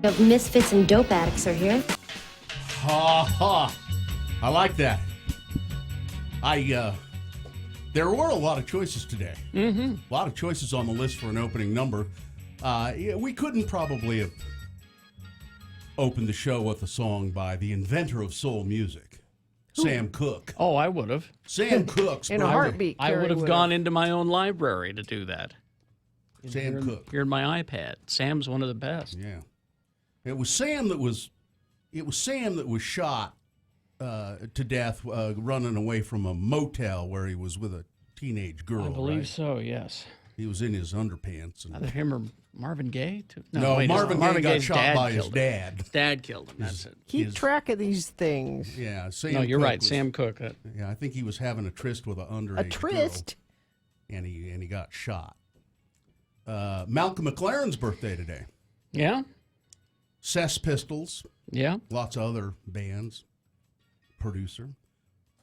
The misfits and dope addicts are here. Ha ha! I like that. There were a lot of choices today. Mm-hmm. A lot of choices on the list for an opening number. Yeah, we couldn't probably have opened the show with a song by the inventor of soul music, Sam Cooke. Oh, I would have. Sam Cooke's In a birthday. heartbeat. I Carrie would have gone into my own library to do that. Sam Cooke. Here in my iPad. Sam's one of the best. Yeah, it was Sam that was shot to death running away from a motel where he was with a teenage girl. I believe right? so, yes. He was in his underpants. And, Either him or Marvin Gaye? no, wait, Marvin Gaye got Gaye's shot dad by his killed him. dad. His dad killed him, that's it. Keep His- track of these things. Yeah, Sam. No, you're Cooke right, was- Sam Cooke. Yeah, I think he was having a tryst with an underage A tryst? girl, and he got shot. Malcolm McLaren's birthday today. Yeah? Sex Pistols, Yeah? lots of other bands. Producer.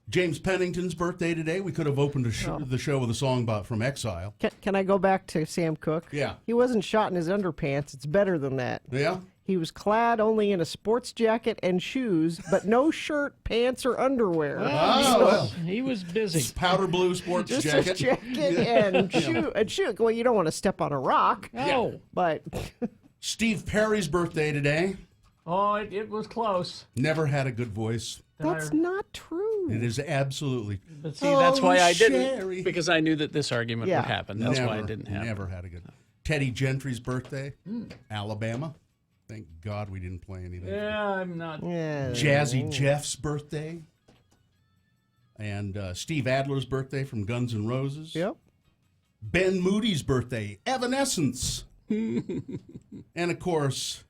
James Pennington's birthday today. We could have opened the show with a song from Exile. Can I go back to Sam Cooke? Yeah. He wasn't shot in his underpants. It's better than that. Yeah? He was clad only in a sports jacket and shoes, but no shirt, pants, or underwear. Oh, well. He was busy. Powder blue sports Just jacket. his jacket and shoe. Well, you don't want to step on a rock, Oh. but Steve Perry's birthday today. Oh, it was close. Never had a good voice. that's not true. It is absolutely. But see, that's why I didn't, Sherry. because I knew that this argument Yeah. would happen. That's why I didn't have it. Never had a good. Teddy Gentry's birthday, Alabama. Thank God we didn't play anything. Yeah, I'm not. Yeah. Jazzy Jeff's birthday, and Steve Adler's birthday from Guns N' Roses. Yep. Ben Moody's birthday, Evanescence, and of course,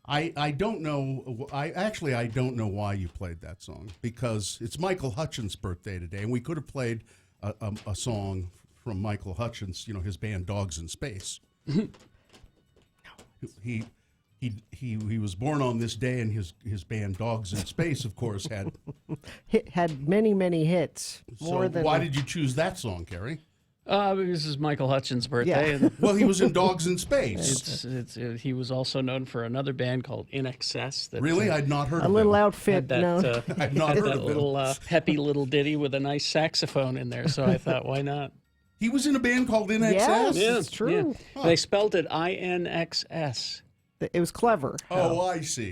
I don't know. I don't know why you played that song, because it's Michael Hutchence' birthday today, and we could have played a song from Michael Hutchence. You know, his band Dogs in Space. He was born on this day, and his band Dogs in Space, of course, had. Had many hits. More So than why did you choose that song, Carrie? Because this is Michael Hutchins' birthday. Yeah. And Well, he was in Dogs in Space. he was also known for another band called In Excess. That, Really, I'd not heard a of little him. outfit? had that, No. I've not had heard that of him. little peppy little ditty with a nice saxophone in there. So I thought, why not? He was in a band called In Yes, Excess. it's true. They spelled it INXS. It was clever. Oh, I see.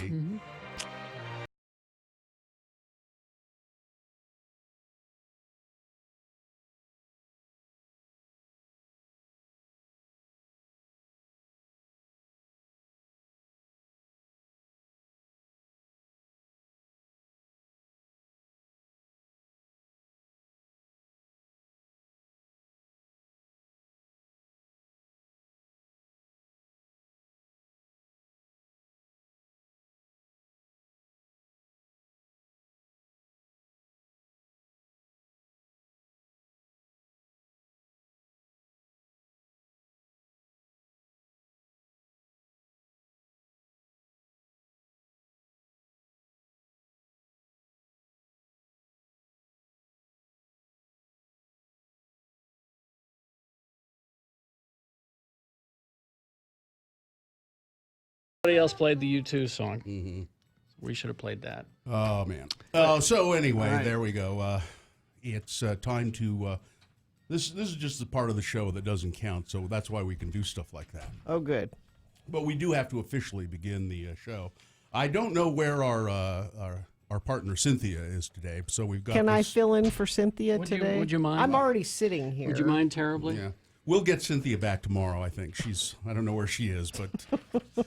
Somebody else played the U2 song. We should have played that. Oh man. Oh, so anyway, there we go. It's time to. This is just the part of the show that doesn't count, so that's why we can do stuff like that. Oh, good. But we do have to officially begin the show. I don't know where our partner Cynthia is today, so we've got. Can I this- fill in for Cynthia Would today? you mind? I'm already sitting here. Would you mind terribly? Yeah. We'll get Cynthia back tomorrow, I think. I don't know where she is, but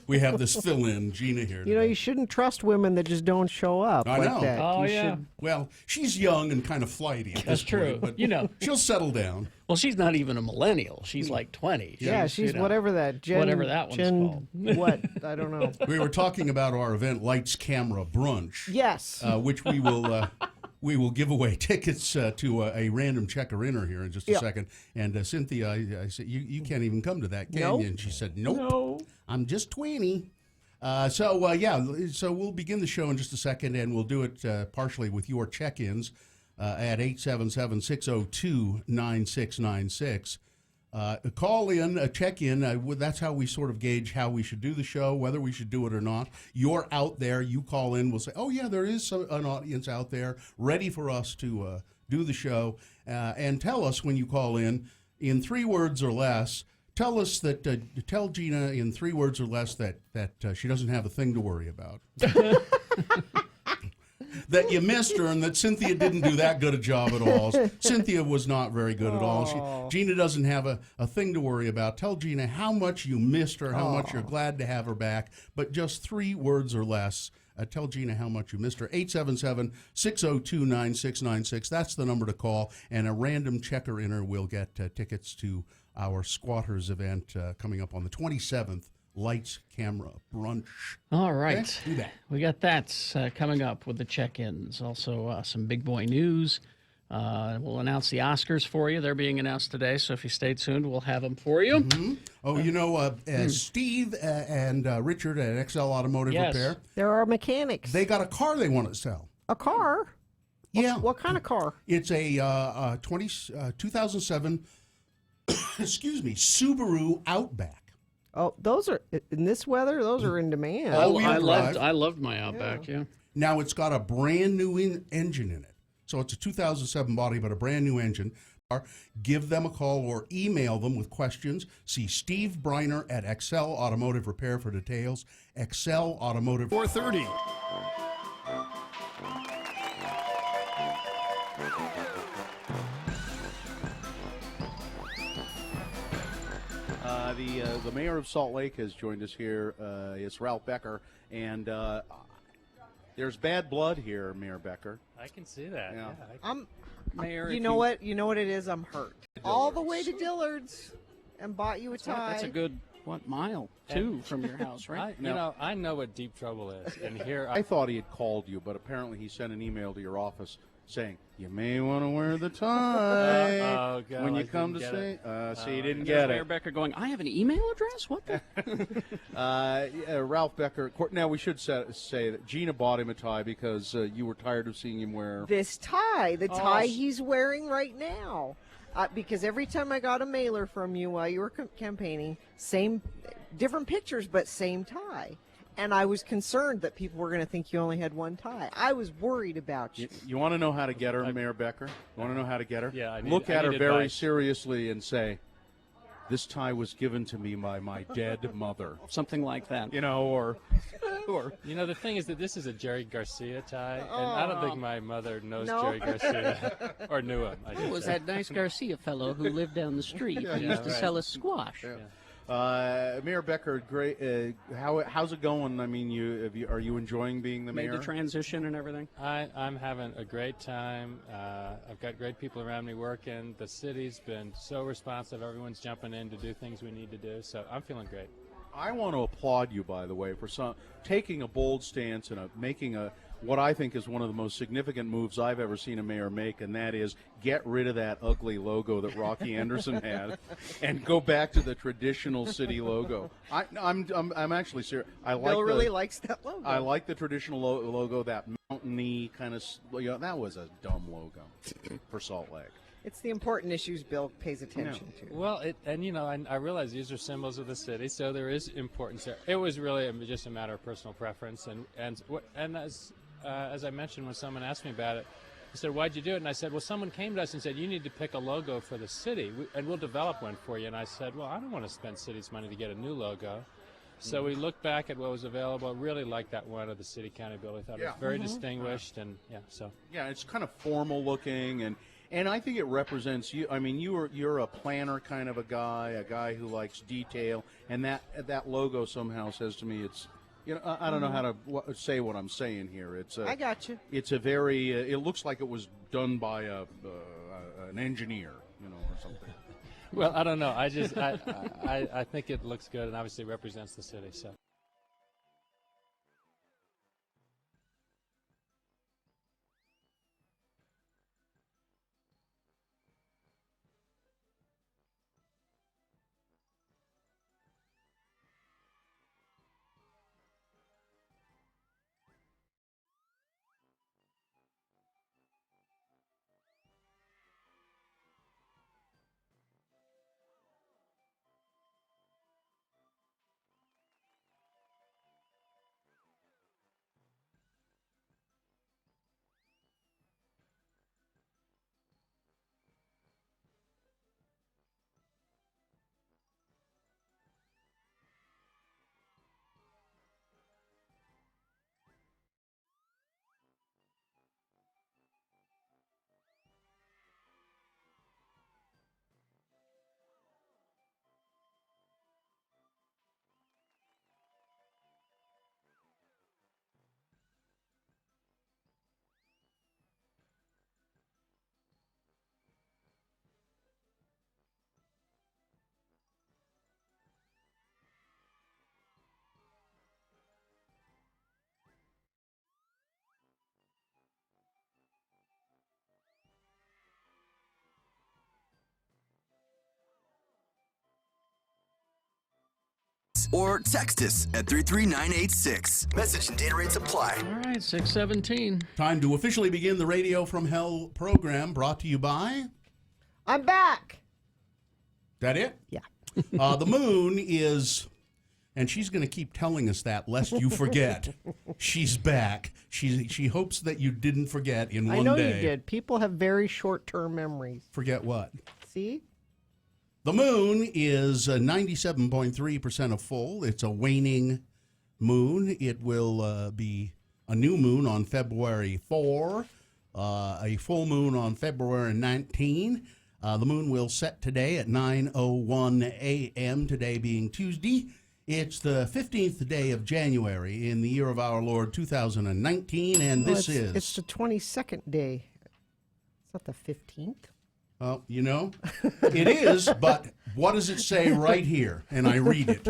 we have this fill-in, Gina, here You know, today. you shouldn't trust women that just don't show up I like know. that. Oh, You yeah. should- Well, she's young and kind of flighty at That's this point, true. but You know. she'll settle down. Well, she's not even a millennial. She's like 20. Yeah, she's whatever that Gen, whatever that one's Gen, called. what? I don't know. We were talking about our event, Lights, Camera, Brunch, Yes. which we will give away tickets to a random checker-inner here in just a Yeah. second. And Cynthia, I said, you can't even come to that, can Nope. you? And she said, nope, No. I'm just 20. So we'll begin the show in just a second, and we'll do it partially with your check-ins at 877-602-9696. Call in, check in. That's how we sort of gauge how we should do the show, whether we should do it or not. You're out there. You call in. We'll say, oh, yeah, there is an audience out there ready for us to do the show. And tell us when you call in 3 words or less. Tell us that, tell Gina in 3 words or less that she doesn't have a thing to worry about. That you missed her and that Cynthia didn't do that good a job at all. Cynthia was not very good at all. Gina doesn't have a thing to worry about. Tell Gina how much you missed her, how much you're glad to have her back, but just 3 words or less. Tell Gina how much you missed her. 877-602-9696. That's the number to call, and a random checker-inner will get tickets to our Squatters event coming up on the 27th. Lights, camera, brunch. All right. Okay, do that. We got that coming up with the check-ins. Also, some big boy news. We'll announce the Oscars for you. They're being announced today, so if you stay tuned, we'll have them for you. Mm-hmm. Oh, Steve and Richard at XL Automotive Yes. Repair, There are mechanics. they got a car they want to sell. A car? Yeah. What kind of car? It's a 2007 Subaru Outback. Oh, those are in this weather. Those are in demand. All-wheel I drive. loved my Outback, yeah. Now it's got a brand new engine in it. So it's a 2007 body, but a brand new engine. Give them a call or email them with questions. See Steve Briner at Excel Automotive Repair for details. Excel Automotive. 4:30. The mayor of Salt Lake has joined us here. It's Ralph Becker, and there's bad blood here, Mayor Becker. I can see that. Yeah. I'm. Mayor, You know what? You know what it is. I'm hurt. All the way to Dillard's, and bought you a tie. That's a good, mile, 2 from your house, right? I know what deep trouble is, and here I thought he had called you, but apparently he sent an email to your office saying you may want to wear the tie oh, God, when you I come to didn't see. get See, you didn't There's get Mayor it. Becker going, I have an email address? What the? Ralph Becker. Now we should say that Gina bought him a tie because you were tired of seeing him wear. This tie, the tie he's wearing right now. Because every time I got a mailer from you while you were campaigning, different pictures, but same tie. And I was concerned that people were going to think you only had one tie. I was worried about you. You want to know how to get her, Mayor Becker? You want to know how to get her? Yeah, Look at her need very advice. seriously and say, "This tie was given to me by my dead mother." Something like that. You know, or You know, the thing is that this is a Jerry Garcia tie, and I don't think my mother knows No? Jerry Garcia, or knew him. I It should was say. that nice Garcia fellow who lived down the street. He used to right. sell us squash. Mayor Becker, great. How's it going? I mean, are you enjoying being the Made mayor? the transition and everything. I'm having a great time. I've got great people around me working. The city's been so responsive. Everyone's jumping in to do things we need to do, so I'm feeling great. I want to applaud you, by the way, for taking a bold stance and making what I think is one of the most significant moves I've ever seen a mayor make, and that is get rid of that ugly logo that Rocky Anderson had and go back to the traditional city logo. I'm actually serious. Bill really likes that logo. I like the traditional logo, that mountainy kind of. That was a dumb logo for Salt Lake. It's the important issues Bill pays attention to. Well, I realize these are symbols of the city, so there is importance there. It was really just a matter of personal preference, and as I mentioned when someone asked me about it, he said, "Why'd you do it?" And I said, "Well, someone came to us and said you need to pick a logo for the city, and we'll develop one for you." And I said, "Well, I don't want to spend city's money to get a new logo." So we looked back at what was available. Really liked that one of the city county building. Thought it was very distinguished, and Yeah, it's kind of formal looking, and I think it represents you. I mean, you're a planner kind of a guy who likes detail, and that logo somehow says to me it's. I don't know how to say what I'm saying here. I got you. It's a very. It looks like it was done by an engineer, or something. well, I don't know. I think it looks good, and obviously represents the city. So. or text us at 33986. Message and data rates apply. All right, 6:17. Time to officially begin the Radio from Hell program, brought to you by... I'm back. That it? Yeah. The moon is... And she's going to keep telling us that, lest you forget. She's back. She hopes that you didn't forget in one day. I know you did. People have very short-term memories. Forget what? See? The moon is 97.3% of full. It's a waning moon. It will be a new moon on February 4, a full moon on February 19. The moon will set today at 9:01 a.m., today being Tuesday. It's the 15th day of January in the year of our Lord 2019, and this is... It's the 22nd day. It's not the 15th. Well, you know, it is, but what does it say right here? And I read it.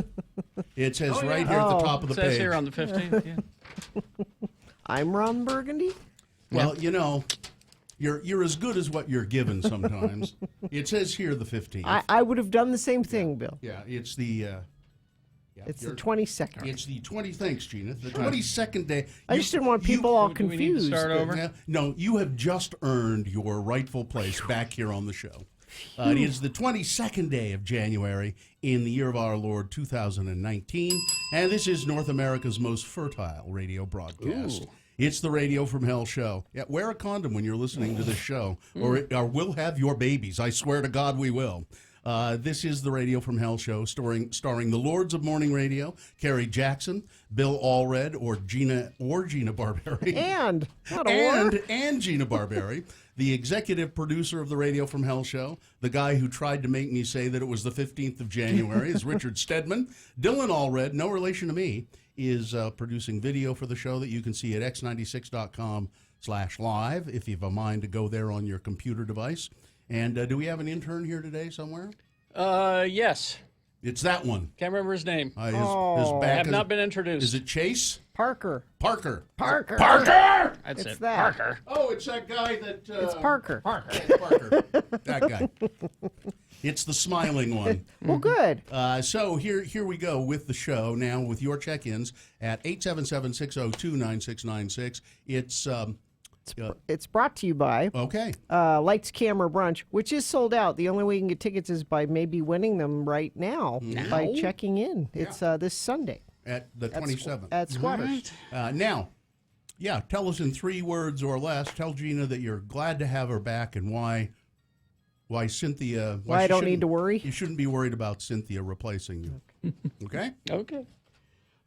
It says right here at the top of the It says page. here on the 15th. Yeah. I'm Ron Burgundy. Well, you know, you're as good as what you're given sometimes. It says here the 15th. I would have done the same thing, Bill. Yeah, it's the... It's the 22nd. It's the 20... Thanks, Gina. The 22nd day. I just didn't want people all Do we need to confused. start over? No, you have just earned your rightful place back here on the show. It is the 22nd day of January in the year of our Lord 2019, and this is North America's most fertile radio broadcast. It's the Radio from Hell show. Yeah, wear a condom when you're listening to this show, or we'll have your babies. I swear to God we will. This is the Radio from Hell show, starring the Lords of Morning Radio, Kerry Jackson, Bill Allred, or Gina Barberi. And Gina Barberi, the executive producer of the Radio from Hell show. The guy who tried to make me say that it was the 15th of January is Richard Stedman. Dylan Allred, no relation to me, is producing video for the show that you can see at x96.com/live if you have a mind to go there on your computer device. And do we have an intern here today somewhere? Yes. It's that one. Can't remember his name. His I back have not been introduced. Is it Chase? Parker. Parker. Parker. That's It's it. that. Parker. Oh, it's that guy that... It's Parker. It's Parker. That guy. It's the smiling one. Well, good. So here we go with the show now with your check-ins at 877-602-9696. It's brought to you by Okay. Lights Camera Brunch, which is sold out. The only way you can get tickets is by maybe winning them right now by checking in. It's this Sunday At the 27th. at Squatters. Now, tell us in 3 words or less. Tell Gina that you're glad to have her back and why Cynthia... Why I she don't need shouldn't- to worry? You shouldn't be worried about Cynthia replacing you. Okay? Okay.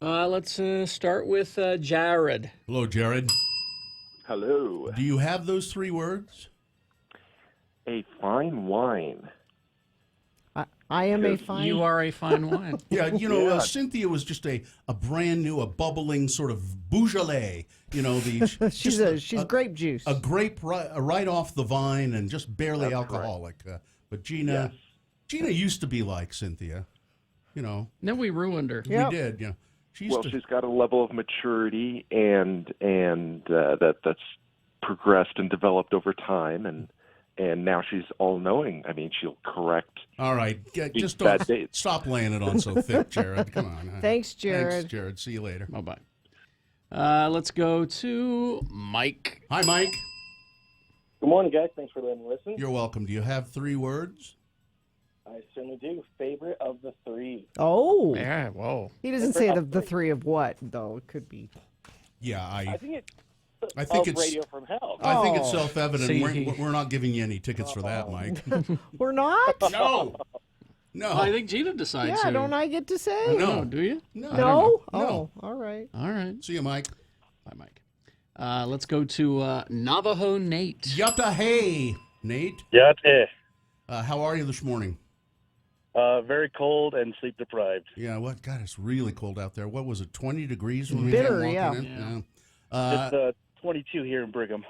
Let's start with Jared. Hello, Jared. Hello. Do you have those 3 words? A fine wine. I am a fine... You are a fine wine. Yeah, Cynthia was just a brand new, a bubbling sort of Beaujolais. she's grape juice. A grape right off the vine and just barely alcoholic. But Gina used to be like Cynthia, Then we ruined her. Yep. We did, yeah. She's got a level of maturity and that's progressed and developed over time, and now she's all knowing. I mean, she'll correct. All right, just bad don't dates. stop laying it on so thick, Jared. Come on. Thanks, Jared. Thanks, Jared. See you later. Bye-bye. Let's go to Mike. Hi, Mike. Good morning, guys. Thanks for letting me listen. You're welcome. Do you have 3 words? I certainly do. Favorite of the 3. Oh. Yeah, whoa. He doesn't say the 3 of what, though. It could be. Yeah, I think it's I think of it's Radio from Hell. I think it's Oh. self-evident. See, We're not giving you any tickets for that, Mike. We're not? No. No. I think Gina decides. Yeah, who. don't I get to say? No. Oh, do you? No. I don't know. No? No. Oh, all right. All right. See you, Mike. Bye, Mike. Let's go to Navajo Nate. Yatta hey, Nate. Yeah, How are you this morning? very cold and sleep deprived. Yeah, what? God, it's really cold out there. What was it, 20 degrees when we Bitter, came yeah. walking in? It's 22 here in Brigham.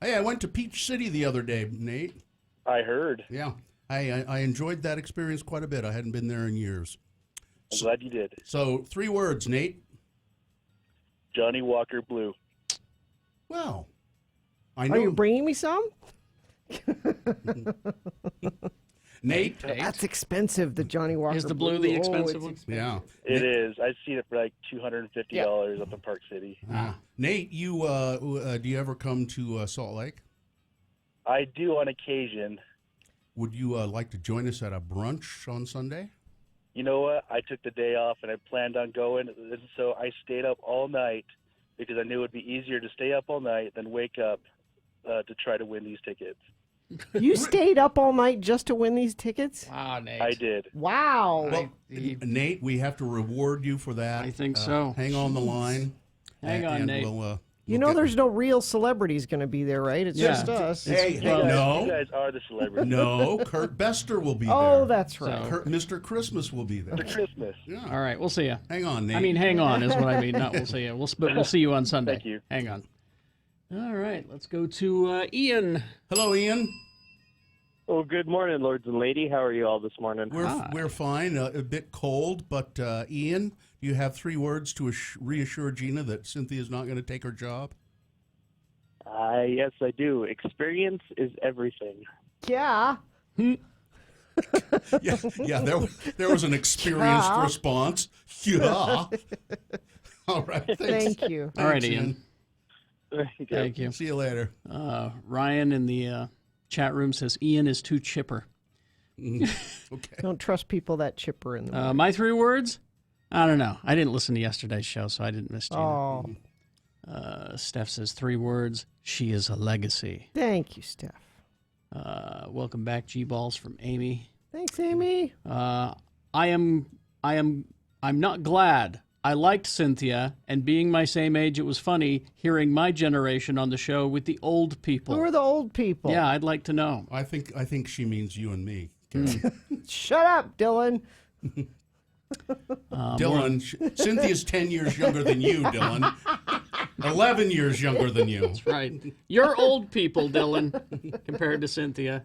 Hey, I went to Peach City the other day, Nate. I heard. Yeah, I enjoyed that experience quite a bit. I hadn't been there in years. I'm glad you did. So 3 words, Nate. Johnny Walker Blue. Well, I know. Are you bringing me some? Nate? That's expensive, the Johnny Walker Is the blue the expensive one? Yeah. It is. I've seen it for like $250 up in Park City. Nate, you do you ever come to Salt Lake? I do on occasion. Would you like to join us at a brunch on Sunday? You know what? I took the day off and I planned on going, and so I stayed up all night because I knew it would be easier to stay up all night than wake up to try to win these tickets. You stayed up all night just to win these tickets? Wow, Nate. I did. Wow. Well, Nate, we have to reward you for that. I think so. Hang on the line. Hang on, and Nate. We'll, You know, there's no real celebrities going to be there, right? It's Yeah. just us. Hey, You guys no. are the celebrities. No, Kurt Bester will be there. Oh, that's right. So- Mr. Christmas will be there. For Christmas. Yeah. All right, we'll see you. Hang on, Nate. I mean, hang on is what I mean. Not we'll see you. We'll see you on Sunday. Thank you. Hang on. All right, let's go to Ian. Hello, Ian. Well, good morning, lords and lady. How are you all this morning? We're fine. A bit cold, but Ian, do you have 3 words to reassure Gina that Cynthia's not going to take her job? Yes, I do. Experience is everything. Yeah. Yeah. There was an experienced Yeah. response. Yeah. All right. Thanks. Thank you. All right, Thanks, Ian. Thank you. See you later. Ryan in the chat room says Ian is too chipper. Okay. Don't trust people that chipper in the My 3 words? I don't know. I didn't listen to yesterday's show, so I didn't miss Gina. Oh, Steph says 3 words. She is a legacy. thank you, Steph. Welcome back, G-Balls from Amy. Thanks, Amy. I'm not glad. I liked Cynthia, and being my same age, it was funny hearing my generation on the show with the old people. Who are the old people? Yeah, I'd like to know. I think she means you and me. Karen. Shut up, Dylan. Dylan, Cynthia's 10 years younger than you, Dylan. 11 years younger than you. That's right. You're old people, Dylan, compared to Cynthia.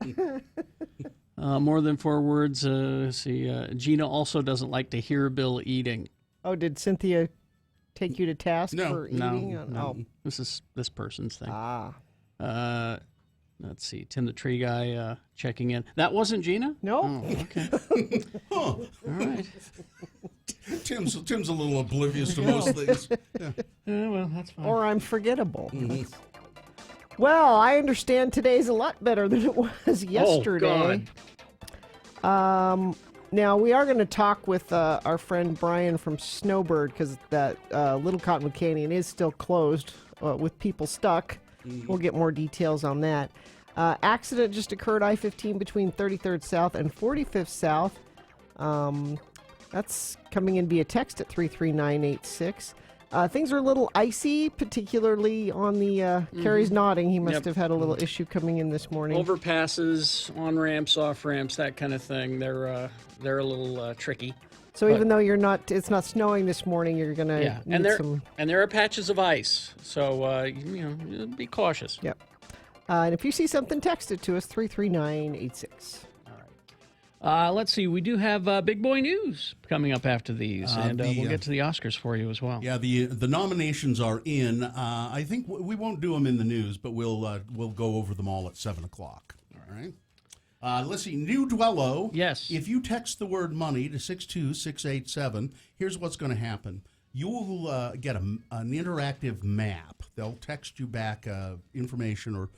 More than 4 words. Let's see, Gina also doesn't like to hear Bill eating. Oh, did Cynthia take you to task for eating? No. This is this person's thing. Ah. Let's see. Tim the Tree Guy checking in. That wasn't Gina? No. Oh, okay. Huh. All right. Tim's a little oblivious to most things. Yeah. Well, that's fine. Or I'm forgettable. Well, I understand today's a lot better than it was yesterday. Now, we are going to talk with our friend Brian from Snowbird because that Little Cottonwood Canyon is still closed with people stuck. We'll get more details on that. Accident just occurred I-15 between 33rd South and 45th South. That's coming in via text at 33986. Things are a little icy, particularly on the Carrie's nodding. He must have had a little issue coming in this morning. Overpasses, on ramps, off ramps, that kind of thing. They're a little tricky. So even though it's not snowing this morning, you're gonna need some. And there are patches of ice, so be cautious. Yep. And if you see something, text it to us 33986. Let's see. We do have big boy news coming up after these, and we'll get to the Oscars for you as well. Yeah, the nominations are in. I think we won't do them in the news, but we'll go over them all at 7 o'clock. All right. Let's see. New Dwello. Yes. If you text the word money to 62687, here's what's going to happen. You will get an interactive map. They'll text you back information or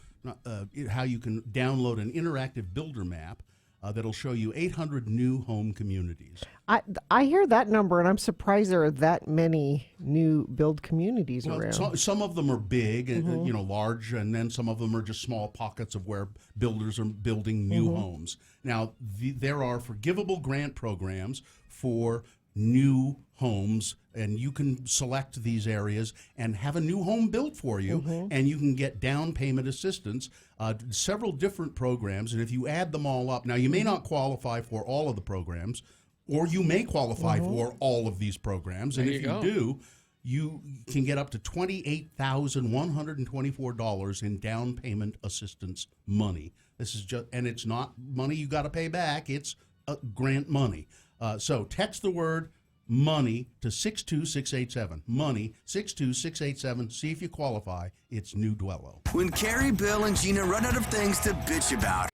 how you can download an interactive builder map. That'll show you 800 new home communities. I hear that number, and I'm surprised there are that many new build communities around. Some of them are big, and large, and then some of them are just small pockets of where builders are building new homes. Now, there are forgivable grant programs for new homes, and you can select these areas and have a new home built for you, and you can get down payment assistance, several different programs, and if you add them all up, now you may not qualify for all of the programs, or you may qualify for all of these programs, and if you do, you can get up to $28,124 in down payment assistance money. This is just, and it's not money you got to pay back, it's grant money. So text the word money to 62687. Money 62687. See if you qualify. It's New Dwello. When Carrie, Bill, and Gina run out of things to bitch about.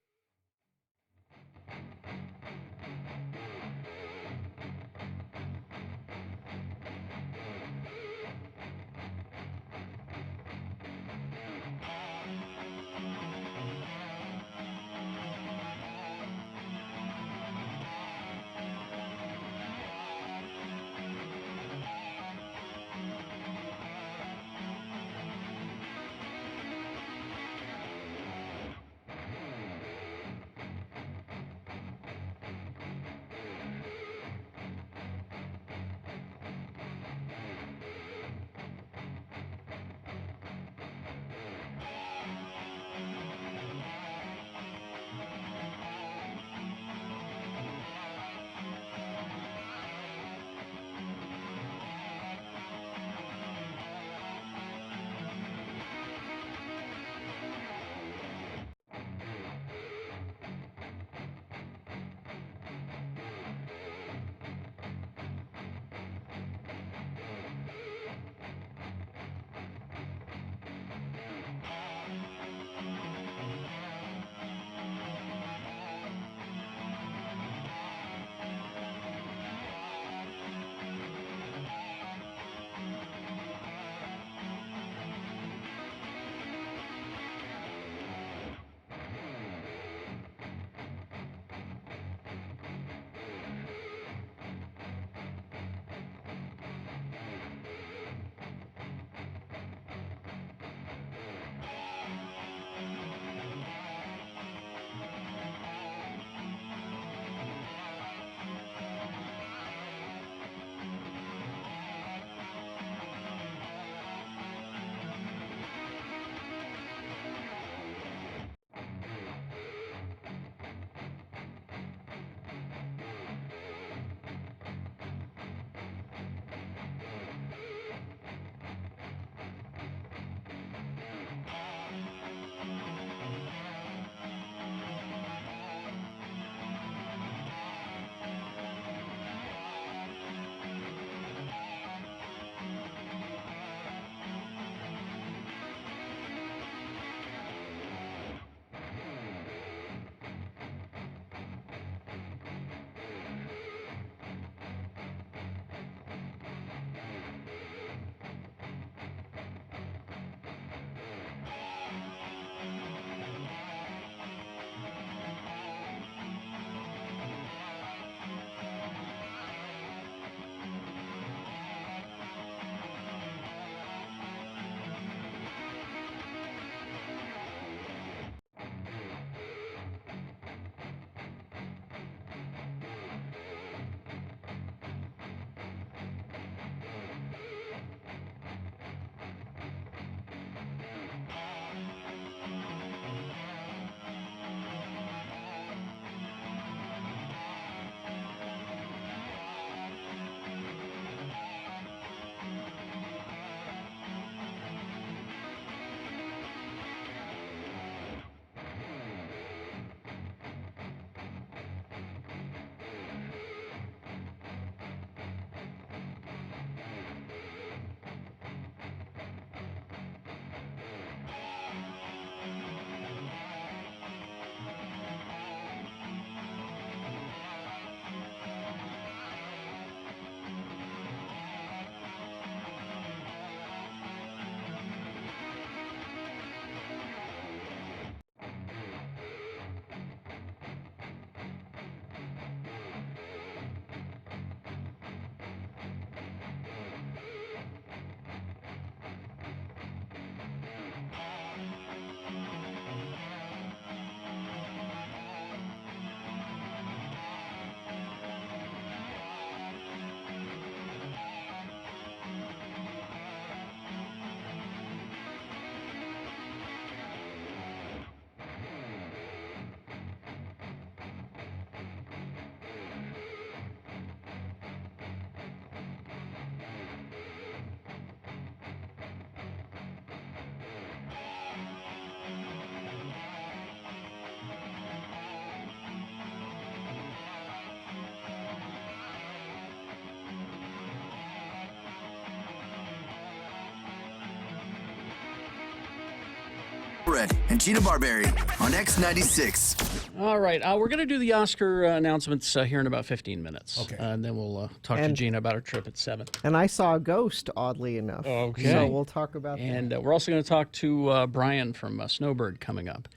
Brett and Gina Barberi on X96. All right. We're going to do the Oscar announcements here in about 15 minutes. Okay. And then we'll talk to Gina about her trip at 7. And I saw a ghost, oddly enough. Okay. So we'll talk about that. And we're also going to talk to Brian from Snowbird coming up.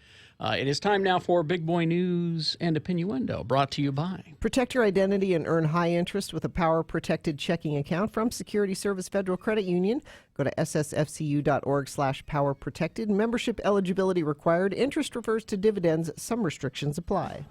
It is time now for Big Boy News and Opinioendo, brought to you by... Protect your identity and earn high interest with a power-protected checking account from Security Service Federal Credit Union. Go to ssfcu.org/powerprotected. Membership eligibility required. Interest refers to dividends. Some restrictions apply.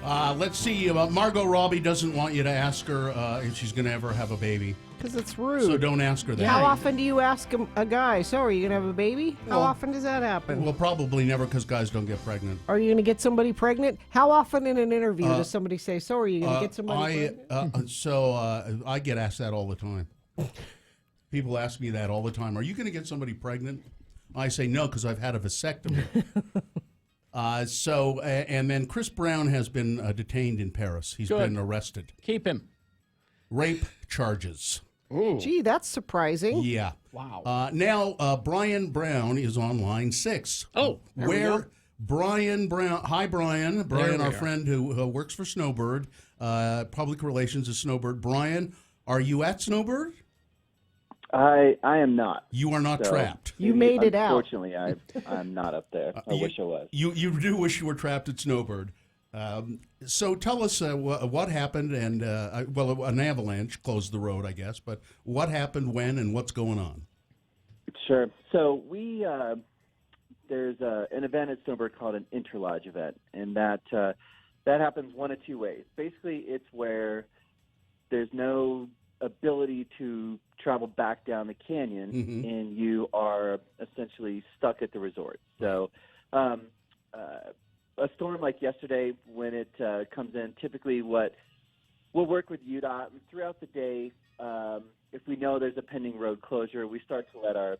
Let's see. Margot Robbie doesn't want you to ask her if she's going to ever have a baby. Because it's rude. So don't ask her that. How often do you ask a guy, so are you going to have a baby? How Well- often does that happen? Well, probably never, because guys don't get pregnant. Are you going to get somebody pregnant? How often in an interview does somebody say, so are you going to get somebody pregnant? I get asked that all the time. People ask me that all the time. Are you going to get somebody pregnant? I say no, because I've had a vasectomy. And then Chris Brown has been detained in Paris. He's Good. been arrested. Keep him. Rape charges. Ooh. Gee, that's surprising. Yeah. Wow. Now, Brian Brown is on line 6. Oh, there we go. Brian Brown. Hi, Brian. Brian, we our are. friend who works for Snowbird, public relations at Snowbird. Brian, are you at Snowbird? I am not. You are not So, trapped. You made it out. Unfortunately, I'm not up there. I wish I was. You do wish you were trapped at Snowbird. So tell us what happened, and an avalanche closed the road, I guess. But what happened, when, and what's going on? Sure. So there's an event at Snowbird called an Interlodge event, and that happens one of two ways. Basically, it's where there's no ability to travel back down the canyon, and you are essentially stuck at the resort. So a storm like yesterday, when it comes in, typically we'll work with UDOT, and throughout the day, if we know there's a pending road closure, we start to let our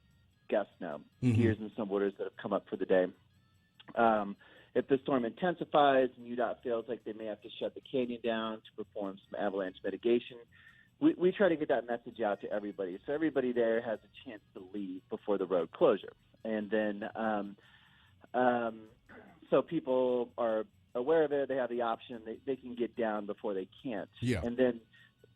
guests know, skiers and snowboarders that have come up for the day. If the storm intensifies and UDOT feels like they may have to shut the canyon down to perform some avalanche mitigation, we try to get that message out to everybody, so everybody there has a chance to leave before the road closure. And then so people are aware of it, they have the option, they can get down before they can't. Yeah. And then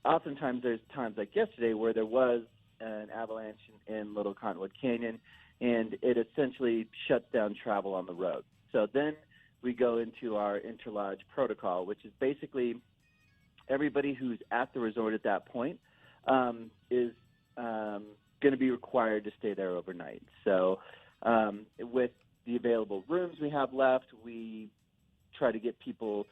oftentimes there's times like yesterday where there was an avalanche in Little Cottonwood Canyon, and it essentially shuts down travel on the road. So then we go into our Interlodge protocol, which is basically everybody who's at the resort at that point is going to be required to stay there overnight. So with the available rooms we have left, we try to get people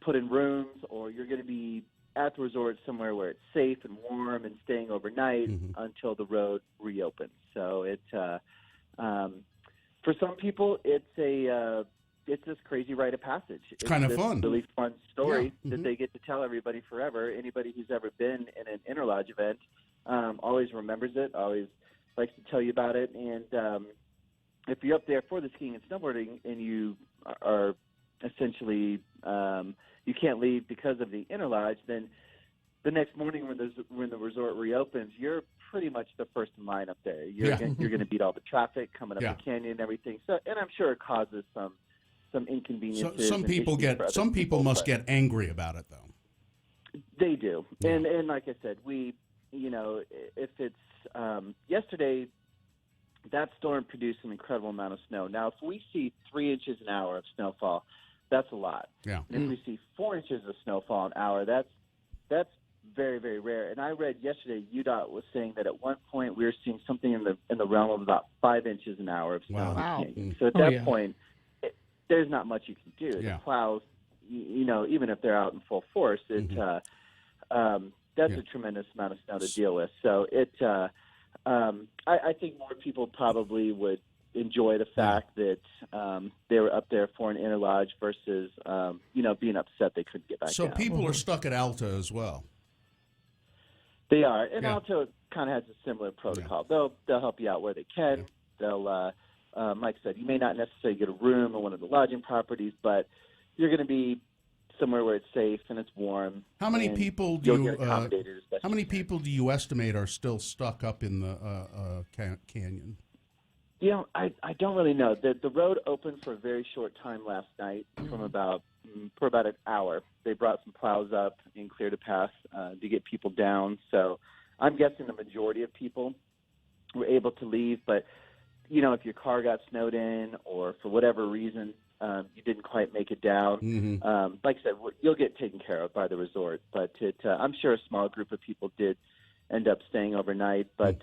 put in rooms, or you're going to be at the resort somewhere where it's safe and warm and staying overnight until the road reopens. So for some people, it's this crazy rite of passage. It's kind of this fun. Really fun story that they get to tell everybody forever. Anybody who's ever been in an Interlodge event always remembers it, always likes to tell you about it. And if you're up there for the skiing and snowboarding and you are essentially you can't leave because of the Interlodge, then the next morning when the resort reopens, you're pretty much the first in line up there. You're going to beat all the traffic coming up the canyon and everything. So, and I'm sure it causes some inconveniences. Some people must get angry about it, though. They do, and like I said, if it's yesterday, that storm produced an incredible amount of snow. Now, if we see 3 inches an hour of snowfall, that's a lot. Yeah. And if we see 4 inches of snowfall an hour, that's very, very rare. And I read yesterday, UDOT was saying that at one point we were seeing something in the realm of about 5 inches an hour of snow. Wow. In the canyon. So at that point, there's not much you can do. Yeah. The plows, even if they're out in full force, that's a tremendous amount of snow to deal with. So I think more people probably would enjoy the fact that they were up there for an Interlodge versus being upset they couldn't get back So down. people are stuck at Alta as well. They are, and Alto kind of has a similar protocol. They'll help you out where they can. They'll, Mike said, you may not necessarily get a room in one of the lodging properties, but you're going to be somewhere where it's safe and it's warm. How many people do you estimate are still stuck up in the canyon? I don't really know. The road opened for a very short time last night, for about an hour. They brought some plows up and cleared a path to get people down. So I'm guessing the majority of people were able to leave. But, if your car got snowed in or for whatever reason you didn't quite make it down, like I said, you'll get taken care of by the resort. But I'm sure a small group of people did end up staying overnight. But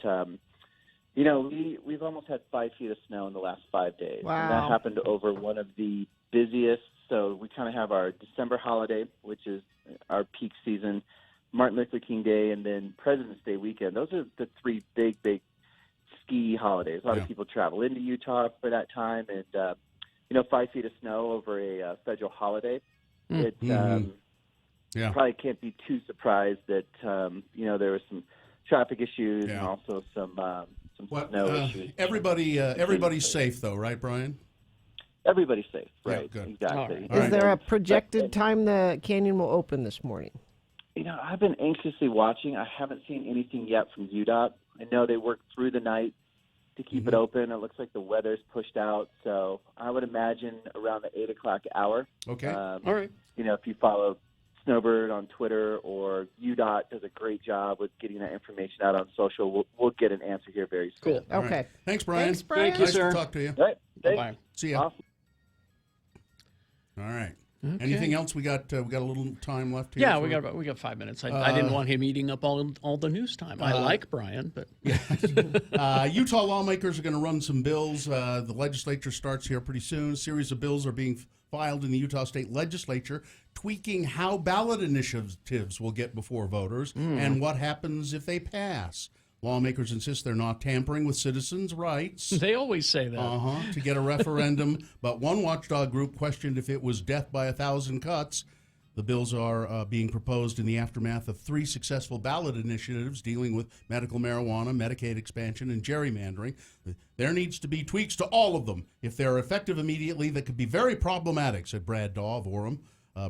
we've almost had 5 feet of snow in the last 5 days. Wow. And that happened over one of the busiest. So we kind of have our December holiday, which is our peak season, Martin Luther King Day, and then President's Day weekend. Those are the 3 big ski holidays. A lot of people travel into Utah for that time. And, 5 feet of snow over a federal holiday. It probably can't be too surprised that, there were some traffic issues and also some snow issues. Everybody's safe, though, right, Brian? Everybody's safe, right? Yeah, good. Exactly. All right. Is there a projected time the canyon will open this morning? I've been anxiously watching. I haven't seen anything yet from UDOT. I know they worked through the night to keep it open. It looks like the weather's pushed out, so I would imagine around the 8 o'clock hour. Okay. All right. If you follow Snowbird on Twitter, or UDOT does a great job with getting that information out on social, we'll get an answer here very soon. Cool. Okay. Right. Thanks, Brian. Thanks, Brian. Thank you, Nice sir. to talk to you. All right. Bye-bye. See ya. Awesome. All right. Okay. Anything else? We got a little time left here. Yeah, we got 5 minutes. I didn't want him eating up all the news time. I like Brian, but Utah lawmakers are going to run some bills. The legislature starts here pretty soon. A series of bills are being filed in the Utah State Legislature, tweaking how ballot initiatives will get before voters and what happens if they pass. Lawmakers insist they're not tampering with citizens' rights. they always say that. To get a referendum, but one watchdog group questioned if it was death by 1,000 cuts. The bills are being proposed in the aftermath of 3 successful ballot initiatives dealing with medical marijuana, Medicaid expansion, and gerrymandering. There needs to be tweaks to all of them. If they're effective immediately, that could be very problematic, said Brad Daw of Orem.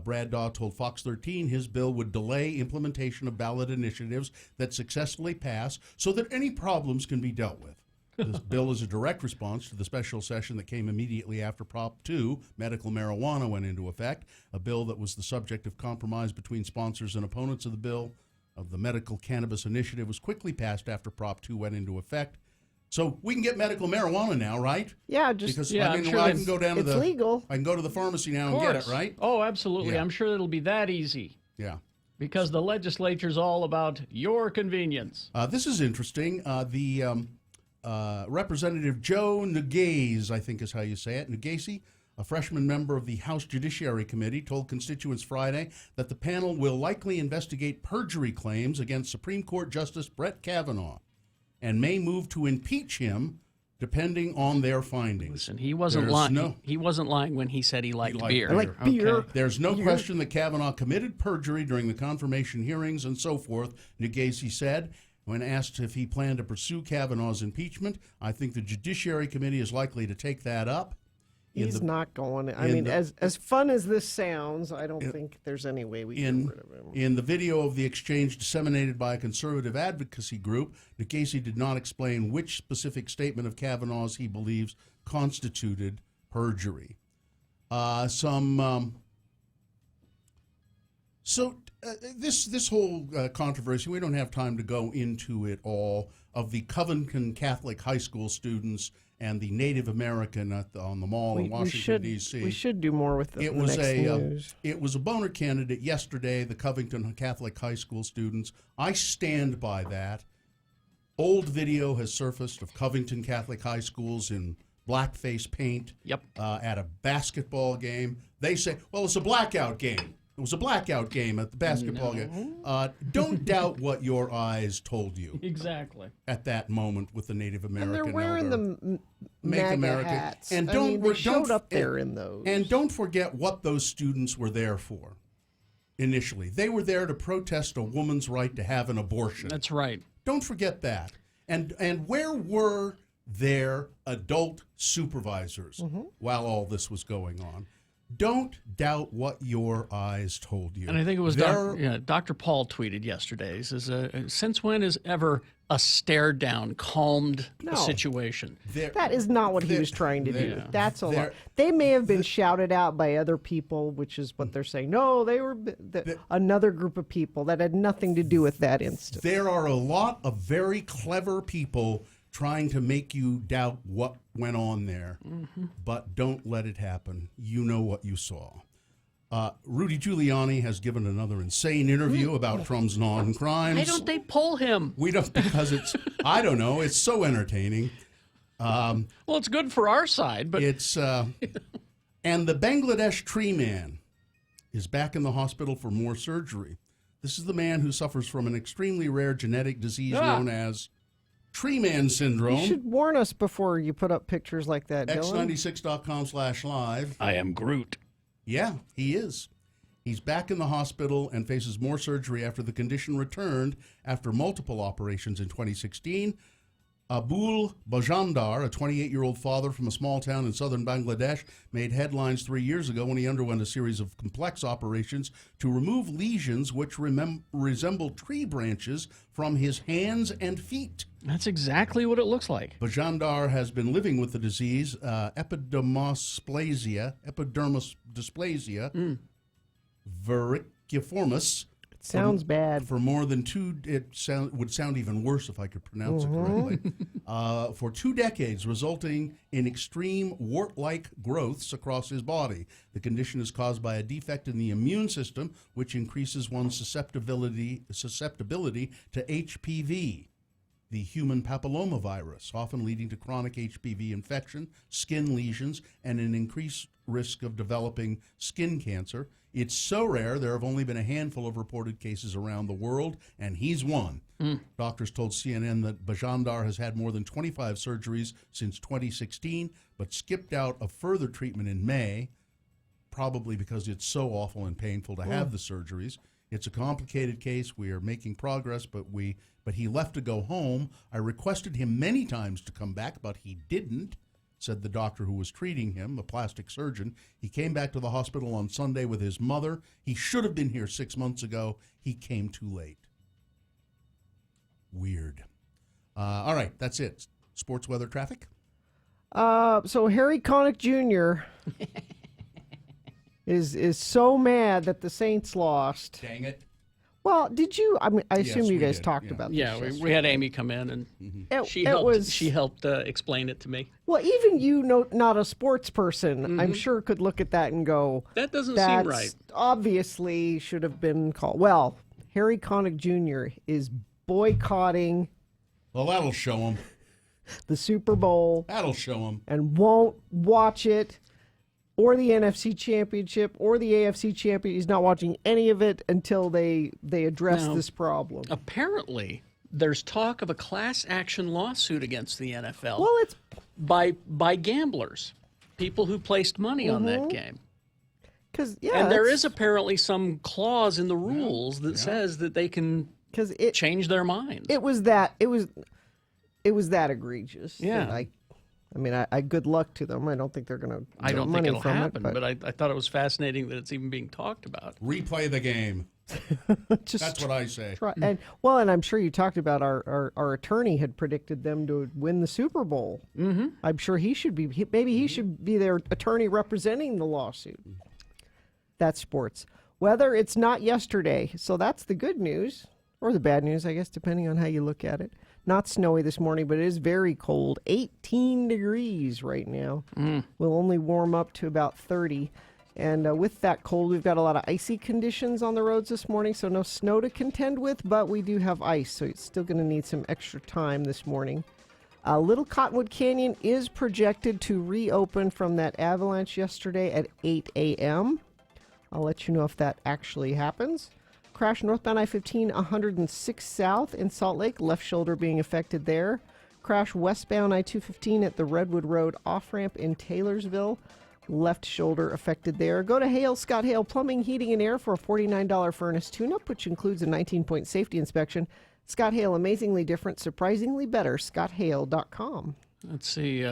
Brad Daw told Fox 13 his bill would delay implementation of ballot initiatives that successfully pass so that any problems can be dealt with. This bill is a direct response to the special session that came immediately after Prop 2, medical marijuana, went into effect, a bill that was the subject of compromise between sponsors and opponents of the bill. Of the medical cannabis initiative was quickly passed after Prop 2 went into effect. So we can get medical marijuana now, right? Yeah, Because I'm sure I can go down to it's legal. I can go to the pharmacy now and get it, right? Oh, absolutely. Yeah. I'm sure it'll be that easy Yeah. because the legislature's all about your convenience. This is interesting. Representative Joe Nugase, I think is how you say it, Nugase, a freshman member of the House Judiciary Committee, told constituents Friday that the panel will likely investigate perjury claims against Supreme Court Justice Brett Kavanaugh and may move to impeach him depending on their findings. Listen, he wasn't lying. He wasn't lying when he said he liked beer. I like beer. Okay. There's no question that Kavanaugh committed perjury during the confirmation hearings and so forth, Nugase said. When asked if he planned to pursue Kavanaugh's impeachment, I think the Judiciary Committee is likely to take that up. He's not going. I mean, as fun as this sounds, I don't think there's any way we can get rid of him. In the video of the exchange disseminated by a conservative advocacy group, Nugase did not explain which specific statement of Kavanaugh's he believes constituted perjury. This whole controversy, we don't have time to go into it all, of the Covington Catholic High School students and the Native American on the mall in Washington, D.C. We should do more with the next news. It was a boner candidate yesterday, the Covington Catholic High School students. I stand by that. Old video has surfaced of Covington Catholic High Schools in blackface paint at a basketball game. They say, well, it's a blackout game. It was a blackout game at the basketball game. Don't doubt what your eyes told you. Exactly. At that moment with the Native American. And they're wearing the Make MAGA America hats. And they showed up there in those. And don't forget what those students were there for. Initially, they were there to protest a woman's right to have an abortion. That's right. Don't forget that. And where were their adult supervisors while all this was going on? Don't doubt what your eyes told you. And I think it was There- Dr. Paul tweeted yesterday. He says, since when has ever a stare down calmed No. a situation? That is not what he was trying to do. That's a lot. They may have been shouted out by other people, which is what they're saying. No, they were another group of people that had nothing to do with that instance. There are a lot of very clever people trying to make you doubt what went on there, but don't let it happen. You know what you saw. Rudy Giuliani has given another insane interview about Trump's non-crimes. Why don't they pull him? We don't, because it's, I don't know, it's so entertaining. Well, it's good for our side, but It's, and the Bangladesh tree man is back in the hospital for more surgery. This is the man who suffers from an extremely rare genetic disease known as tree man syndrome. You should warn us before you put up pictures like that, Dylan. X96.com/live. I am Groot. Yeah, he is. He's back in the hospital and faces more surgery after the condition returned after multiple operations in 2016. Abul Bajandar, a 28-year-old father from a small town in southern Bangladesh, made headlines 3 years ago when he underwent a series of complex operations to remove lesions which resemble tree branches from his hands and feet. That's exactly what it looks like. Bajandar has been living with the disease, epidermis dysplasia, vericiformis. Sounds bad. For more than would sound even worse if I could pronounce it correctly. For 2 decades, resulting in extreme wart-like growths across his body. The condition is caused by a defect in the immune system, which increases one's susceptibility to HPV, the human papillomavirus, often leading to chronic HPV infection, skin lesions, and an increased risk of developing skin cancer. It's so rare, there have only been a handful of reported cases around the world, and he's one. Doctors told CNN that Bajandar has had more than 25 surgeries since 2016, but skipped out of further treatment in May, probably because it's so awful and painful to have the surgeries. It's a complicated case. We are making progress, but he left to go home. I requested him many times to come back, but he didn't, said the doctor who was treating him, a plastic surgeon. He came back to the hospital on Sunday with his mother. He should have been here 6 months ago. He came too late. Weird. All right, that's it. Sports, weather, traffic? So Harry Connick Jr. is so mad that the Saints lost. Dang it. Well, did you? I mean, I assume Yes, you we guys did, talked yeah. about this. Yeah, we had Amy come in, and she helped explain it to me. Well, even you, not a sports person, I'm sure could look at that and go, That doesn't "That's seem right. obviously should have been called." Well, Harry Connick Jr. is boycotting Well, that'll show him. the Super Bowl That'll show him. and won't watch it, or the NFC Championship, or the AFC Championship. He's not watching any of it until they address Now, this problem. Apparently, there's talk of a class action lawsuit against the NFL Well, it's by gamblers, people who placed money on that game. because And there is apparently some clause in the rules that says that they can change their minds. It was that egregious. Yeah. that I mean, I good luck to them. I don't think they're going to. I don't think money it'll from happen, it, but I thought it was fascinating that it's even being talked about. Replay the game. just That's what I say. try, and I'm sure you talked about our attorney had predicted them to win the Super Bowl. Mm-hmm. I'm sure he should be. Maybe he should be their attorney representing the lawsuit. That's sports. Weather, it's not yesterday, so that's the good news or the bad news, I guess, depending on how you look at it. Not snowy this morning, but it is very cold. 18 degrees right now. We'll only warm up to about 30. And with that cold, we've got a lot of icy conditions on the roads this morning, so no snow to contend with, but we do have ice, so it's still going to need some extra time this morning. Little Cottonwood Canyon is projected to reopen from that avalanche yesterday at 8 a.m. I'll let you know if that actually happens. Crash northbound I-15 106 south in Salt Lake, left shoulder being affected there. Crash westbound I-215 at the Redwood Road off-ramp in Taylorsville, left shoulder affected there. Go to Hale, Scott Hale Plumbing, Heating, and Air for a $49 furnace tune-up, which includes a 19-point safety inspection. Scott Hale, amazingly different, surprisingly better, scotthale.com. Let's see.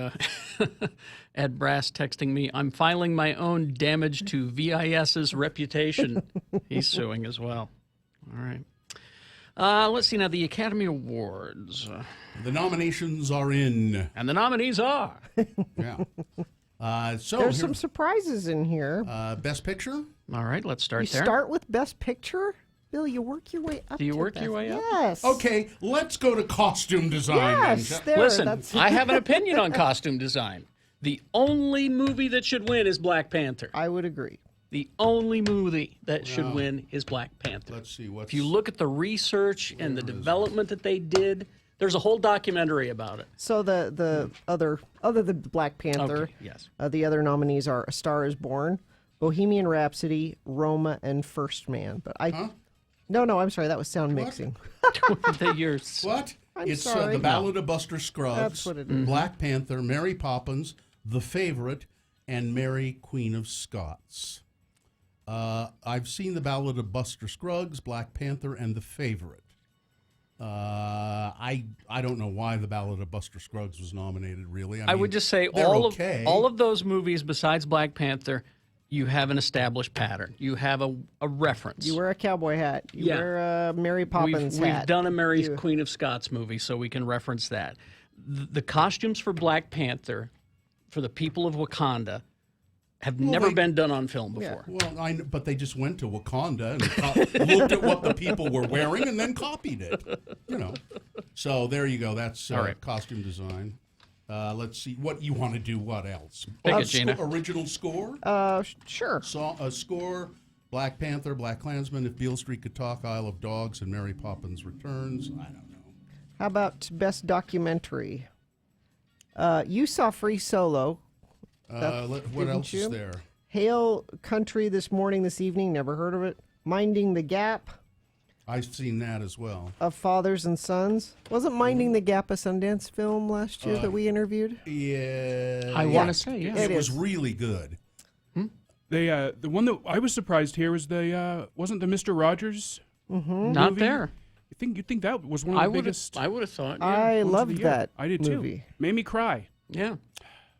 Ed Brass texting me, I'm filing my own damage to VIS's reputation. He's suing as well. All right. Let's see now, the Academy Awards. The nominations are in. And the nominees are. Yeah. So There's some surprises in here. Best Picture? All right, let's start You there. start with Best Picture? Bill, you work your way up. Do you to work your best- way up? Yes. Okay, let's go to costume design. Yes. then. There, Listen, that's- I have an opinion on costume design. The only movie that should win is Black Panther. I would agree. The only movie that should win is Black Panther. Let's see what's. If you look at the research and the development that they did, there's a whole documentary about it. So the other than Black Panther, Okay, yes. the other nominees are A Star Is Born, Bohemian Rhapsody, Roma, and First Man. But no, I'm sorry, that was sound mixing. What? I'm It's sorry. The Ballad of Buster Scruggs. That's what it is. Black Panther, Mary Poppins, The Favorite, and Mary Queen of Scots. I've seen The Ballad of Buster Scruggs, Black Panther, and The Favorite. I don't know why The Ballad of Buster Scruggs was nominated. Really, I would just say they're all okay. of those movies besides Black Panther, you have an established pattern. You have a reference. You wear a cowboy hat. You Yeah. wear a Mary Poppins We've hat. done a Mary Queen of Scots movie, so we can reference that. The costumes for Black Panther, for the people of Wakanda, have never been done on film before. Well, but they just went to Wakanda and looked at what the people were wearing and then copied it. You know. So there you go. That's All right. costume design. Let's see. What you want to do? What else? Pick it, Gina. Original score? Sure. Score, Black Panther, Black Klansman, If Beale Street Could Talk, Isle of Dogs, and Mary Poppins Returns. I don't know. How about Best Documentary? You saw Free Solo. What didn't else you? is there? Hail Country This Morning, This Evening. Never heard of it. Minding the Gap. I've seen that as well. Of Fathers and Sons. Wasn't Minding the Gap a Sundance film last year that we interviewed? Yeah. I want to say, yeah. It It was is. really good. The one that I was surprised here was wasn't the Mr. Rogers Not movie? there. You'd think that was one of the biggest. I would have thought. Yeah. I ones of the loved year. that I did movie. too. Made me cry. Yeah.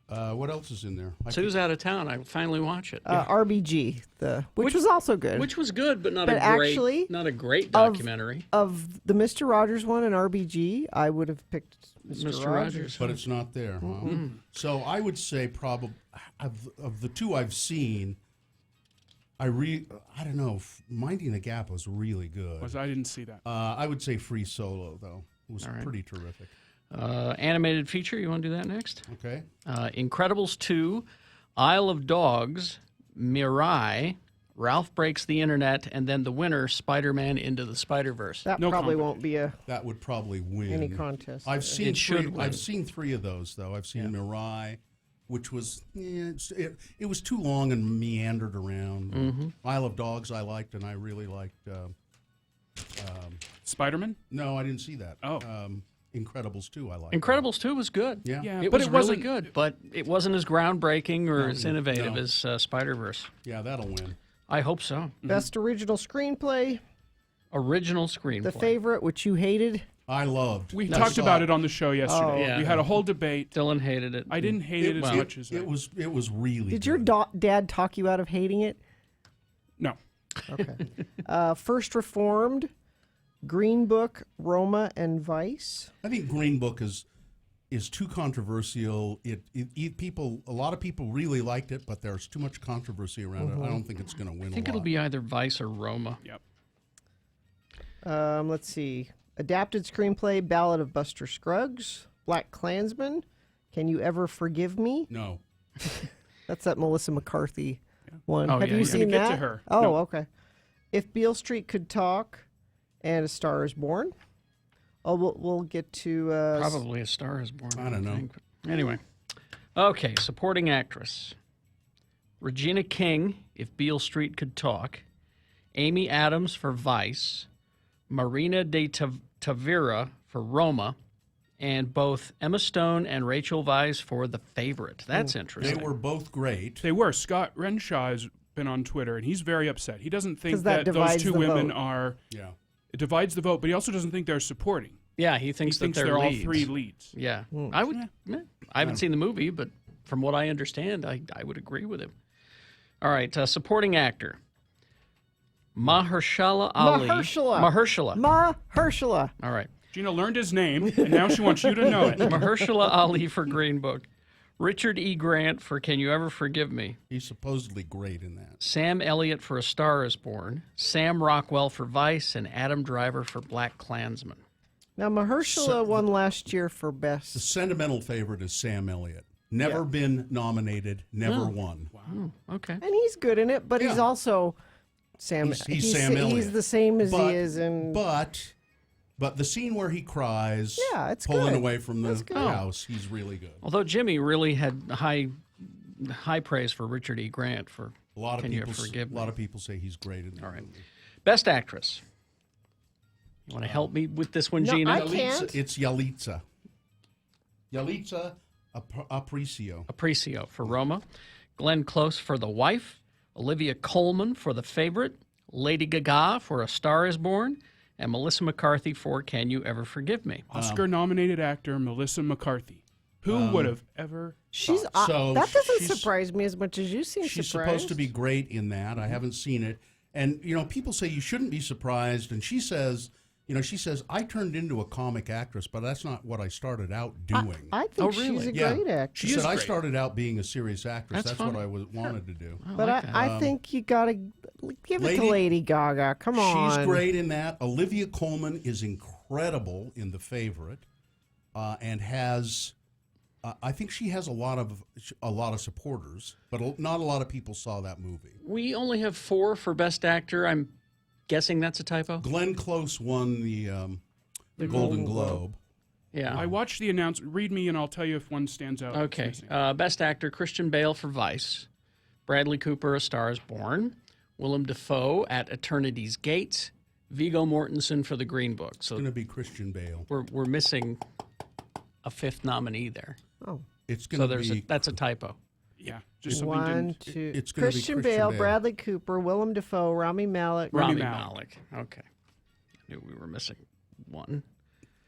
What else is in there? Sue's out of town. I finally watch it. RBG, which was also good. Which was good, but not But not a great documentary. Of the Mr. Rogers one and RBG, I would have picked Mr. Rogers. But it's not there. Huh? So I would say probably of the two I've seen, I don't know. Minding the Gap was really good. I didn't see that. I would say Free Solo though. It was pretty terrific. Animated feature. You want to do that next? Okay. Incredibles 2, Isle of Dogs, Mirai, Ralph Breaks the Internet, and then the winner, Spider-Man Into the Spider-Verse. That probably won't be That would probably win any contest. I've seen It should three. win. I've seen three of those though. I've seen Mirai, which was it was too long and meandered around. Isle of Dogs I liked, and I really liked. Spider-Man? No, I didn't see that. Oh. Incredibles 2 I liked. Incredibles 2 was good. Yeah. It but was it really wasn't- good, but it wasn't as groundbreaking or as innovative no. as Spider-Verse. Yeah, that'll win. I hope so. Best Original Screenplay, Original screenplay. The Favorite, which you hated. I loved. We I talked saw about it on the show yesterday. Oh, yeah. We had a whole debate. Dylan hated it. I didn't hate it as much as it was. It was really. Did your good. dad talk you out of hating it? No. Okay. First Reformed, Green Book, Roma, and Vice. I think Green Book is too controversial. A lot of people really liked it, but there's too much controversy around it. I don't think it's going to win. I think it'll be either Vice or Roma. Yep. Let's see. Adapted Screenplay, Ballad of Buster Scruggs, Black Klansman, Can You Ever Forgive Me? No. That's that Melissa McCarthy one. Oh, Have yeah, you yeah. seen Gonna get that? to her. Oh, No. okay. If Beale Street Could Talk, and A Star Is Born. Oh, we'll get to Probably A Star Is Born. I don't know. think. Anyway. Okay, supporting actress. Regina King, If Beale Street Could Talk. Amy Adams for Vice. Marina de Tavira for Roma. And both Emma Stone and Rachel Weisz for The Favorite. That's They interesting. were both great. They were. Scott Renshaw has been on Twitter, and he's very upset. He doesn't think 'Cause that that those divides two the women vote. are. Yeah. It divides the vote, but he also doesn't think they're supporting. Yeah, he thinks that they're all leads. 3 leads. Yeah, I would. I haven't seen the movie, but from what I understand, I would agree with him. All right, supporting actor. Mahershala Ali. Mahershala. All right. Gina learned his name, and now she wants you to know it. Mahershala Ali for Green Book. Richard E. Grant for Can You Ever Forgive Me? He's supposedly great in that. Sam Elliott for A Star Is Born. Sam Rockwell for Vice, and Adam Driver for Black Klansman. Now, Mahershala won last year for Best. The sentimental favorite is Sam Elliott. Never been nominated, never won. Wow. Okay. And he's good in it, but he's also Sam. He's Sam Elliott. He's the same as he is in. But the scene where he cries, it's pulling good. away from the house, he's really good. Although Jimmy really had high praise for Richard E. Grant for Can You Ever Forgive Me? A lot of people say he's great in that movie. Best Actress. You want to help me with this one, Gina? I can't. It's Yalitza. Yalitza Aparicio. Aparicio for Roma. Glenn Close for The Wife. Olivia Colman for The Favorite. Lady Gaga for A Star Is Born. And Melissa McCarthy for Can You Ever Forgive Me? Oscar-nominated actor Melissa McCarthy. Who would have ever She's thought? that doesn't surprise me as much as you seem She's surprised. supposed to be great in that. I haven't seen it. And, people say you shouldn't be surprised. And she says, I turned into a comic actress, but that's not what I started out doing. I think she's a great actress. She said, I started out being a serious actress. That's what I wanted to do. But I think you got to give it to Lady Gaga. Come on. She's great in that. Olivia Colman is incredible in The Favorite and has... I think she has a lot of supporters, but not a lot of people saw that movie. We only have 4 for Best Actor. I'm guessing that's a typo. Glenn Close won the Golden Globe. Yeah. I watched the announcement. Read me, and I'll tell you if one stands out. Okay. Best Actor, Christian Bale for Vice. Bradley Cooper, A Star Is Born. Willem Dafoe at Eternity's Gate. Viggo Mortensen for The Green Book. So it's going to be Christian Bale. We're missing a 5th nominee there. Oh. It's going to be... that's a typo. Yeah. Just something 1, 2. It's going to be Christian Bale, Bradley Cooper, Willem Dafoe, Rami Malek. Rami Malek. Okay. I knew we were missing one.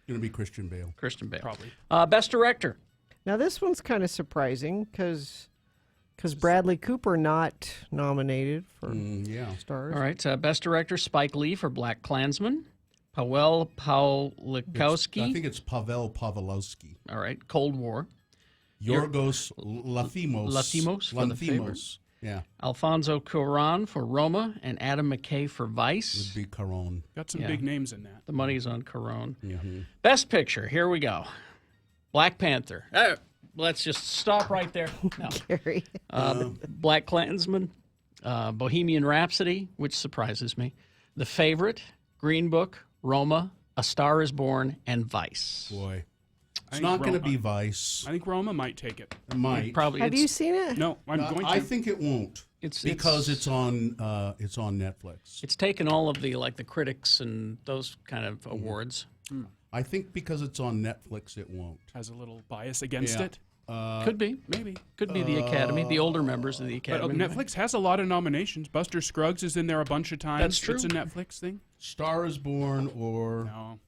Going to be Christian Bale. Christian Bale. Probably. Best Director. Now, this one's kind of surprising because Bradley Cooper not nominated for stars. All right. Best Director, Spike Lee for Black Klansman. Paweł Pawlikowski. I think it's Paweł Pawlikowski. All right. Cold War. Yorgos Lanthimos. For The Favorite. Yeah. Alfonso Cuarón for Roma and Adam McKay for Vice. Would be Cuarón. Got some big names in that. The money's on Cuarón. Mm-hmm. Best Picture. Here we go. Black Panther. Let's just stop right there. No. Gary. Black Klansman. Bohemian Rhapsody, which surprises me. The Favorite. Green Book. Roma. A Star Is Born. And Vice. Boy. It's not going to be Vice. I think Roma might take it. It might. Probably. Have you seen it? No, I'm going to. I think it won't. Because it's on Netflix. It's taken all of the critics and those kind of awards. I think because it's on Netflix, it won't. Has a little bias against it. Could be. Maybe. Could be the Academy, the older members of the Academy. But Netflix has a lot of nominations. Buster Scruggs is in there a bunch of times. That's true. It's a Netflix thing. Star Is Born or... No.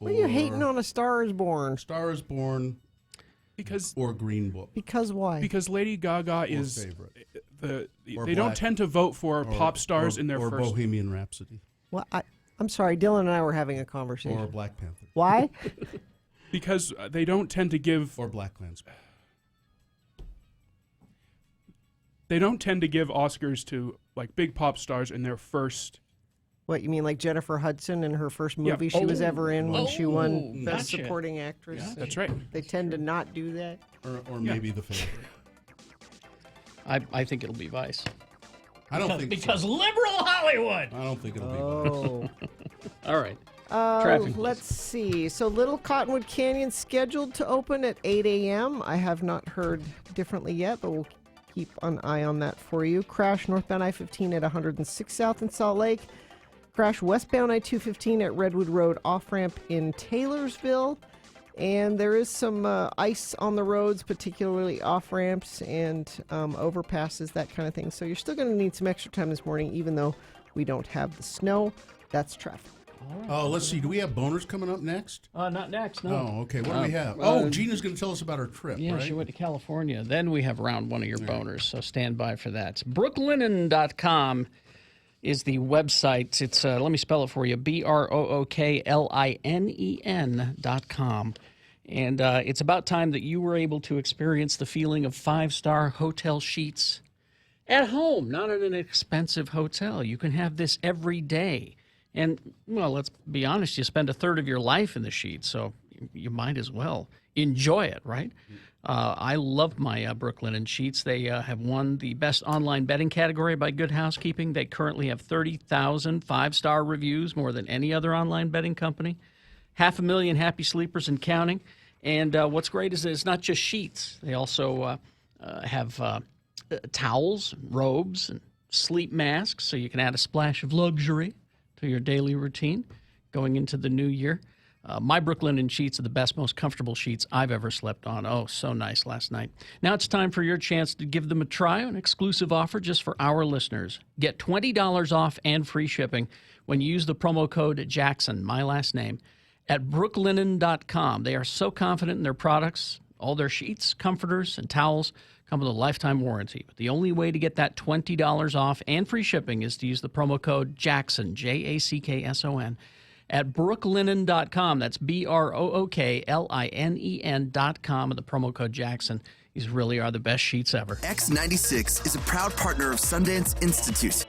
What are you hating on A Star Is Born? Star Is Born or Green Book. Because why? Because Lady Gaga is favorite. They don't tend to vote for pop stars in their or first. Bohemian Rhapsody. Well, I'm sorry, Dylan and I were having a conversation. Or Black Panther. Why? Because they don't tend to give. Or Black Klansman. They don't tend to give Oscars to big pop stars in their first. What, you mean like Jennifer Hudson in her first movie she was ever in when she won Best Supporting Actress? Yeah, that's right. They tend to not do that. Or maybe The Favorite. I think it'll be Vice. I don't think because so. liberal Hollywood. I don't think it'll be Vice. All right. Traffic, let's see. So Little Cottonwood Canyon scheduled to open at 8 a.m. I have not heard differently yet, but we'll keep an eye on that for you. Crash northbound I-15 at 106 South in Salt Lake. Crash westbound I-215 at Redwood Road off-ramp in Taylorsville. And there is some ice on the roads, particularly off-ramps and overpasses, that kind of thing. So you're still going to need some extra time this morning, even though we don't have the snow. That's traffic. All right. Oh, let's see. Do we have boners coming up next? Not next, no. Oh, okay. What do we have? Gina's going to tell us about her trip, Yeah, right? she went to California. Then we have round one of your boners, so stand by for that. Brooklinen.com is the website. It's let me spell it for you, BROOKLINEN.com. And it's about time that you were able to experience the feeling of five-star hotel sheets at home, not in an expensive hotel. You can have this every day. And, well, let's be honest, you spend a third of your life in the sheets, so you might as well enjoy it, right? I love my Brooklinen sheets. They have won the best online bedding category by Good Housekeeping. They currently have 30,000 five-star reviews, more than any other online bedding company. 500,000 happy sleepers and counting. And what's great is that it's not just sheets. They also have towels, robes, and sleep masks, so you can add a splash of luxury to your daily routine going into the new year. My Brooklinen sheets are the best, most comfortable sheets I've ever slept on. Oh, so nice last night. Now it's time for your chance to give them a try, an exclusive offer just for our listeners. Get $20 off and free shipping when you use the promo code Jackson, my last name, at brooklinen.com. They are so confident in their products. All their sheets, comforters, and towels come with a lifetime warranty. But the only way to get that $20 off and free shipping is to use the promo code Jackson, Jackson, at brooklinen.com. That's BROOKLINEN.com. And the promo code Jackson. These really are the best sheets ever. X96 is a proud partner of Sundance Institute.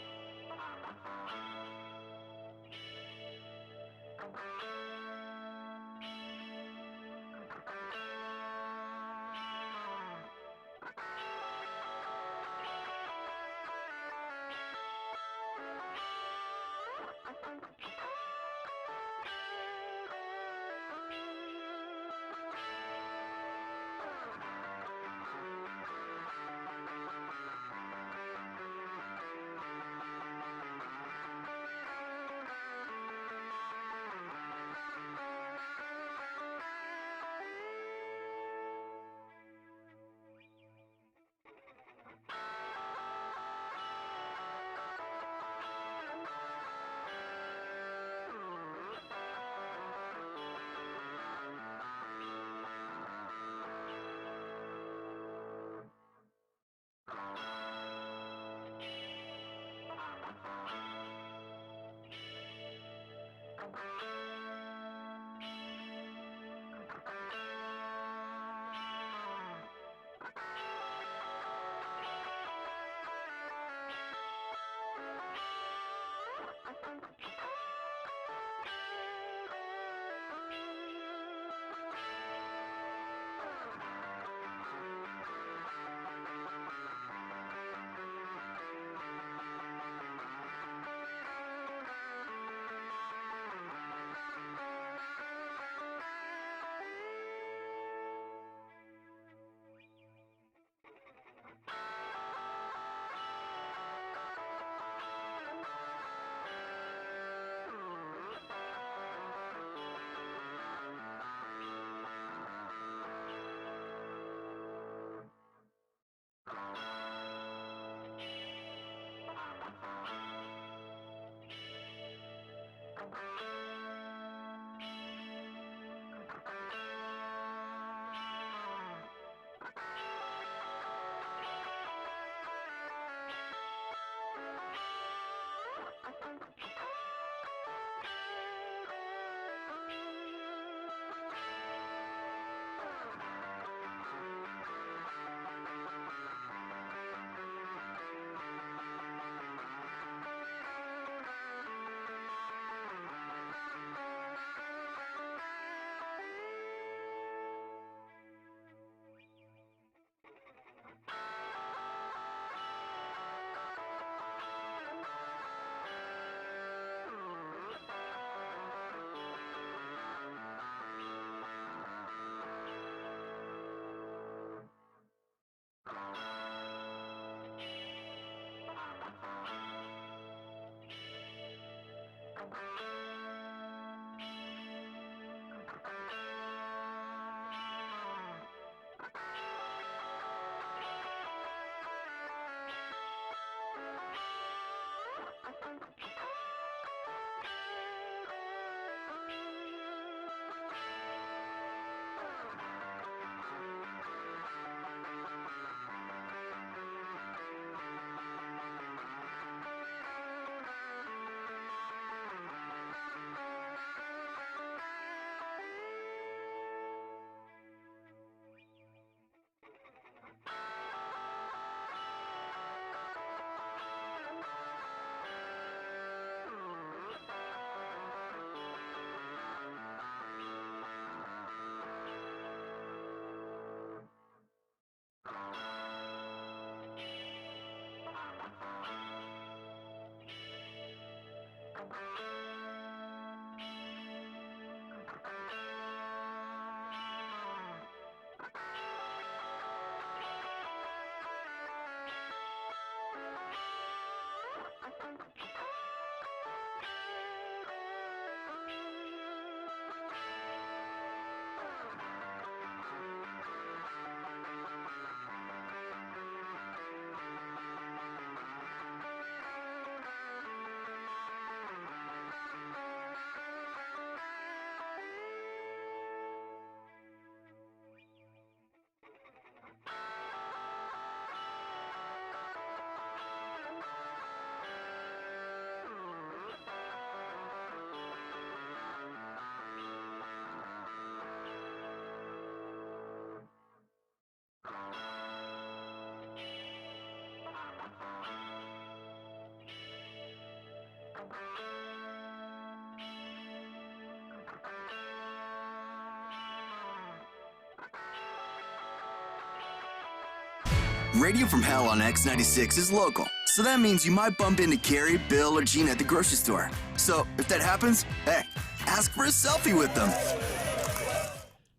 Radio from Hell on X96 is local, so that means you might bump into Carrie, Bill, or Gina at the grocery store. So if that happens, hey, ask for a selfie with them.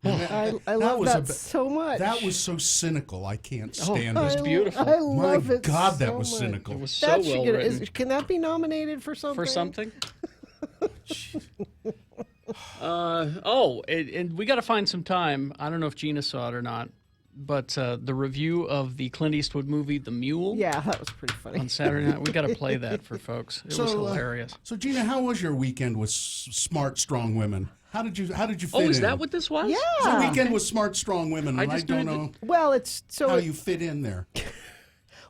I love that so much. That was so cynical. I can't stand it. It's beautiful. I love My it God, so that was much. cynical. It was so That should well get- written. Can that be nominated for something? For something? And we got to find some time. I don't know if Gina saw it or not, but the review of the Clint Eastwood movie, The Mule. Yeah, that was pretty funny. On Saturday night. We got to play that for folks. It was hilarious. So Gina, how was your weekend with smart, strong women? How did you fit Oh, is in? that what this was? Yeah. It's a weekend with smart, strong women. I And I just don't knew know Well, it's so. how you fit in there.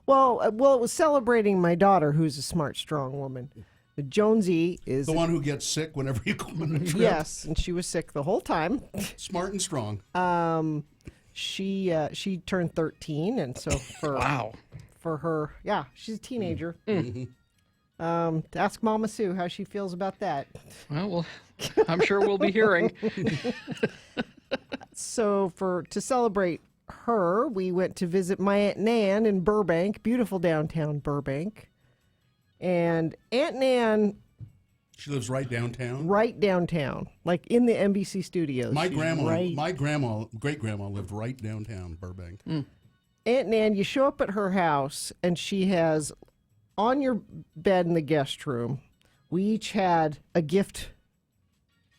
Well, it was celebrating my daughter, who's a smart, strong woman. Jonesy is The one who gets sick whenever you go on a trip. yes, and she was sick the whole time. Smart and strong. She turned 13, and so for Wow. for her, yeah, she's a teenager. Mm-hmm. Ask Mama Sue how she feels about that. Well, I'm sure we'll be hearing. So to celebrate her, we went to visit my Aunt Nan in Burbank, beautiful downtown Burbank. And Aunt Nan, She lives right downtown. right downtown, like in the NBC studios. My She's grandma, right- my great grandma lived right downtown Burbank. Aunt Nan, you show up at her house, and she has on your bed in the guest room, we each had a gift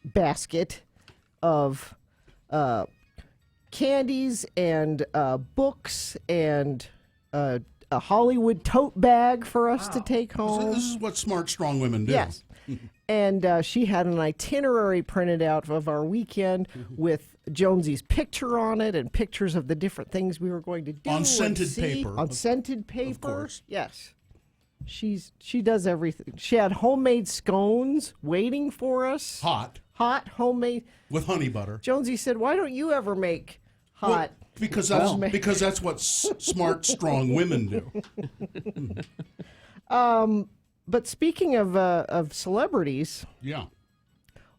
basket of candies and books and a Hollywood tote bag for us to take So home. this is what smart, strong women do. Yes. And she had an itinerary printed out of our weekend with Jonesy's picture on it and pictures of the different things we were going to do. On and scented see. paper. On scented paper. course. Yes. She does everything. She had homemade scones waiting for us. Hot Hot homemade. with honey butter. Jonesy said, "Why don't you ever make hot?" Because that's what smart, strong women do. But speaking of celebrities, Yeah.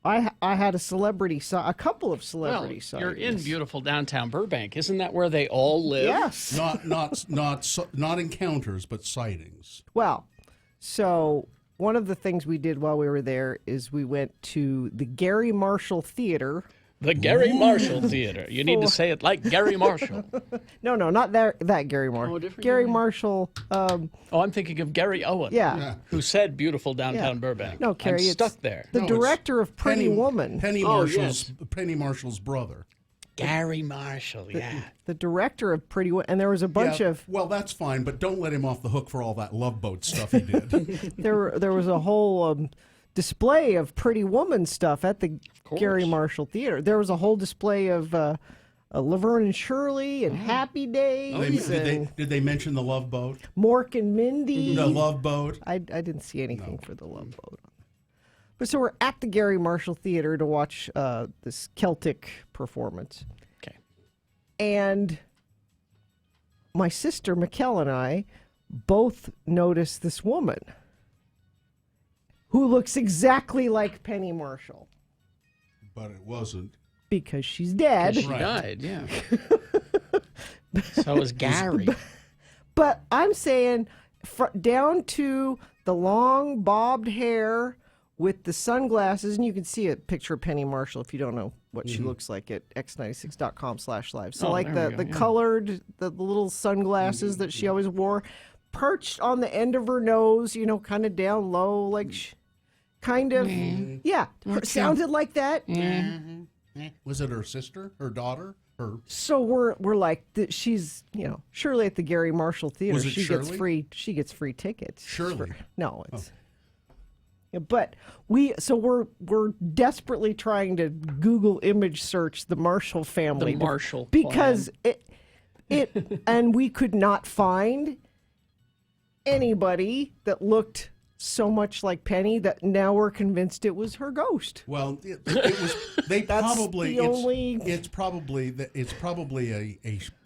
I had a couple of Well, celebrity you're in sightings. beautiful downtown Burbank. Isn't that where they all live? Yes. Not encounters, but sightings. Well, so one of the things we did while we were there is we went to the Gary Marshall Theater. The Gary Marshall Theater. You need to say it like Gary Marshall. No, not that Gary Marshall. Oh, different Gary Gary. Marshall. Oh, I'm thinking of Gary Owen. Yeah. Who said beautiful downtown Yeah. Burbank. No, Carrie, I'm it's stuck there. The No, it's director of Pretty Woman. Penny Oh, Marshall's Penny Marshall's brother. Gary Marshall, yeah. The director of Pretty Woman, and there was a bunch Yeah, of well, that's fine, but don't let him off the hook for all that Love Boat stuff he did. there was a whole display of Pretty Woman stuff at the Gary Marshall Theater. There was a whole display of Laverne and Shirley and Happy Days and Did they mention the Love Boat? Mork and Mindy. The Love Boat? I didn't see anything for the Love Boat. But so we're at the Gary Marshall Theater to watch this Celtic performance. Okay. And my sister, Mikkel, and I both noticed this woman who looks exactly like Penny Marshall But it wasn't. because she's dead. She died, yeah. So is Gary. But I'm saying down to the long bobbed hair with the sunglasses, and you can see a picture of Penny Marshall if you don't know what she looks like at x96.com/live. So Oh, like there the we go, yeah. colored, the little sunglasses that she always wore, perched on the end of her nose, kind of down low, like kind of, yeah, sounded like that. Was it her sister, her daughter, her? So we're like, she's, Shirley at the Gary Marshall Theater. Was it She Shirley? gets free tickets. Shirley? No, it's. Yeah, but we're desperately trying to Google image search the Marshall family. The Marshall because clan. it and we could not find anybody that looked so much like Penny that now we're convinced it was her ghost. Well, it was. They That's probably. the only- It's probably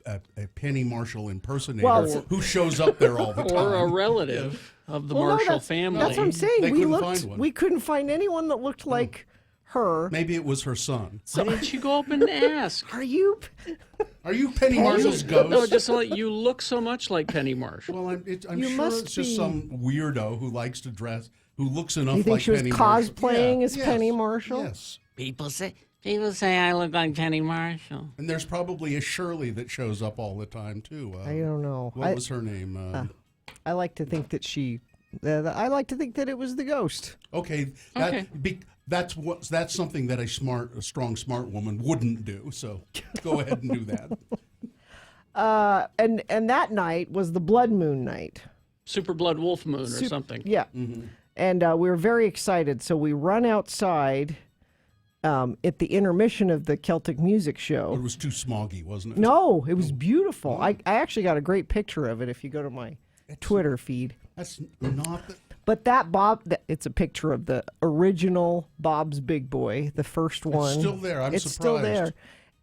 a Penny Marshall impersonator Well, who shows up there all the time. Or a relative of the Well, no, Marshall that's- family. That's what I'm saying. They we couldn't looked. find one. We couldn't find anyone that looked like her. Maybe it was her son. Why didn't you go up and ask? Are you? Are you Penny Marshall's ghost? No, just to let you look so much like Penny Marshall. Well, I'm You sure must it's just be- some weirdo who likes to dress, who looks enough You think like she was Penny Marshall. cosplaying Yeah, as yes, Penny Marshall? Yes. People say I look like Penny Marshall. And there's probably a Shirley that shows up all the time too. I don't know. What was her name? I like to think that I like to think that it was the ghost. Okay, that's something that a strong, smart woman wouldn't do. So go ahead and do that. And that night was the blood moon night. Super Blood Wolf Moon or something. Yeah. And we were very excited. So we run outside at the intermission of the Celtic music show. It was too smoggy, wasn't it? No, it was beautiful. I actually got a great picture of it if you go to my Twitter feed. That's not. But it's a picture of the original Bob's Big Boy, the first one. still there. I'm it's surprised. still there.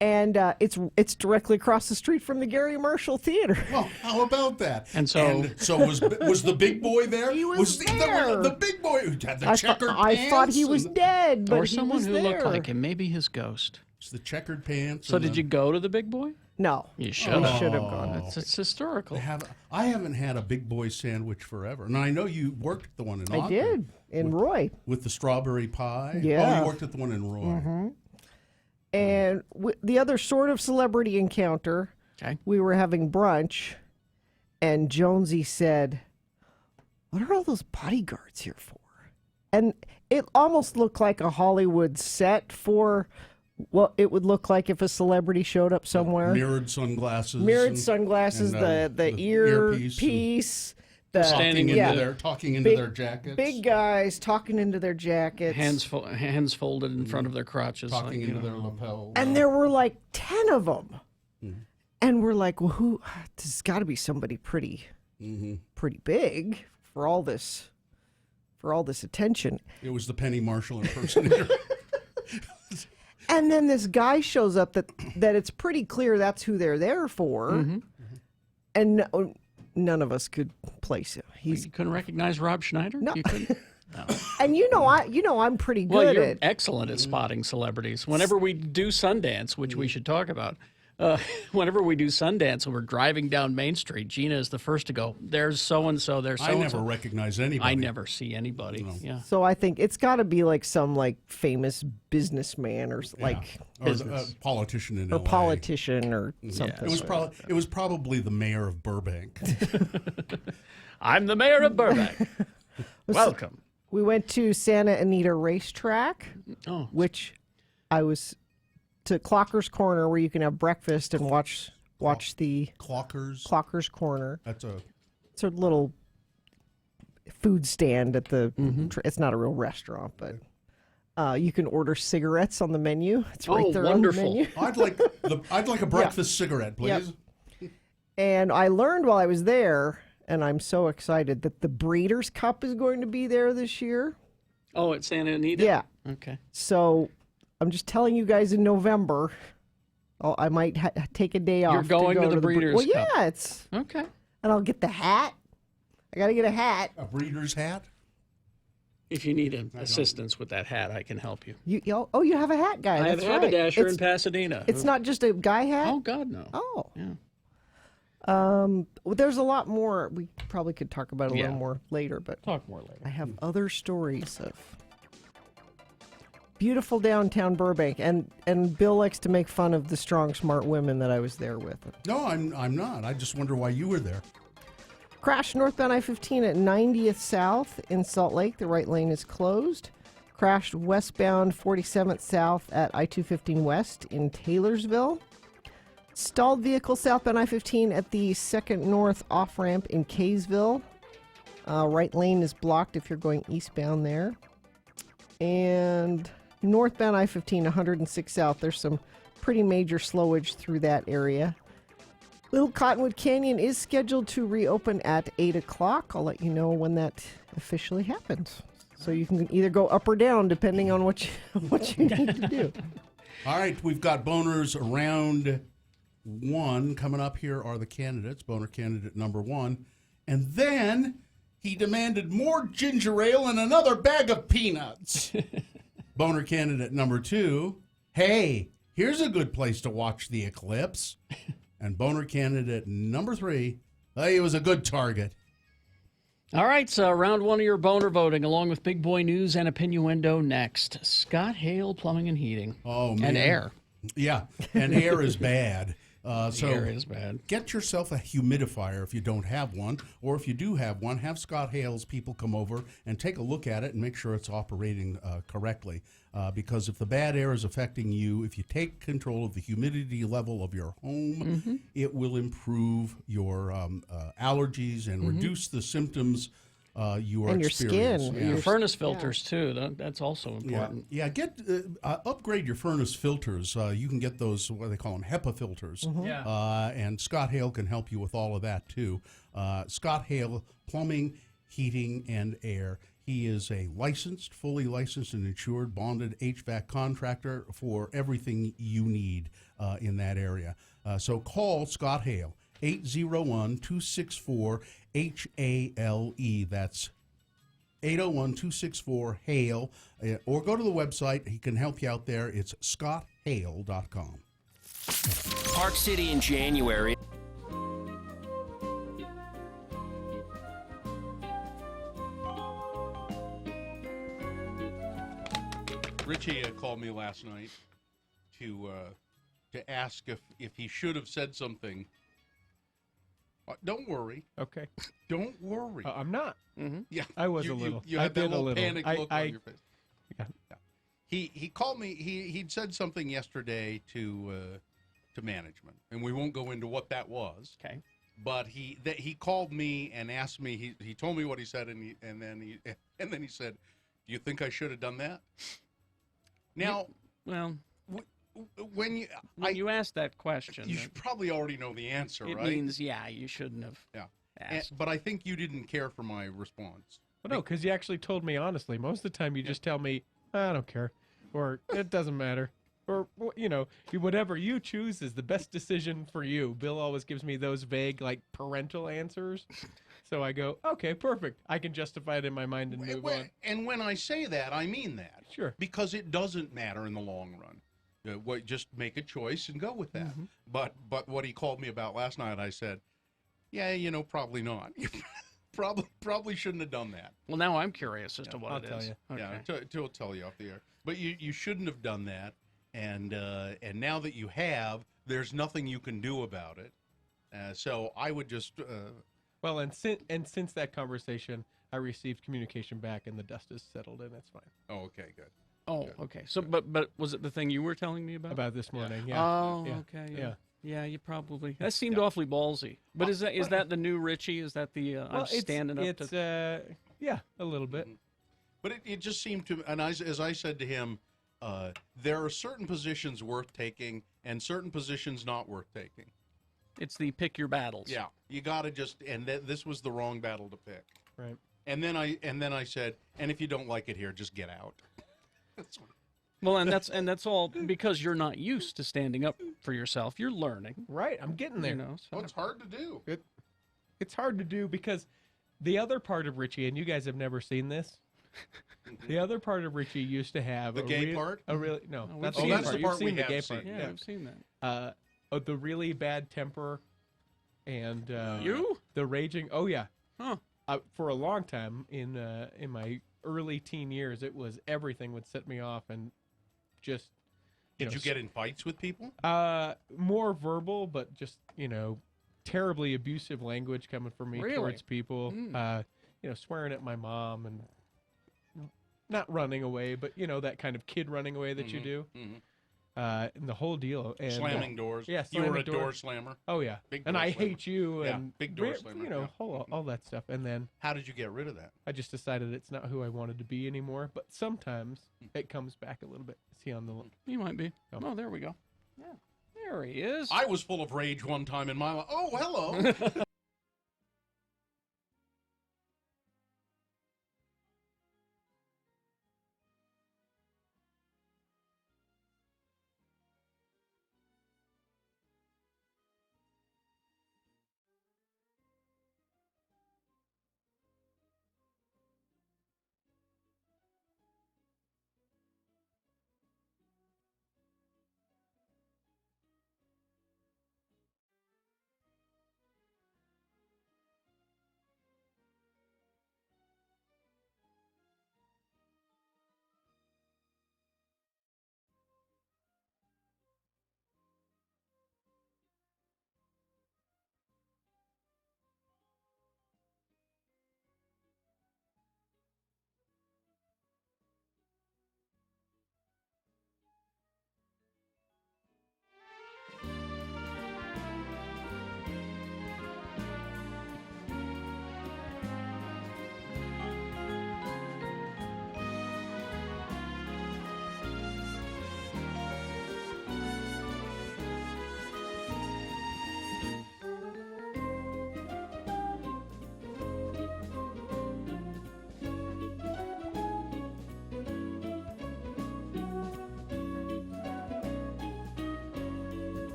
And it's directly across the street from the Gary Marshall Theater. Well, how about that? And so was the big boy there? He was there. The big boy who had the checkered pants. I thought he was dead, but Or he someone was who there. looked like him, maybe his ghost. It's the checkered pants. So and did the- you go to the Big Boy? No. You should We have. should have gone. It's historical. I haven't had a big boy sandwich forever. And I know you worked at the one in I Ogden did in Roy. with the strawberry pie. Yeah. Oh, you worked at the one in Roy. And the other sort of celebrity encounter, we were having brunch, and Jonesy said, "What are all those bodyguards here for?" And it almost looked like a Hollywood set for what it would look like if a celebrity showed up somewhere. Mirrored sunglasses. Mirrored sunglasses, and, the earpiece, the talking into their jackets. Big guys talking into their jackets. Hands folded in front of their crotches. Talking like, into their lapels. And there were like 10 of them. And we're like, well, there's got to be somebody pretty big for all this attention. It was the Penny Marshall impersonator. And then this guy shows up that it's pretty clear that's who they're there for. And none of us could place him. You couldn't recognize Rob Schneider? No. You couldn't? And I'm pretty good Well, you're at excellent at spotting celebrities. Whenever we do Sundance, which we should talk about, whenever we do Sundance and we're driving down Main Street, Gina is the first to go, there's so-and-so, there's I so-and-so. never recognize anybody. I never see anybody. No. Yeah. So I think it's got to be like some like famous businessman or like or a politician in or LA. politician or something. It was probably the mayor of Burbank. I'm the mayor of Burbank. Welcome. We went to Santa Anita Racetrack, which I was to Clocker's Corner, where you can have breakfast and watch the Clocker's Corner. It's a little food stand at the. It's not a real restaurant, but you can order cigarettes on the menu. It's right there wonderful. on the menu. I'd like a breakfast cigarette, please. Yep. And I learned while I was there, and I'm so excited that the Breeders' Cup is going to be there this year. Oh, at Santa Anita? Yeah. Okay. So I'm just telling you guys in November, I might take a day off. You're going to the Breeders' Well, Cup. yeah, it's okay. And I'll get the hat. I got to get a hat. A breeder's hat. If you need assistance with that hat, I can help you. You have a hat guy. I have That's a right. haberdasher in Pasadena. It's not just a guy hat. Oh God, no. Oh. Yeah. Well, there's a lot more. We probably could talk about a little more later, but talk more later. I have other stories of beautiful downtown Burbank, and Bill likes to make fun of the strong, smart women that I was there with. No, I'm not. I just wonder why you were there. Crash northbound I-15 at 90th South in Salt Lake. The right lane is closed. Crashed westbound 47th South at I-215 West in Taylorsville. Stalled vehicle southbound I-15 at the 2nd North off-ramp in Kaysville. Right lane is blocked if you're going eastbound there. And northbound I-15, 106 South, there's some pretty major slowage through that area. Little Cottonwood Canyon is scheduled to reopen at 8 o'clock. I'll let you know when that officially happens. So you can either go up or down depending on what you need to do. All right, we've got boners round 1. Coming up here are the candidates. Boner candidate number 1. And then he demanded more ginger ale and another bag of peanuts. Boner candidate number 2. Hey, here's a good place to watch the eclipse. And boner candidate number 3. Hey, it was a good target. All right, so round 1 of your boner voting, along with Big Boy News and Opinioendo next. Scott Hale, Plumbing and Heating. Oh, man. And air. Yeah, and air is bad. So air is bad. Get yourself a humidifier if you don't have one, or if you do have one, have Scott Hale's people come over and take a look at it and make sure it's operating correctly. Because if the bad air is affecting you, if you take control of the humidity level of your home, it will improve your allergies and reduce the symptoms you are And your experiencing. skin. Yeah. Your furnace filters, too. That's also important. Yeah, get upgrade your furnace filters. You can get those, what do they call them, HEPA filters. Yeah. And Scott Hale can help you with all of that, too. Scott Hale, Plumbing, Heating, and Air. He is a fully licensed and insured, bonded HVAC contractor for everything you need in that area. So call Scott Hale, 801-264-HALE. That's 801-264-HALE. Or go to the website. He can help you out there. It's scotthale.com. Park City in January. Richie called me last night to ask if he should have said something. Don't worry. Okay. Don't worry. I'm not. Yeah, I was a little. You I had that did a little little. panic look on your face. Yeah. He called me. He'd said something yesterday to management, and we won't go into what that was. Okay. But he called me and asked me. He told me what he said, and then he said, "Do you think I should have done that?" Now, Well, when you ask that question, you should probably already know the answer, it right? means, yeah, you shouldn't have asked. But I think you didn't care for my response. Well, no, because you actually told me honestly. Most of the time, you just tell me, I don't care, or it doesn't matter, or whatever you choose is the best decision for you. Bill always gives me those vague, like parental answers, so I go, okay, perfect. I can justify it in my mind and move on. And when I say that, I mean that. Sure. Because it doesn't matter in the long run. Just make a choice and go with that. But what he called me about last night, I said, yeah, probably not. probably shouldn't have done that. Well, now I'm curious as to what I'll it is. tell you. Okay. Yeah, to tell you off the air. But you shouldn't have done that. And now that you have, there's nothing you can do about it. So I would just. Well, and since that conversation, I received communication back, and the dust is settled, and it's fine. Oh, okay, good. Oh, Good. okay. So, but was it the thing you were telling me about? About this morning, yeah. Oh, Yeah. okay. Yeah. Yeah, you probably. That seemed awfully ballsy. But is that the new Richie? Is that the I'm standing up to? Yeah, a little bit. But it just seemed to, and as I said to him, there are certain positions worth taking and certain positions not worth taking. It's the pick your battles. Yeah, you got to just, and this was the wrong battle to pick. Right. And then I said, and if you don't like it here, just get out. Well, and that's all because you're not used to standing up for yourself. You're learning. Right, I'm getting there. So. Well, it's hard to do. It's hard to do because the other part of Richie, and you guys have never seen this. The other part of Richie used to have the gay part. A really no. Oh, That's we've the seen part. the You've part we seen the have gay seen. part. Yeah, I've seen that. The really bad temper, and You? the raging. Oh yeah. Huh. For a long time in my early teen years, it was everything would set me off, and just Did you get in fights with people? more verbal, but just terribly abusive language coming from me Really? towards people. Swearing at my mom and not running away, but that kind of kid running away that you do. And the whole deal. And, Slamming doors. Yeah, You were slamming a door doors. slammer. Oh yeah, Big and door I slammer. hate you. Yeah, And big door slammer. Yeah. all that stuff. And then How did you get rid of that? I just decided it's not who I wanted to be anymore. But sometimes it comes back a little bit. Is he on the? He might be. Oh. Oh, there we go. Yeah, there he is. I was full of rage one time in my life. Oh, hello.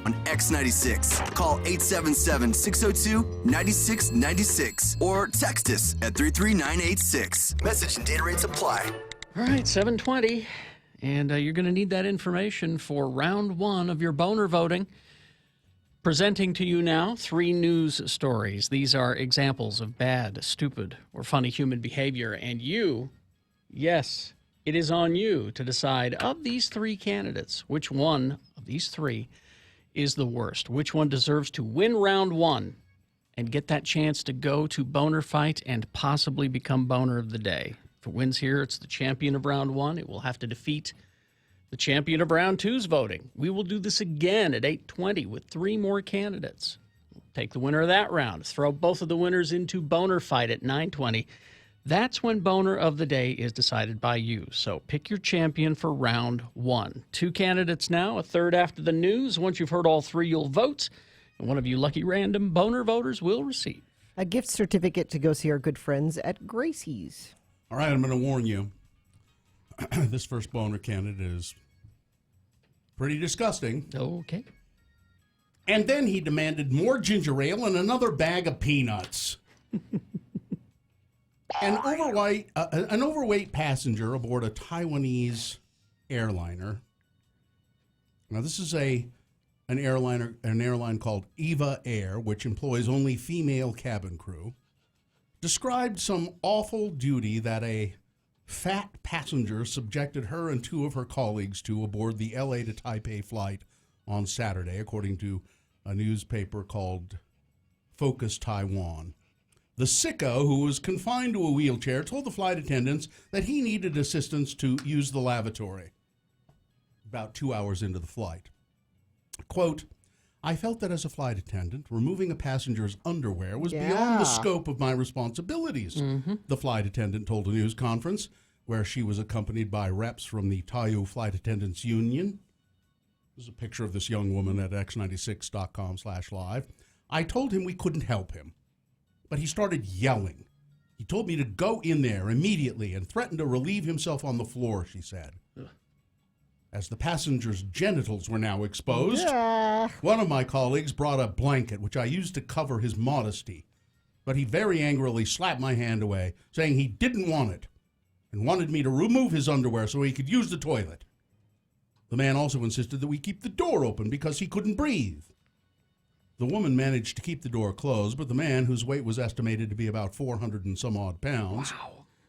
On X96. Call 877-602-9696 or text us at 33986. Message and data rates apply. All right, 7:20, and you're going to need that information for round one of your boner voting. Presenting to you now 3 news stories. These are examples of bad, stupid, or funny human behavior, and you, yes, it is on you to decide of these 3 candidates, which one of these 3 is the worst, which one deserves to win round one and get that chance to go to Boner Fight and possibly become Boner of the Day. If it wins here, it's the champion of round one. It will have to defeat the champion of round two's voting. We will do this again at 8:20 with 3 more candidates. Take the winner of that round, throw both of the winners into Boner Fight at 9:20. That's when Boner of the Day is decided by you. So pick your champion for round one. 2 candidates now, a third after the news. Once you've heard all 3, you'll vote. And one of you lucky random Boner voters will receive a gift certificate to go see our good friends at Gracie's. All right, I'm going to warn you. This first Boner candidate is pretty disgusting. Okay. And then he demanded more ginger ale and another bag of peanuts. An overweight passenger aboard a Taiwanese airliner. Now, this is an airline called Eva Air, which employs only female cabin crew, described some awful duty that a fat passenger subjected her and 2 of her colleagues to aboard the LA to Taipei flight on Saturday, according to a newspaper called Focus Taiwan. The sicko, who was confined to a wheelchair, told the flight attendants that he needed assistance to use the lavatory about 2 hours into the flight. Quote, I felt that as a flight attendant, removing a passenger's underwear was beyond the scope of my responsibilities, the flight attendant told a news conference where she was accompanied by reps from the Taiyu Flight Attendants Union. There's a picture of this young woman at x96.com/live. I told him we couldn't help him, but he started yelling. He told me to go in there immediately and threatened to relieve himself on the floor, she said. Ugh. as the passenger's genitals were now exposed. Yeah. One of my colleagues brought a blanket, which I used to cover his modesty, but he very angrily slapped my hand away, saying he didn't want it and wanted me to remove his underwear so he could use the toilet. The man also insisted that we keep the door open because he couldn't breathe. The woman managed to keep the door closed, but the man, whose weight was estimated to be about 400 and some odd pounds,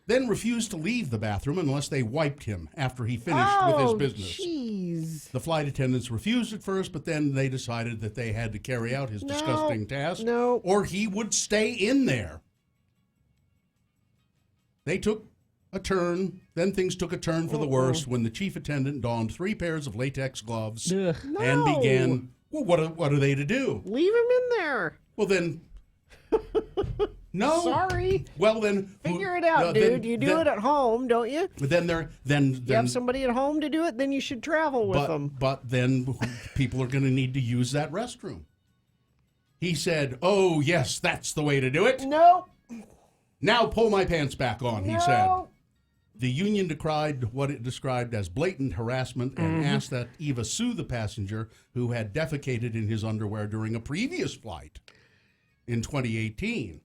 then refused to leave the bathroom unless they wiped him after he finished with his business. Jeez. The flight attendants refused at first, but then they decided that they had to carry out his disgusting task, or he would stay in there. They took a turn, then things took a turn for the worse when the chief attendant donned 3 pairs of latex gloves and began, well, what are they to do? Leave him in there. Well, then... No. Sorry. Well, then figure it out, dude. You do it at home, don't you? But then you have somebody at home to do it. Then you should travel with them. But then people are going to need to use that restroom. He said, "Oh yes, that's the way to do it." No. Now pull my pants back on. He said. The union decried what it described as blatant harassment and asked that Eva sue the passenger who had defecated in his underwear during a previous flight in 2018.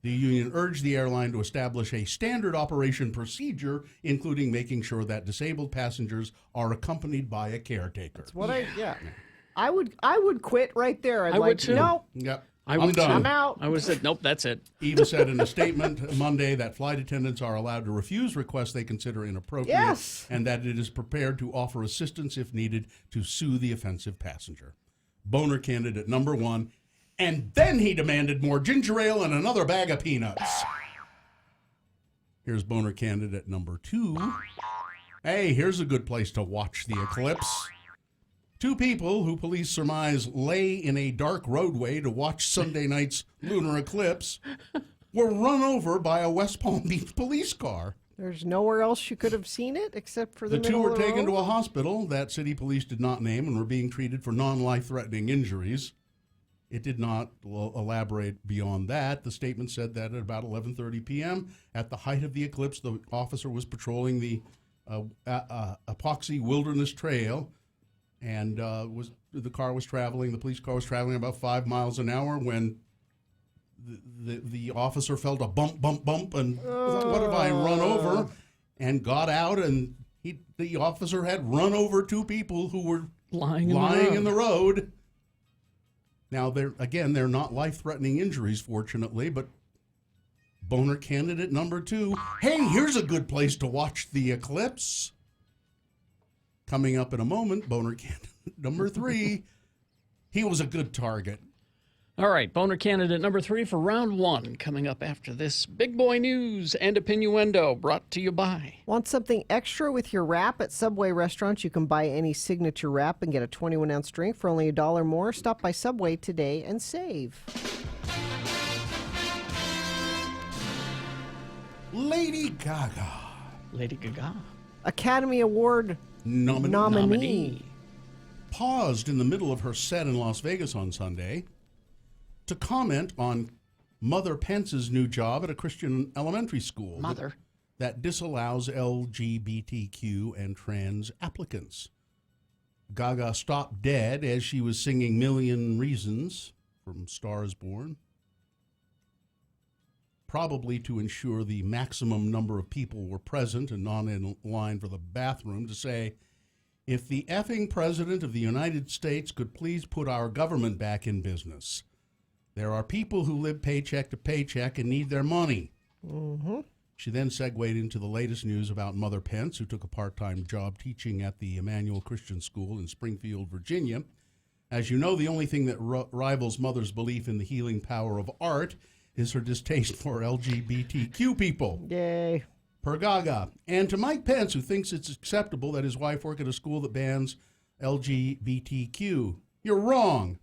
The union urged the airline to establish a standard operation procedure, including making sure that disabled passengers are accompanied by a caretaker. That's what I would quit right there. I would too. No. Yep. I'm done. I'm out. I would have said, nope, that's it. Eva said in a statement Monday that flight attendants are allowed to refuse requests they consider inappropriate, Yes. and that it is prepared to offer assistance if needed to sue the offensive passenger. Boner candidate number 1, and then he demanded more ginger ale and another bag of peanuts. Here's boner candidate number 2. Hey, here's a good place to watch the eclipse. 2 people who police surmise lay in a dark roadway to watch Sunday night's lunar eclipse were run over by a West Palm Beach police car. There's nowhere else you could have seen it except for the The 2 middle were of the taken road? to a hospital that city police did not name and were being treated for non-life-threatening injuries. It did not elaborate beyond that. The statement said that at about 11:30 p.m., at the height of the eclipse, the officer was patrolling the Epoxy Wilderness Trail, and the car was traveling. The police car was traveling about 5 miles an hour when the officer felt a bump, and thought, what have I run over? And got out, and the officer had run over 2 people who were lying in the road. Now, they're not life-threatening injuries, fortunately, but boner candidate number 2. Hey, here's a good place to watch the eclipse. Coming up in a moment, boner candidate number 3. He was a good target. All right, boner candidate number 3 for round 1 coming up after this big boy news and opinioendo brought to you by. Want something extra with your wrap? At Subway restaurants, you can buy any signature wrap and get a 21-ounce drink for only $1 more. Stop by Subway today and save. Lady Gaga. Lady Gaga. Academy Award nominee. Paused in the middle of her set in Las Vegas on Sunday to comment on Mother Pence's new job at a Christian elementary school that disallows LGBTQ and trans applicants. Gaga stopped dead as she was singing Million Reasons from Stars Born, probably to ensure the maximum number of people were present and not in line for the bathroom, to say, if the effing President of the United States could please put our government back in business. There are people who live paycheck to paycheck and need their money. Mm-hmm. She then segued into the latest news about Mother Pence, who took a part-time job teaching at the Emmanuel Christian School in Springfield, Virginia. As you know, the only thing that rivals Mother's belief in the healing power of art is her distaste for LGBTQ people. Yay. Per Gaga. And to Mike Pence, who thinks it's acceptable that his wife work at a school that bans LGBTQ. You're wrong.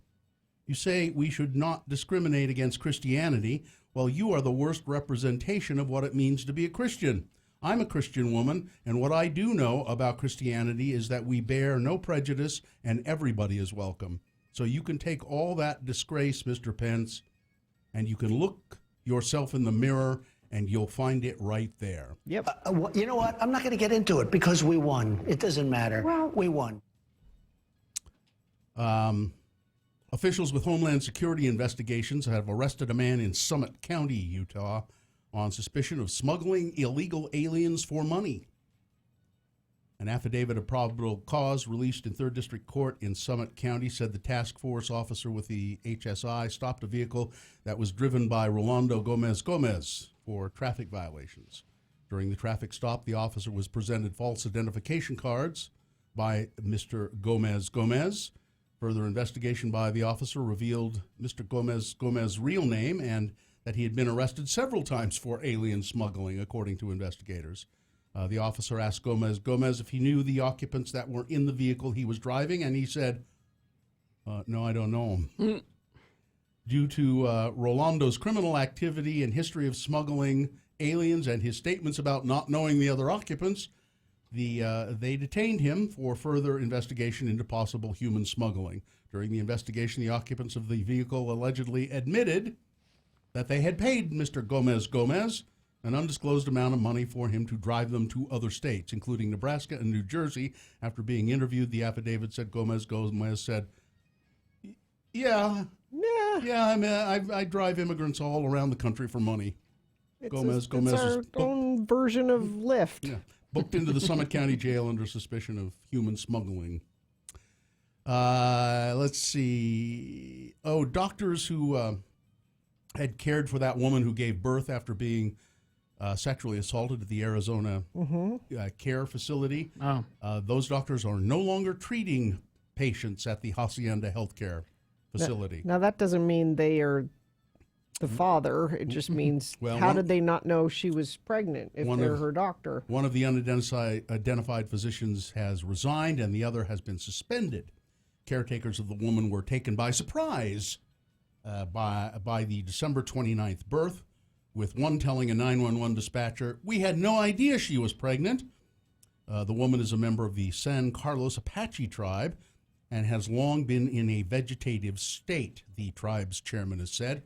You say we should not discriminate against Christianity. Well, you are the worst representation of what it means to be a Christian. I'm a Christian woman, and what I do know about Christianity is that we bear no prejudice and everybody is welcome. So you can take all that disgrace, Mr. Pence, and you can look yourself in the mirror and you'll find it right there. Yep. You know what? I'm not going to get into it because we won. It doesn't matter. Well, we won. Officials with Homeland Security investigations have arrested a man in Summit County, Utah, on suspicion of smuggling illegal aliens for money. An affidavit of probable cause released in 3rd District Court in Summit County said the task force officer with the HSI stopped a vehicle that was driven by Rolando Gomez Gomez for traffic violations. During the traffic stop, the officer was presented false identification cards by Mr. Gomez Gomez. Further investigation by the officer revealed Mr. Gomez's real name and that he had been arrested several times for alien smuggling, according to investigators. The officer asked Gomez if he knew the occupants that were in the vehicle he was driving, and he said, no, I don't know him. Due to Rolando's criminal activity and history of smuggling aliens and his statements about not knowing the other occupants, they detained him for further investigation into possible human smuggling. During the investigation, the occupants of the vehicle allegedly admitted that they had paid Mr. Gomez Gomez an undisclosed amount of money for him to drive them to other states, including Nebraska and New Jersey. After being interviewed, the affidavit said Gomez said, I drive immigrants all around the country for money. It's our own version of Lyft. Yeah, booked into the Summit County Jail under suspicion of human smuggling. Let's see. Doctors who had cared for that woman who gave birth after being sexually assaulted at the Arizona care facility. Those doctors are no longer treating patients at the Hacienda Healthcare facility. Now that doesn't mean they are the father. It just means how did they not know she was pregnant if they're her doctor? One of the unidentified physicians has resigned and the other has been suspended. Caretakers of the woman were taken by surprise by the December 29th birth, with one telling a 911 dispatcher, "We had no idea she was pregnant." The woman is a member of the San Carlos Apache tribe and has long been in a vegetative state, the tribe's chairman has said.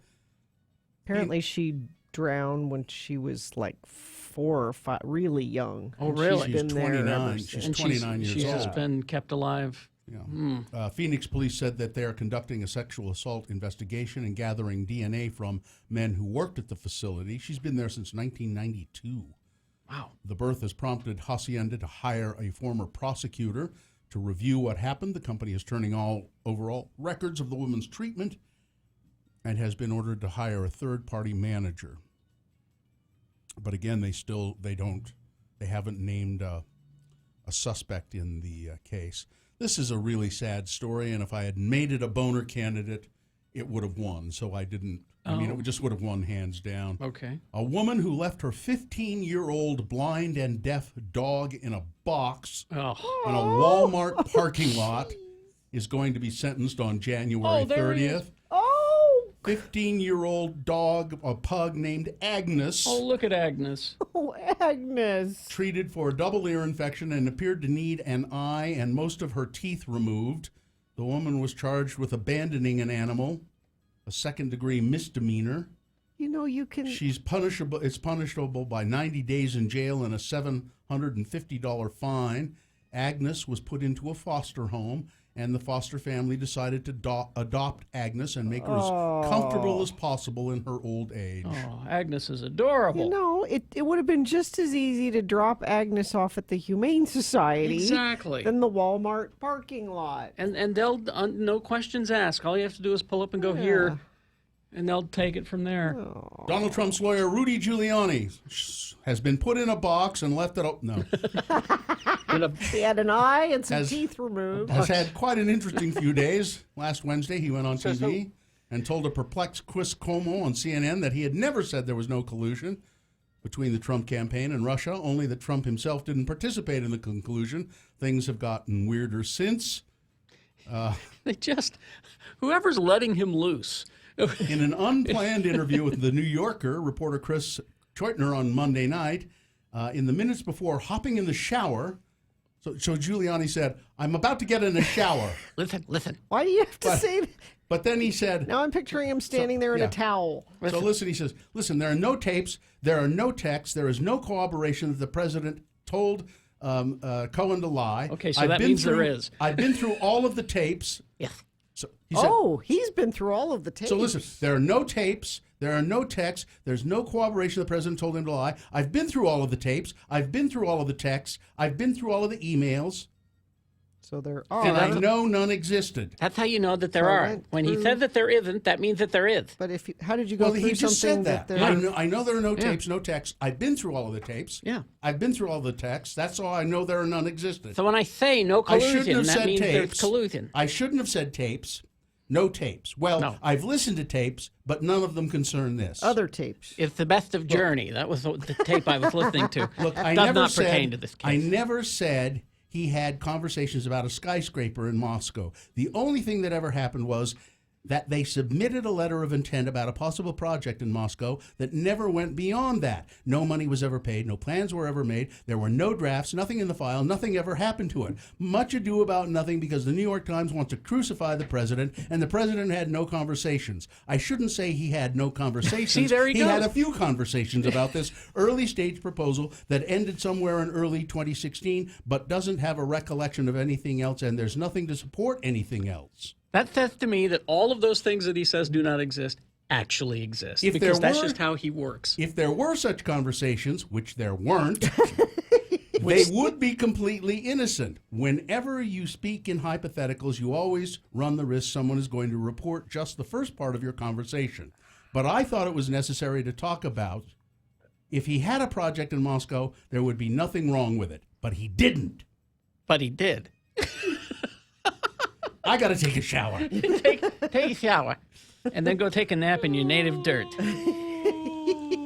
Apparently she drowned when she was like 4 or 5, really young. Oh, And really? She's been She's there 29. ever She's since. 29 years She's old. just been kept alive. Yeah. Phoenix police said that they are conducting a sexual assault investigation and gathering DNA from men who worked at the facility. She's been there since 1992. Wow. The birth has prompted Hacienda to hire a former prosecutor to review what happened. The company is turning over all records of the woman's treatment and has been ordered to hire a third-party manager. But again, they haven't named a suspect in the case. This is a really sad story, and if I had made it a boner candidate, it would have won. So I didn't. I mean, it just would have won hands down. Okay. A woman who left her 15-year-old blind and deaf dog in a box in a Walmart parking lot is going to be sentenced on January 30th. 15-year-old dog, a pug named Agnes. Oh, look at Agnes. Oh, Agnes. Treated for a double ear infection and appeared to need an eye and most of her teeth removed. The woman was charged with abandoning an animal, a second-degree misdemeanor. You know, you can... She's punishable. It's punishable by 90 days in jail and a $750 fine. Agnes was put into a foster home, and the foster family decided to adopt Agnes and make her as comfortable as possible in her old age. Oh, Agnes is adorable. You know, it would have been just as easy to drop Agnes off at the Humane Society Exactly. than the Walmart parking lot. And they'll, no questions asked. All you have to do is pull up and go here, and they'll take it from there. Donald Trump's lawyer, Rudy Giuliani, has been put in a box and left it up. No. He had an eye and some teeth removed. Has had quite an interesting few days. Last Wednesday, he went on TV and told a perplexed Chris Cuomo on CNN that he had never said there was no collusion between the Trump campaign and Russia, only that Trump himself didn't participate in the conclusion. Things have gotten weirder since. Whoever's letting him loose. In an unplanned interview with The New Yorker, reporter Chris Choitner on Monday night, in the minutes before hopping in the shower, So Giuliani said, "I'm about to get in the shower." Listen. Why do you have to say that? But then he said, Now I'm picturing him standing there in yeah. a towel. So listen, he says, listen, there are no tapes, there are no texts, there is no corroboration that the president told Cohen to lie. Okay, so that means there is. I've been through all of the tapes. Yes. So he said, He's been through all of the tapes. so listen, there are no tapes, there are no texts, there's no corroboration the president told him to lie. I've been through all of the tapes, I've been through all of the texts, I've been through all of the emails. So there And are. I know none existed. That's how you know that there So I are. went When he through- said that there isn't, that means that there is. But how did you go Well, through he just something said that. there? I know there are no Yeah. tapes, no texts. I've been through all of the tapes. Yeah. I've been through all the texts. That's all I know. There are none existed. So when I say no I shouldn't collusion, have that said means there's tapes. collusion. I shouldn't have said tapes. No tapes. Well, No. I've listened to tapes, but none of them concern this. Other tapes. It's the best of Journey. That was the tape I was listening to. Look, I Does never not said, pertain to this case. I never said he had conversations about a skyscraper in Moscow. The only thing that ever happened was that they submitted a letter of intent about a possible project in Moscow that never went beyond that. No money was ever paid. No plans were ever made. There were no drafts, nothing in the file. Nothing ever happened to it. Much ado about nothing because the New York Times wants to crucify the president, and the president had no conversations. I shouldn't say he had no conversations. See, there he had goes. a few conversations about this early stage proposal that ended somewhere in early 2016, but doesn't have a recollection of anything else, and there's nothing to support anything else. That says to me that all of those things that he says do not exist actually exist. If because there that's were- just how he works. If there were such conversations, which there weren't, they would be completely innocent. Whenever you speak in hypotheticals, you always run the risk someone is going to report just the first part of your conversation. But I thought it was necessary to talk about if he had a project in Moscow, there would be nothing wrong with it. But he didn't. But he did. I got to take a shower. take a shower. And then go take a nap in your native dirt.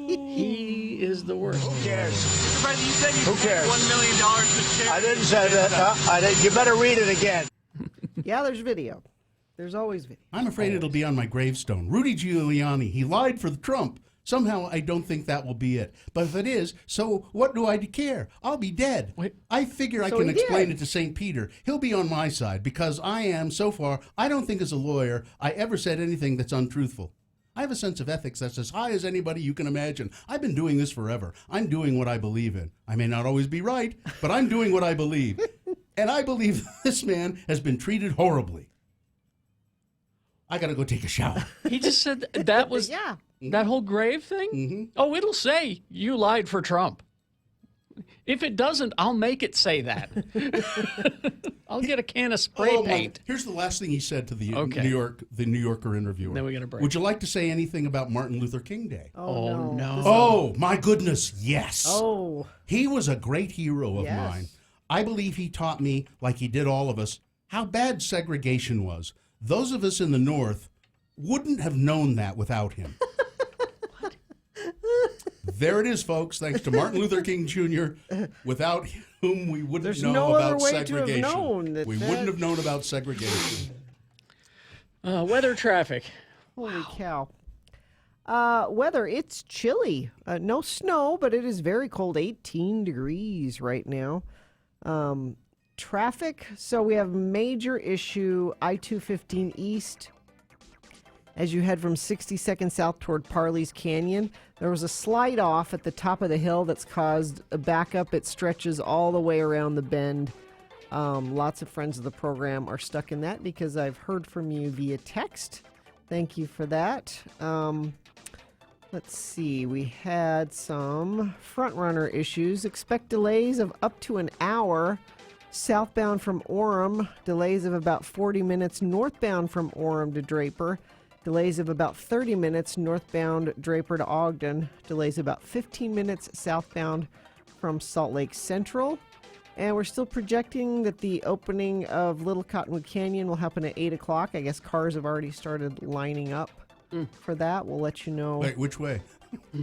He is the worst. Who cares? President, you said you Who cares? $1 million to charity. I didn't say that. You better read it again. Yeah, there's video. There's always video. I'm afraid it'll be on my gravestone. Rudy Giuliani, he lied for Trump. Somehow I don't think that will be it. But if it is, so what do I care? I'll be dead. Wait. I figure I So can he explain did. it to St. Peter. He'll be on my side because I am, so far, I don't think as a lawyer I ever said anything that's untruthful. I have a sense of ethics that's as high as anybody you can imagine. I've been doing this forever. I'm doing what I believe in. I may not always be right, but I'm doing what I believe. And I believe this man has been treated horribly. I got to go take a shower. He just said that was Yeah. that whole grave thing? Mhm. Oh, it'll say you lied for Trump. If it doesn't, I'll make it say that. I'll get a can of spray Oh, my- paint. Here's the last thing he said to the Okay. New Yorker interviewer. Then we got a break. Would you like to say anything about Martin Luther King Day? Oh, no. Oh, my goodness, yes. Oh. He was a great hero of Yes. mine. I believe he taught me, like he did all of us, how bad segregation was. Those of us in the North wouldn't have known that without him. There it is, folks. Thanks to Martin Luther King Jr., without whom we wouldn't There's know no other about way to have segregation. known that we that- wouldn't have known about segregation. Weather traffic. Holy cow. Weather, it's chilly. No snow, but it is very cold. 18 degrees right now. Traffic, so we have major issue I-215 East. As you head from 62nd South toward Parley's Canyon, there was a slide off at the top of the hill that's caused a backup. It stretches all the way around the bend. Lots of friends of the program are stuck in that because I've heard from you via text. Thank you for that. Let's see. We had some front runner issues. Expect delays of up to an hour. Southbound from Orem, delays of about 40 minutes. Northbound from Orem to Draper, delays of about 30 minutes. Northbound Draper to Ogden, delays about 15 minutes. Southbound from Salt Lake Central. And we're still projecting that the opening of Little Cottonwood Canyon will happen at 8 o'clock. I guess cars have already started lining up for that. We'll let you know. Wait, which way?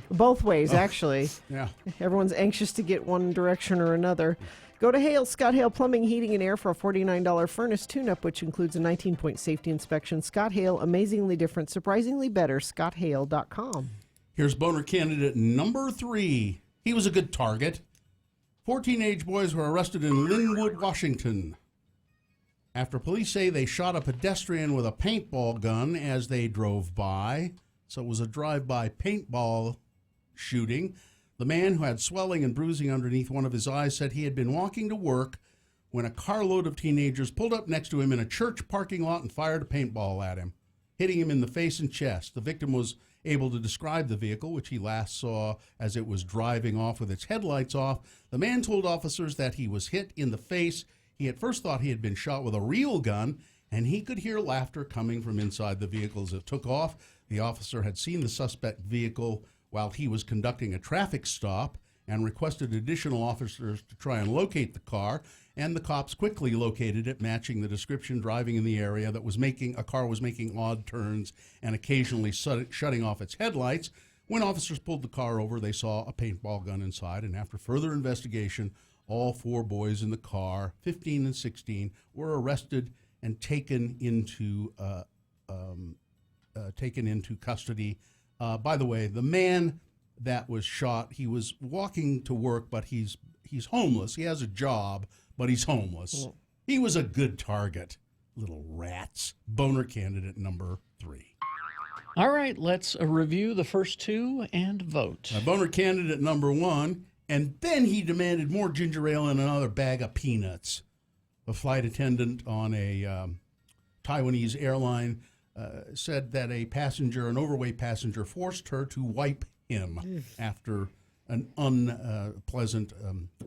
Both ways, actually. Yeah. Everyone's anxious to get one direction or another. Go to Hale, Scott Hale Plumbing, Heating, and Air for a $49 furnace tune-up, which includes a 19-point safety inspection. Scott Hale, amazingly different, surprisingly better, scotthale.com. Here's boner candidate number 3. He was a good target. 4 teenage boys were arrested in Linwood, Washington, after police say they shot a pedestrian with a paintball gun as they drove by. So it was a drive-by paintball shooting. The man, who had swelling and bruising underneath one of his eyes, said he had been walking to work when a carload of teenagers pulled up next to him in a church parking lot and fired a paintball at him, hitting him in the face and chest. The victim was able to describe the vehicle, which he last saw as it was driving off with its headlights off. The man told officers that he was hit in the face. He at first thought he had been shot with a real gun, and he could hear laughter coming from inside the vehicle as it took off. The officer had seen the suspect vehicle while he was conducting a traffic stop and requested additional officers to try and locate the car, and the cops quickly located it, matching the description, driving in the area that a car was making odd turns and occasionally shutting off its headlights. When officers pulled the car over, they saw a paintball gun inside, and after further investigation, all 4 boys in the car, 15 and 16, were arrested and taken into custody. By the way, the man that was shot, he was walking to work, but he's homeless. He has a job, but he's homeless. He was a good target. Little rats. Boner candidate number 3. All right, let's review the first 2 and vote. Boner candidate number 1, and then he demanded more ginger ale and another bag of peanuts. A flight attendant on a Taiwanese airline said that an overweight passenger forced her to wipe him after an unpleasant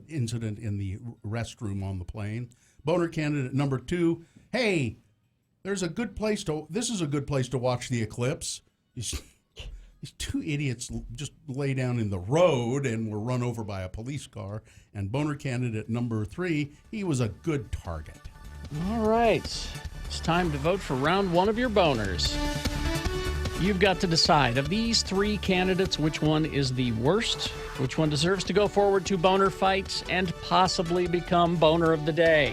incident in the restroom on the plane. Boner candidate number 2, hey, this is a good place to watch the eclipse. These 2 idiots just lay down in the road and were run over by a police car. And boner candidate number 3, he was a good target. All right. It's time to vote for round 1 of your boners. You've got to decide, of these 3 candidates, which one is the worst, which one deserves to go forward to boner fights and possibly become boner of the day.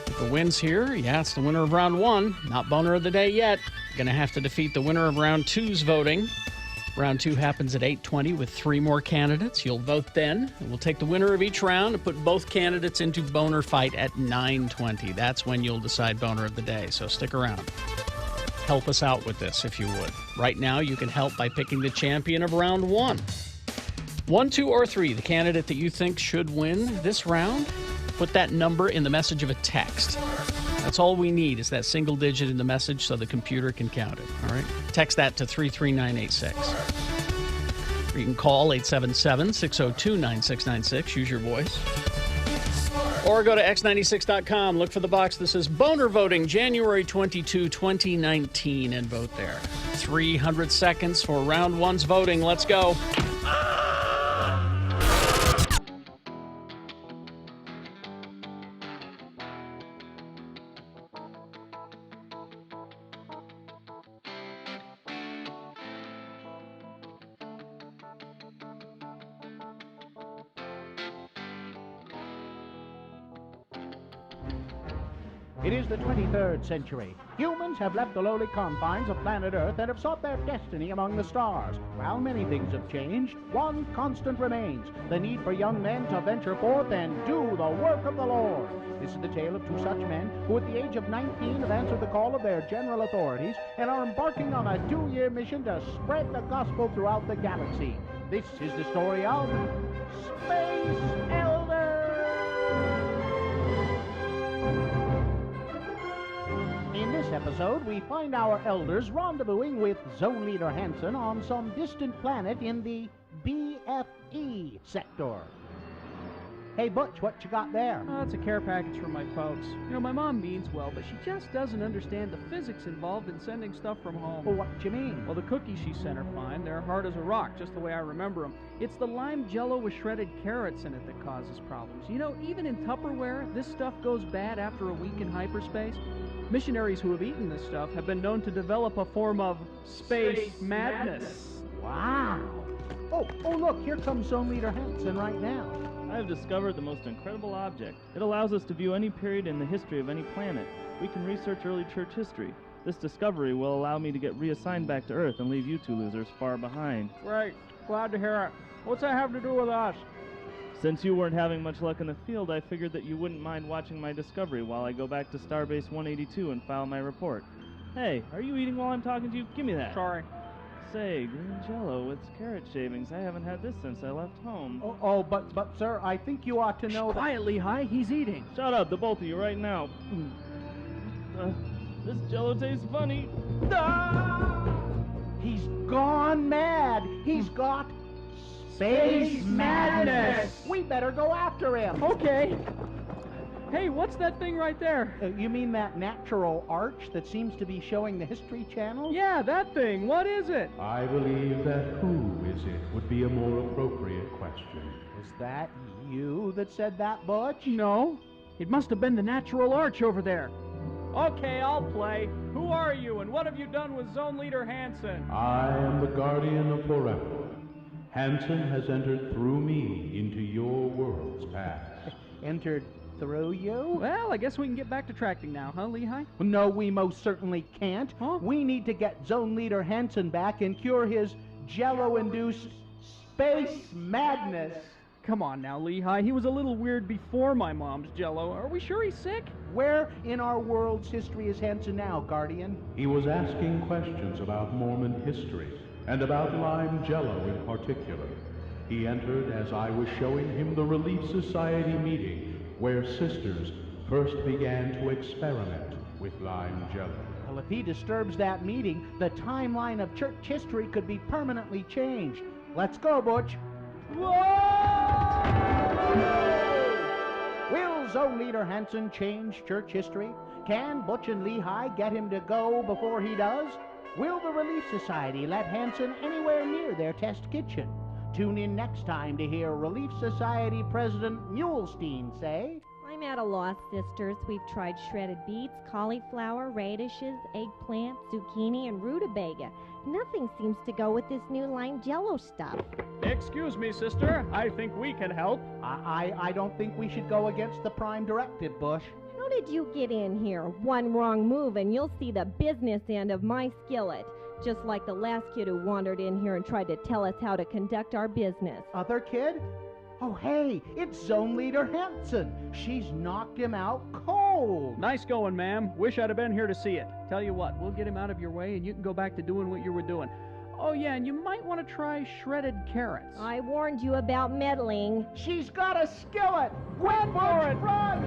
If the wins here, it's the winner of round 1, not boner of the day yet. Going to have to defeat the winner of round 2's voting. Round 2 happens at 8:20 with 3 more candidates. You'll vote then, and we'll take the winner of each round and put both candidates into boner fight at 9:20. That's when you'll decide boner of the day, so stick around. Help us out with this, if you would. Right now, you can help by picking the champion of round 1. 1, 2, or 3, the candidate that you think should win this round, put that number in the message of a text. That's all we need, is that single digit in the message so the computer can count it, all right? Text that to 33986. Or you can call 877-602-9696. Use your voice. Or go to x96.com, look for the box that says Boner Voting, January 22, 2019, and vote there. 300 seconds for round 1's voting. Let's go. It is the 23rd century. Humans have left the lowly confines of planet Earth and have sought their destiny among the stars. While many things have changed, one constant remains: the need for young men to venture forth and do the work of the Lord. This is the tale of 2 such men who at the age of 19 have answered the call of their general authorities and are embarking on a 2-year mission to spread the gospel throughout the galaxy. This is the story of Space Elders! In this episode, we find our elders rendezvousing with Zone Leader Hansen on some distant planet in the BFE sector. Hey, Butch, what you got there? It's a care package from my folks. You know, my mom means well, but she just doesn't understand the physics involved in sending stuff from home. Well, what you mean? Well, the cookies she sent are fine. They're hard as a rock, just the way I remember them. It's the lime jello with shredded carrots in it that causes problems. You know, even in Tupperware, this stuff goes bad after a week in hyperspace. Missionaries who have eaten this stuff have been known to develop a form of space madness. Wow. Oh, look, here comes Zone Leader Hansen right now. I have discovered the most incredible object. It allows us to view any period in the history of any planet. We can research early church history. This discovery will allow me to get reassigned back to Earth and leave you 2 losers far behind. Great. Glad to hear it. What's that have to do with us? Since you weren't having much luck in the field, I figured that you wouldn't mind watching my discovery while I go back to Starbase 182 and file my report. Hey, are you eating while I'm talking to you? Give me that. Sorry. Say, green jello with carrot shavings. I haven't had this since I left home. But sir, I think you ought to know that... Quiet, Lehigh. He's eating. Shut up, the both of you, right now. This jello tastes funny. He's gone mad. He's got space madness. We better go after him. Okay. Hey, what's that thing right there? You mean that natural arch that seems to be showing the History Channel? Yeah, that thing. What is it? I believe that who is it would be a more appropriate question. Is that you that said that, Butch? No. It must have been the natural arch over there. Okay, I'll play. Who are you, and what have you done with Zone Leader Hansen? I am the guardian of forever. Hansen has entered through me into your world's past. Entered through you? Well, I guess we can get back to tracking now, huh, Lehigh? No, we most certainly can't. Huh? We need to get Zone Leader Hansen back and cure his jello-induced space madness. Come on now, Lehigh. He was a little weird before my mom's jello. Are we sure he's sick? Where in our world's history is Hansen now, Guardian? He was asking questions about Mormon history, and about lime jello in particular. He entered as I was showing him the Relief Society meeting, where sisters first began to experiment with lime jello. Well, if he disturbs that meeting, the timeline of church history could be permanently changed. Let's go, Butch. Will Zone Leader Hansen change church history? Can Butch and Lehigh get him to go before he does? Will the Relief Society let Hansen anywhere near their test kitchen? Tune in next time to hear Relief Society President Mulestein say... I'm at a loss, sisters. We've tried shredded beets, cauliflower, radishes, eggplant, zucchini, and rutabaga. Nothing seems to go with this new lime jello stuff. Excuse me, sister. I think we can help. I don't think we should go against the Prime Directive, Bush. How did you get in here? One wrong move and you'll see the business end of my skillet. Just like the last kid who wandered in here and tried to tell us how to conduct our business. Other kid? Oh, hey, it's Zone Leader Hansen. She's knocked him out cold. Nice going, ma'am. Wish I'd have been here to see it. Tell you what, we'll get him out of your way and you can go back to doing what you were doing. Oh, yeah, and you might want to try shredded carrots. I warned you about meddling. She's got a skillet. Run for it. Run.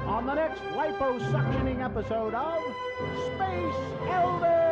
On the next liposuctioning episode of Space Elders.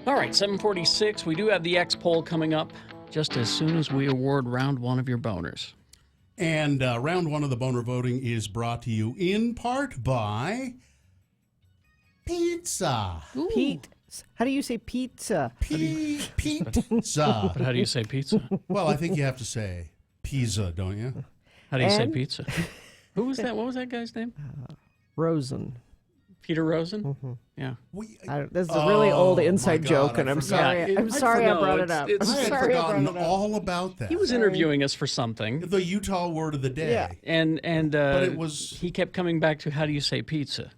All right, 7:46. We do have the X poll coming up just as soon as we award round one of your boners. And round one of the boner voting is brought to you in part by pizza. Pete. How do you say pizza? Pizza. But how do you say pizza? Well, I think you have to say pizza, don't you? How do you say pizza? Who was that? What was that guy's name? Rosen. Peter Rosen? Mm-hmm. Yeah. This is a really old inside my joke, God, and I I'm forgot. sorry. I'm sorry I brought it up. I had forgotten all about that. He was interviewing us for something. The Utah word of the day. Yeah. And But it was- he kept coming back to, how do you say pizza?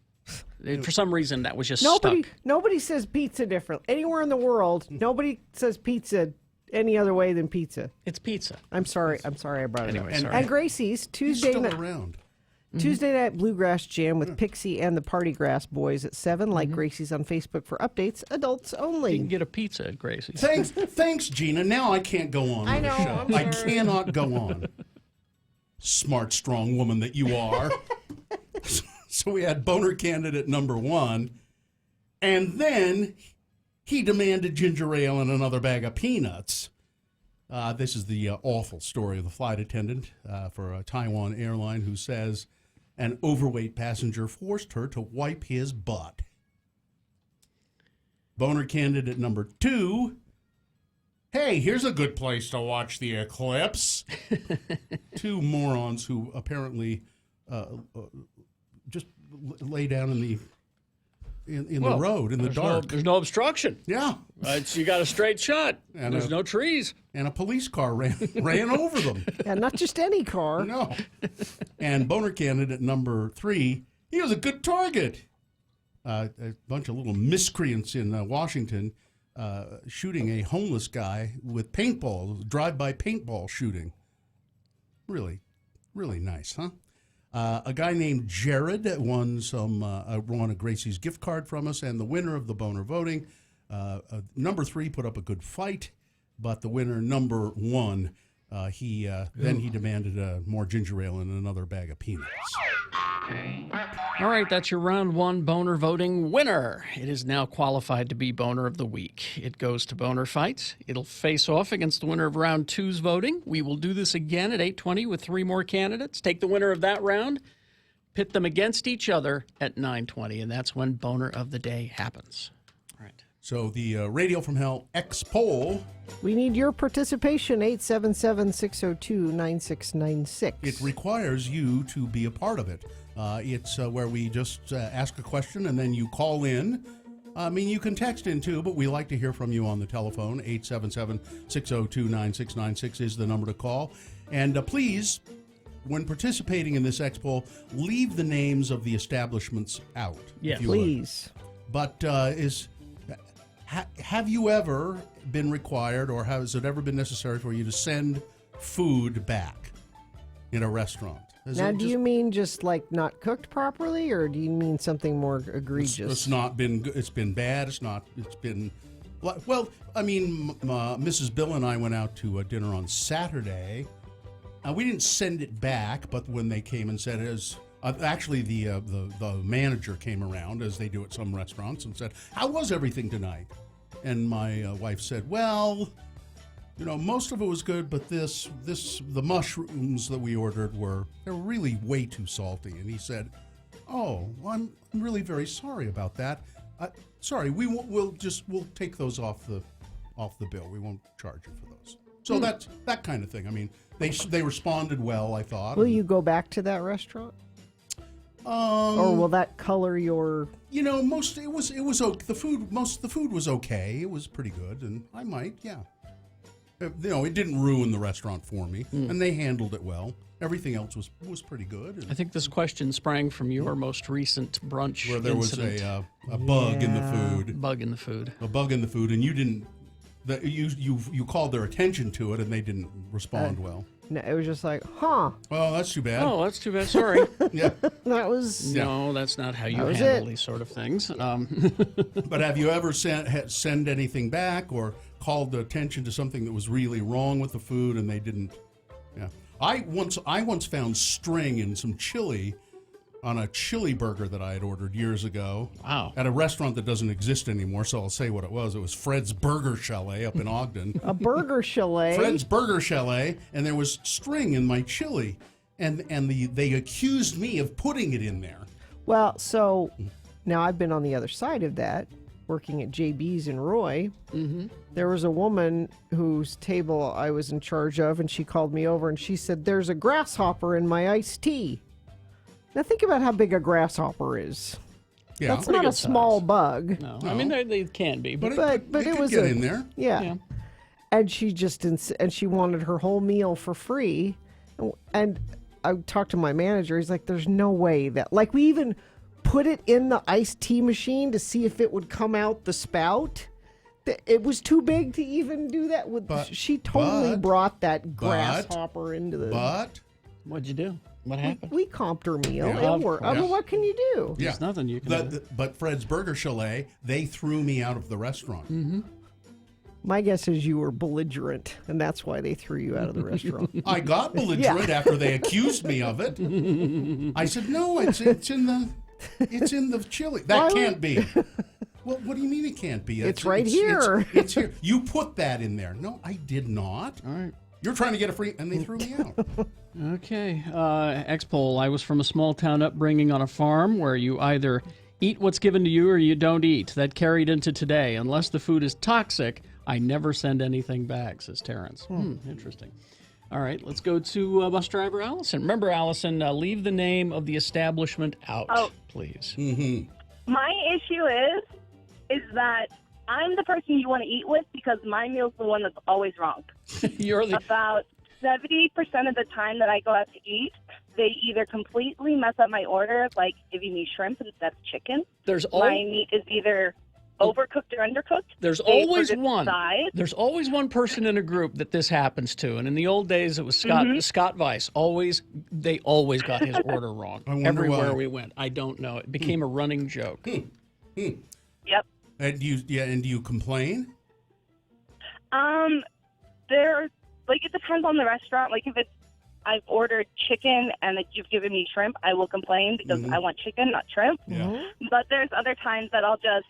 For some reason, that was just Nobody stuck. says pizza different. Anywhere in the world, nobody says pizza any other way than pizza. It's pizza. I'm sorry I brought Anyway, it up. sorry. And Gracie's Tuesday still night. around. Tuesday night bluegrass jam with Pixie and the Partygrass Boys at 7. Like Gracie's on Facebook for updates. Adults only. You can get a pizza at Gracie's. Thanks, Gina. Now I can't go on I with know, the show. I'm I sorry. cannot go on. Smart, strong woman that you are. So we had boner candidate number 1, and then he demanded ginger ale and another bag of peanuts. This is the awful story of the flight attendant for a Taiwan airline who says an overweight passenger forced her to wipe his butt. Boner candidate number 2. Hey, here's a good place to watch the eclipse. 2 morons who apparently just lay down in the road in the dark. There's no obstruction. Yeah, you got a straight shot. And There's no trees. And a police car ran over them. And not just any car. No. And boner candidate number 3, he was a good target. A bunch of little miscreants in Washington shooting a homeless guy with paintball, drive-by paintball shooting. Really, really nice, huh? A guy named Jared won a Gracie's gift card from us, and the winner of the boner voting, number 3, put up a good fight, but the winner, number 1, he demanded more ginger ale and another bag of peanuts. All right, that's your round 1 boner voting winner. It is now qualified to be boner of the week. It goes to Boner Fights. It'll face off against the winner of round 2's voting. We will do this again at 8:20 with 3 more candidates. Take the winner of that round, pit them against each other at 9:20, and that's when boner of the day happens. All right. So the Radio from Hell X poll. We need your participation, 877-602-9696. It requires you to be a part of it. It's where we just ask a question and then you call in. I mean, you can text in too, but we like to hear from you on the telephone. 877-602-9696 is the number to call. And please, when participating in this X poll, leave the names of the establishments out. Yes, please. But have you ever been required, or has it ever been necessary for you to send food back in a restaurant? Now, do you mean just like not cooked properly, or do you mean something more egregious? It's not been. It's been bad. It's been. Well, I mean, Mrs. Bill and I went out to dinner on Saturday. We didn't send it back, but when they came and said, actually the manager came around, as they do at some restaurants, and said, "How was everything tonight?" And my wife said, "Well, you know, most of it was good, but the mushrooms that we ordered they're really way too salty." And he said, "Oh, well, I'm really very sorry about that. Sorry, we'll take those off the bill. We won't charge you for those." So that's that kind of thing. I mean, they responded well, I thought. Will you go back to that restaurant? Or will that color your? You know, it was okay. The food was okay. It was pretty good, and I might, yeah. You know, it didn't ruin the restaurant for me, and they handled it well. Everything else was pretty good. I think this question sprang from your most recent brunch where there incident. was a bug in the food. Bug in the food. A bug in the food, and you didn't. You called their attention to it, and they didn't respond well. No, it was just like, huh. Oh, that's too bad. Oh, that's too bad. Sorry. Yeah. That was. No, that's not how you was handle it. these sort of things. But have you ever send anything back or called the attention to something that was really wrong with the food and they didn't? Yeah. I once found string in some chili on a chili burger that I had ordered years ago. Wow. At a restaurant that doesn't exist anymore, so I'll say what it was. It was Fred's Burger Chalet up in Ogden. A burger chalet. Fred's Burger Chalet, and there was string in my chili, and they accused me of putting it in there. Well, so now I've been on the other side of that, working at JB's in Roy. Mm-hmm. There was a woman whose table I was in charge of, and she called me over and she said, "There's a grasshopper in my iced tea." Now think about how big a grasshopper is. Yeah. That's not a small bug. No, I mean they can be, but But it it could was get in there. Yeah. And she just and she wanted her whole meal for free, and I talked to my manager. He's like, "There's no way that like we even put it in the iced tea machine to see if it would come out the spout. It was too big to even do that with. She totally brought that grasshopper into the. But what'd you do? What happened? We comped her meal. Yeah. It worked. I mean, what can you do? Yeah. There's nothing you can do. But Fred's Burger Chalet, they threw me out of the restaurant. Mm-hmm. My guess is you were belligerent, and that's why they threw you out of the restaurant. I got belligerent after they accused me of it. I said, "No, it's in the chili. That can't be." Well, what do you mean it can't be? It's right here. It's here. You put that in there. No, I did not. All right. You're trying to get a free, and they threw me out. Okay. X-Pole, I was from a small town upbringing on a farm where you either eat what's given to you or you don't eat. That carried into today. Unless the food is toxic, I never send anything back, says Terrence. Interesting. All right, let's go to bus driver Allison. Remember, Allison, leave the name of the establishment out, please. Mm-hmm. My issue is that I'm the person you want to eat with because my meal's the one that's always wrong. You're the... About 70% of the time that I go out to eat, they either completely mess up my order, like giving me shrimp instead of chicken. My meat is either overcooked or undercooked. There's They always forget one. the size. There's always one person in a group that this happens to, and in the old days it was Scott Weiss. They always got his order wrong I wonder everywhere why. we went. I don't know. It became a running joke. Yep. And do you complain? There's it depends on the restaurant. Like if it's I've ordered chicken and you've given me shrimp, I will complain because I want chicken, not shrimp. Yeah. But there's other times that I'll just,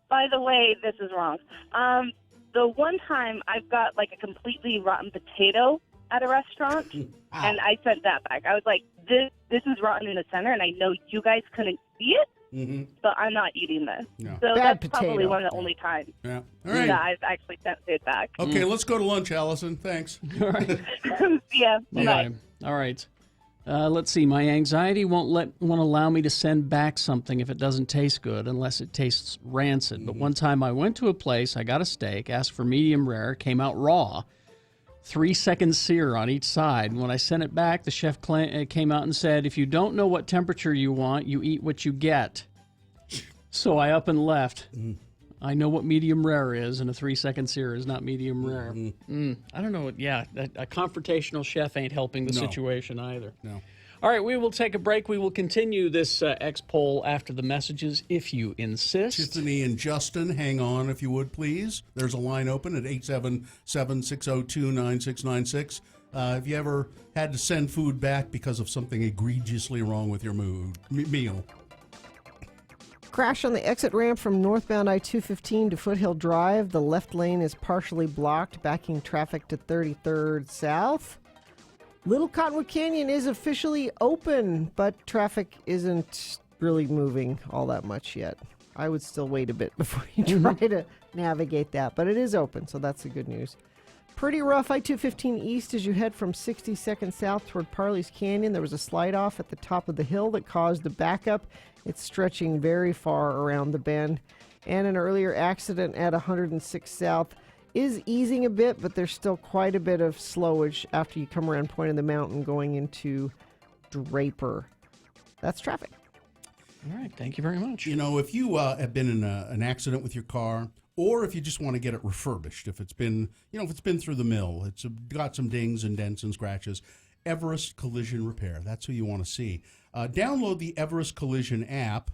by the way, this is wrong. The one time I've got like a completely rotten potato at a restaurant, and I sent that back. I was like, this is rotten in the center, and I know you guys couldn't see it. But I'm not eating this. No. So Bad that's probably potato. one of the only times Yeah. All right. that I've actually sent it back. Okay, let's go to lunch, Allison. Thanks. All right. Yeah. Bye. Bye. All right. Let's see. My anxiety won't allow me to send back something if it doesn't taste good, unless it tastes rancid. But one time I went to a place, I got a steak, asked for medium rare, came out raw, 3-second sear on each side. When I sent it back, the chef came out and said, "If you don't know what temperature you want, you eat what you get." So I up and left. I know what medium rare is, and a 3-second sear is not medium rare. I don't know. Yeah, a confrontational chef ain't helping the No. situation either. No. All right, we will take a break. We will continue this X-Poll after the messages, if you insist. Tiffany and Justin, hang on if you would, please. There's a line open at 877-602-9696. Have you ever had to send food back because of something egregiously wrong with your meal? Crash on the exit ramp from northbound I-215 to Foothill Drive. The left lane is partially blocked, backing traffic to 33rd South. Little Cottonwood Canyon is officially open, but traffic isn't really moving all that much yet. I would still wait a bit before you try to navigate that, but it is open, so that's the good news. Pretty rough I-215 east as you head from 62nd South toward Parley's Canyon. There was a slide-off at the top of the hill that caused a backup. It's stretching very far around the bend. And an earlier accident at 106 South is easing a bit, but there's still quite a bit of slowage after you come around Point of the Mountain going into Draper. That's traffic. All right, thank you very much. You know, if you have been in an accident with your car, or if you just want to get it refurbished, if it's been through the mill, it's got some dings and dents and scratches, Everest Collision Repair, that's who you want to see. Download the Everest Collision app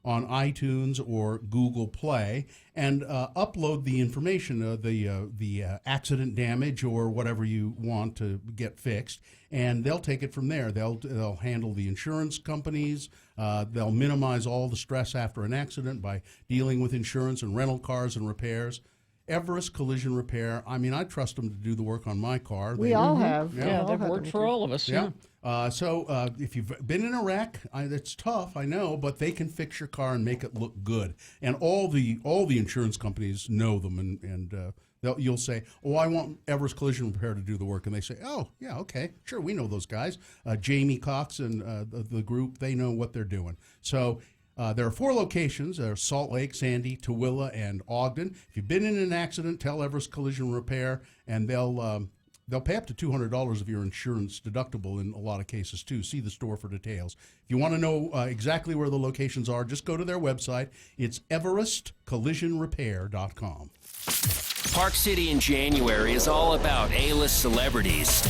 on iTunes or Google Play and upload the information, the accident damage or whatever you want to get fixed, and they'll take it from there. They'll handle the insurance companies. They'll minimize all the stress after an accident by dealing with insurance and rental cars and repairs. Everest Collision Repair. I mean, I trust them to do the work on my car. We all have. Yeah, they've worked for all of us. Yeah. So if you've been in a wreck, it's tough, I know, but they can fix your car and make it look good. And all the insurance companies know them, and you'll say, "Oh, I want Everest Collision Repair to do the work," and they say, "Oh, yeah, okay, sure, we know those guys. Jamie Cox and the group, they know what they're doing." So There are 4 locations. There are Salt Lake, Sandy, Tooele, and Ogden. If you've been in an accident, tell Everest Collision Repair, and they'll pay up to $200 of your insurance deductible in a lot of cases, too. See the store for details. If you want to know exactly where the locations are, just go to their website. It's everestcollisionrepair.com. Park City in January is all about A-list celebrities.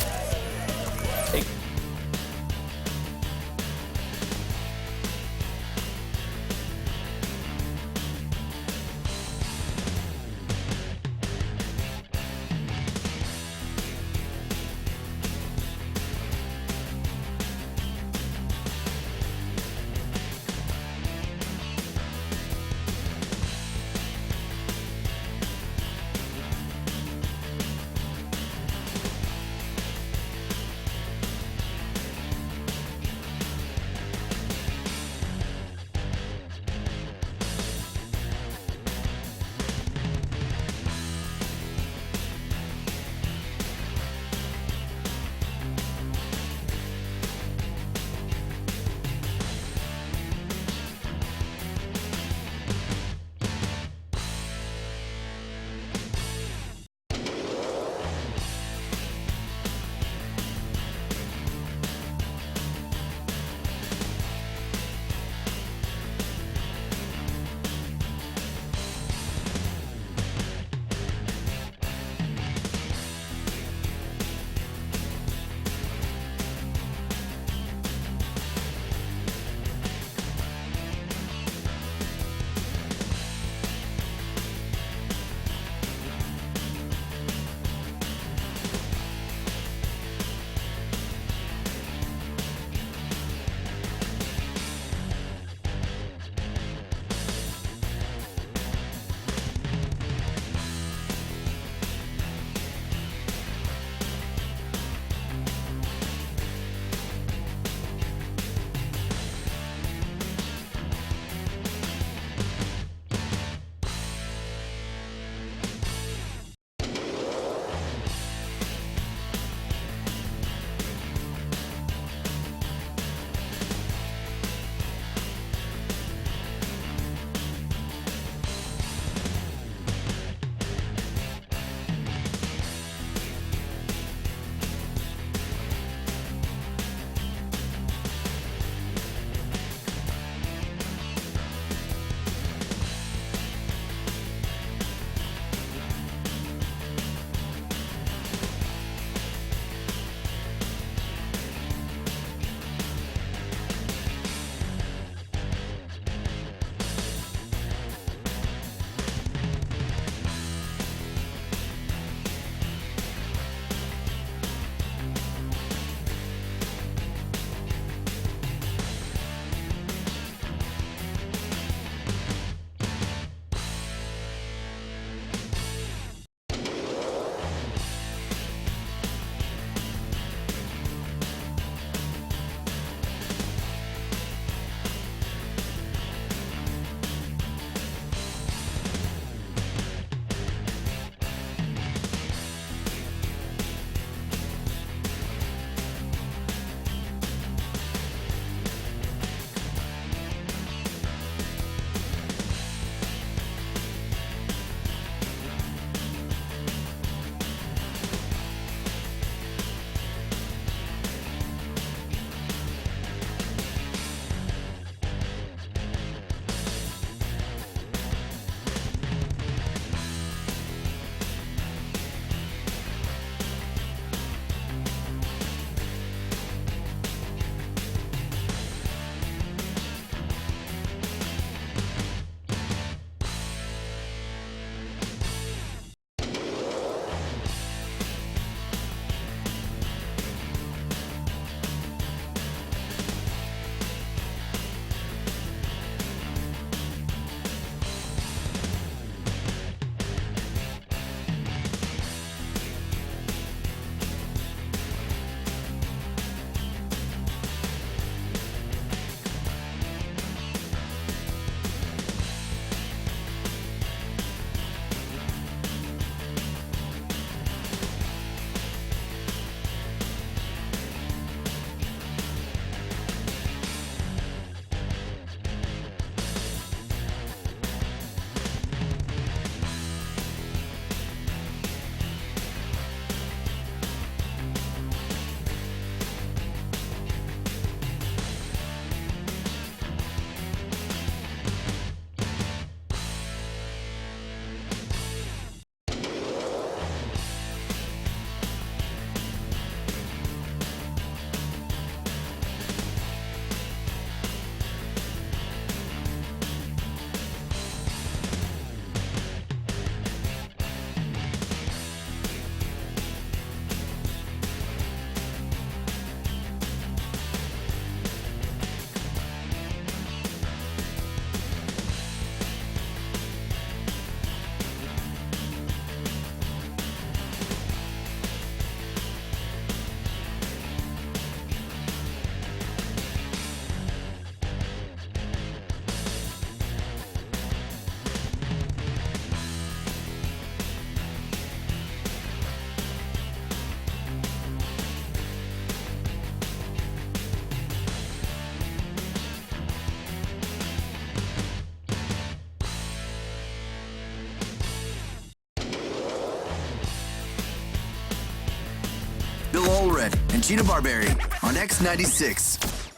Allred and Gina Barberi on X96.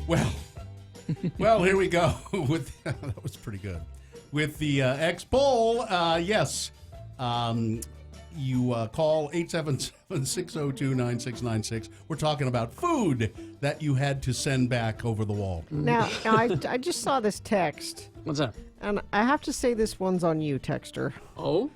Well, here we go. With that was pretty good. With the X poll, yes. You call 877-602-9696. We're talking about food that you had to send back over the wall. Now I just saw this text. What's that? And I have to say this one's on you, texter. Oh?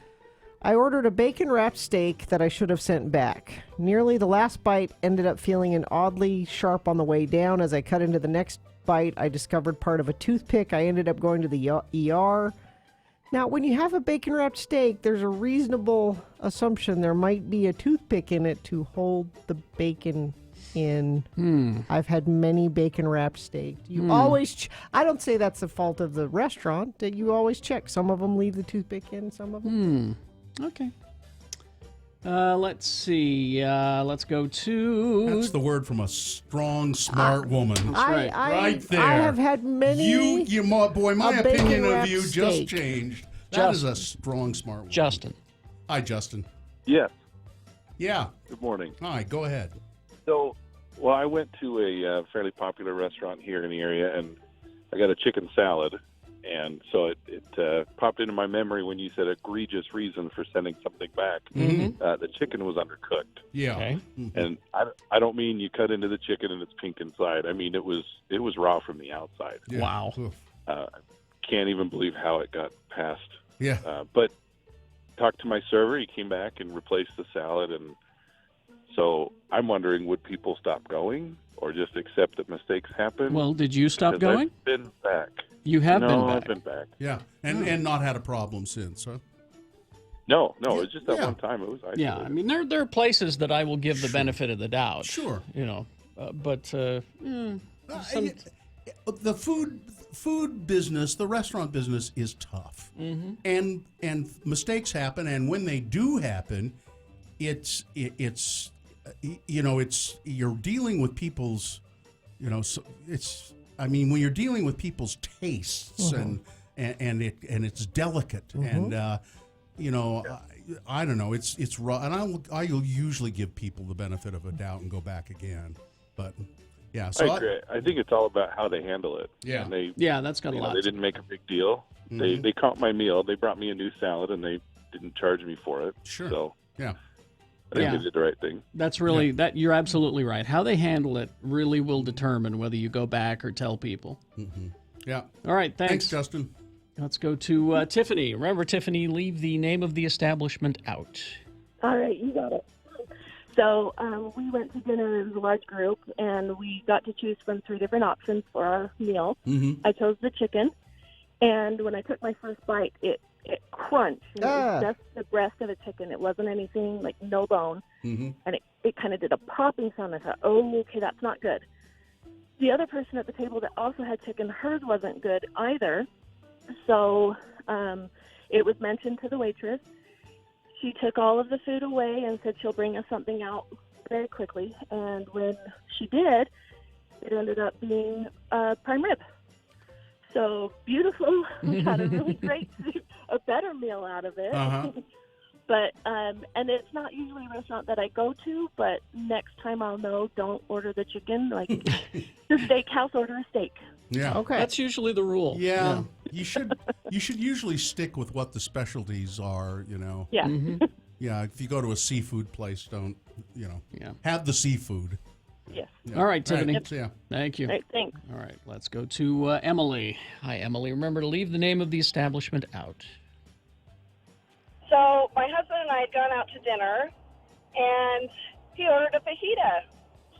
I ordered a bacon-wrapped steak that I should have sent back. Nearly the last bite ended up feeling an oddly sharp on the way down. As I cut into the next bite, I discovered part of a toothpick. I ended up going to the ER. Now, when you have a bacon-wrapped steak, there's a reasonable assumption there might be a toothpick in it to hold the bacon in. I've had many bacon-wrapped steaks. You always... I don't say that's the fault of the restaurant. You always check. Some of them leave the toothpick in, some of them... Okay. Let's see. Let's go to... That's the word from a strong, smart woman. That's right. Right there. I have had many... my opinion of you just steak. changed. That is a strong, smart woman. Justin. Hi, Justin. Yes. Yeah. Good morning. Hi, go ahead. So, I went to a fairly popular restaurant here in the area, and I got a chicken salad. And so it popped into my memory when you said egregious reason for sending something back. The chicken was undercooked. Yeah. Okay. And I don't mean you cut into the chicken and it's pink inside. I mean it was raw from the outside. Yeah. Wow. Can't even believe how it got passed. Yeah. But talked to my server. He came back and replaced the salad. And so I'm wondering, would people stop going or just accept that mistakes happen? Well, did you stop Because going? I've been back. You have been back. I've been back. Yeah. And not had a problem since, huh? No, it was just that one time. It was isolated. Yeah, I mean, there are places that I will give the benefit of the doubt. Sure. You know, The food business, the restaurant business is tough. And mistakes happen, and when they do happen, it's you're dealing with people's, when you're dealing with people's tastes and it's delicate and I don't know, it's raw, and I'll usually give people the benefit of a doubt and go back again, but yeah. So I agree. I think it's all about how they handle it. Yeah. And that's got a lot. They didn't make a big deal. They caught my meal. They brought me a new salad, and they didn't charge me for it. Sure. So yeah. I think they did the right thing. That's really that. You're absolutely right. How they handle it really will determine whether you go back or tell people. Yeah. All right. Thanks, Justin. Let's go to Tiffany. Remember, Tiffany, leave the name of the establishment out. All right, you got it. So we went to dinner as a large group, and we got to choose from 3 different options for our meal. I chose the chicken, and when I took my first bite, it crunched. And it was just the breast of a chicken. It wasn't anything, like no bone. And it kind of did a popping sound. I thought, oh, okay, that's not good. The other person at the table that also had chicken, hers wasn't good either. So it was mentioned to the waitress. She took all of the food away and said she'll bring us something out very quickly. And when she did, it ended up being prime rib. So beautiful. We had a really great, a better meal out of it. But, and it's not usually a restaurant that I go to, but next time I'll know, don't order the chicken. Like the steakhouse, order a steak. Yeah. Okay. That's usually the rule. Yeah. You should usually stick with what the specialties are, Yeah. Yeah, if you go to a seafood place, don't, have the seafood. Yes. Yeah. All right, Tiffany. Right. Yeah. Thank you. All right, thanks. All right, let's go to Emily. Hi, Emily. Remember to leave the name of the establishment out. So my husband and I had gone out to dinner, and he ordered a fajita.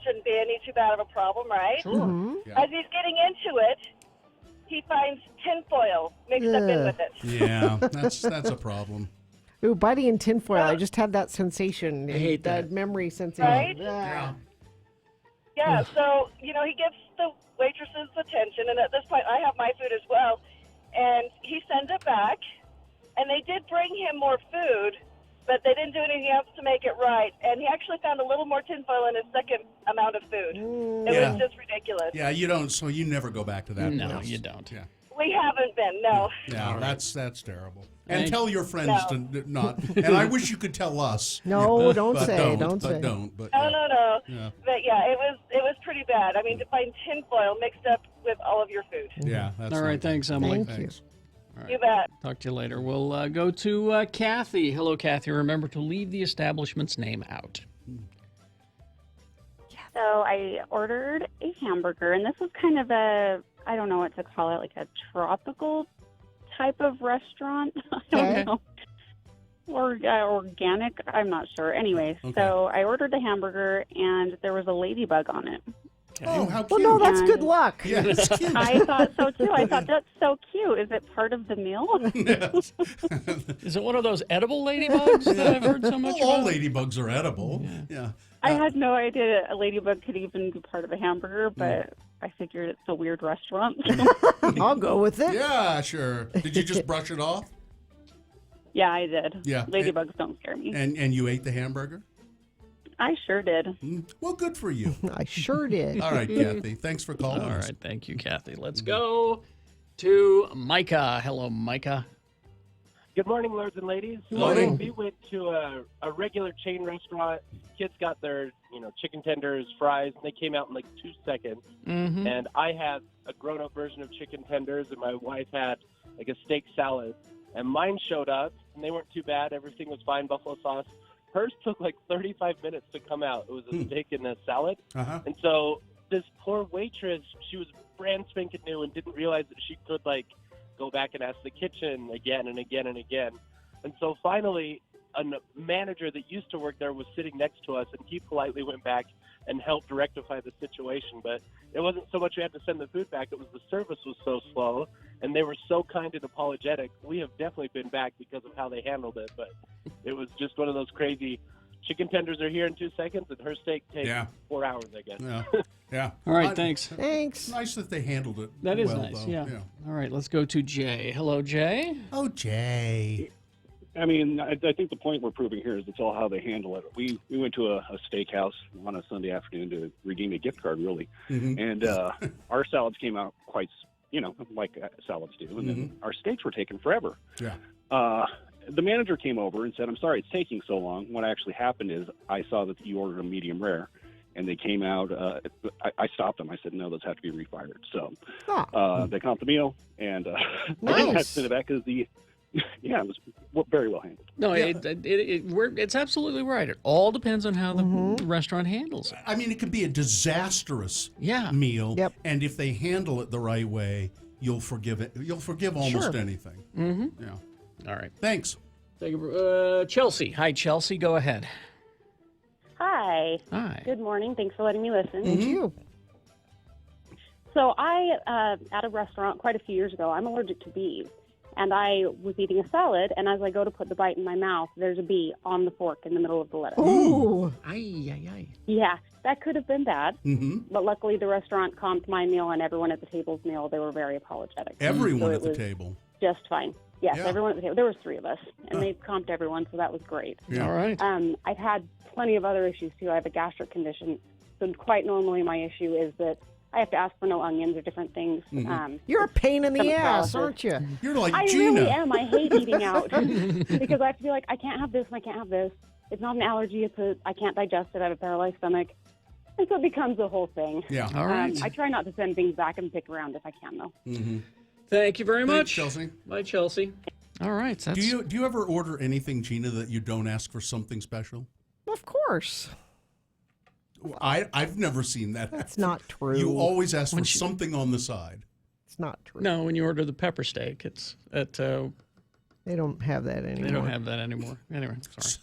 Shouldn't be any too bad of a problem, right? Sure. Yeah. As he's getting into it, he finds tinfoil mixed up in with it. Yeah, that's a problem. Ooh, biting in tinfoil. I just had that sensation. I hate that. memory sensation. Right? Yeah. So, he gives the waitresses attention, and at this point, I have my food as well. And he sends it back, and they did bring him more food, but they didn't do anything else to make it right. And he actually found a little more tinfoil in his second amount of food. It was just ridiculous. Yeah, you don't. So you never go back to that. No, place. you don't. Yeah. We haven't been, no. Yeah, that's terrible. And Thank- tell your friends to not. And I wish you could tell us. No, don't but say, don't but say. Don't. But No. Yeah. But yeah, it was pretty bad. I mean, to find tinfoil mixed up with all of your food. Yeah. That's All right, thanks, Emily. Thank you. All right. You bet. Talk to you later. We'll go to Kathy. Hello, Kathy. Remember to leave the establishment's name out. So I ordered a hamburger, and this was kind of a, I don't know what to call it, like a tropical type of restaurant. I don't know. Or organic, I'm not sure. Anyway, so I ordered the hamburger, and there was a ladybug on it. Oh, how Well, cute. no, that's good luck. Yeah, it's cute. I thought so, too. I thought, that's so cute. Is it part of the meal? Is it one of those edible ladybugs that I've heard so much Well, all about? ladybugs are edible. Yeah. I had no idea a ladybug could even be part of a hamburger, but I figured it's a weird restaurant. I'll go with it. Yeah, sure. Did you just brush it off? Yeah, I did. Yeah. Ladybugs don't scare me. And you ate the hamburger? I sure did. Well, good for you. I sure did. All right, Kathy. Thanks for calling All us. right, thank you, Kathy. Let's go to Micah. Hello, Micah. Good morning, lords and ladies. Good morning. We went to a regular chain restaurant. Kids got their, chicken tenders, fries, and they came out in like 2 seconds. Mm-hmm. And I had a grown-up version of chicken tenders, and my wife had like a steak salad. And mine showed up, and they weren't too bad. Everything was fine, buffalo sauce. Hers took like 35 minutes to come out. It was a steak and a salad. Uh-huh. And so this poor waitress, she was brand spanking new and didn't realize that she could like go back and ask the kitchen again and again and again. And so finally, a manager that used to work there was sitting next to us, and he politely went back and helped rectify the situation. But it wasn't so much we had to send the food back, it was the service was so slow, and they were so kind and apologetic. We have definitely been back because of how they handled it, but it was just one of those crazy chicken tenders are here in 2 seconds, and her steak takes 4 hours, I guess. Yeah. Yeah. All right, thanks. Thanks. Nice that they handled it. That is well, nice, though. yeah. All right, let's go to Jay. Hello, Jay. Oh, Jay. I mean, I think the point we're proving here is it's all how they handle it. We went to a steakhouse on a Sunday afternoon to redeem a gift card, really. Mm-hmm. And our salads came out quite, like salads do. And then our steaks were taking forever. Yeah. The manager came over and said, "I'm sorry it's taking so long." What actually happened is I saw that you ordered a medium rare, and they came out. I stopped them. I said, "No, those have to be refired." So they comped the meal, and I didn't have to send it back because it was very well handled. No, it's absolutely right. It all depends on how the restaurant handles it. I mean, it could be a disastrous meal, and if they handle it the right way, you'll forgive it. You'll forgive almost anything. Mm-hmm. Yeah. All right. Thanks. Thank you. Chelsea. Hi, Chelsea. Go ahead. Hi. Hi. Good morning. Thanks for letting me listen. Thank you. So I, at a restaurant quite a few years ago, I'm allergic to bees. And I was eating a salad, and as I go to put the bite in my mouth, there's a bee on the fork in the middle of the lettuce. Ooh. Ay. Yeah, that could have been bad. Mm-hmm. But luckily, the restaurant comped my meal, and everyone at the table's meal. They were very apologetic. Everyone So at it the was table. Just fine. Yes, Yeah. everyone at the table. There was 3 of us, and they comped everyone, so that was great. Yeah. All right. I've had plenty of other issues, too. I have a gastric condition. So quite normally my issue is that I have to ask for no onions or different things. Mm-hmm. You're a pain in the stomach ass, paralysis. aren't you? You're like I Gina. really am. I hate eating out because I have to be like, I can't have this and I can't have this. It's not an allergy. I can't digest it. I have a paralyzed stomach. And so it becomes a whole thing. Yeah. All right. I try not to send things back and pick around if I can, though. Mm-hmm. Thank you very Thanks, much. Chelsea. Bye, Chelsea. All right. That's... Do you ever order anything, Gina, that you don't ask for something special? Of course. I've never seen that. That's not true. You always ask for something on the side. It's not true. No, when you order the pepper steak, it's at... They don't have that anymore. They don't have that anymore. Anyway, sorry.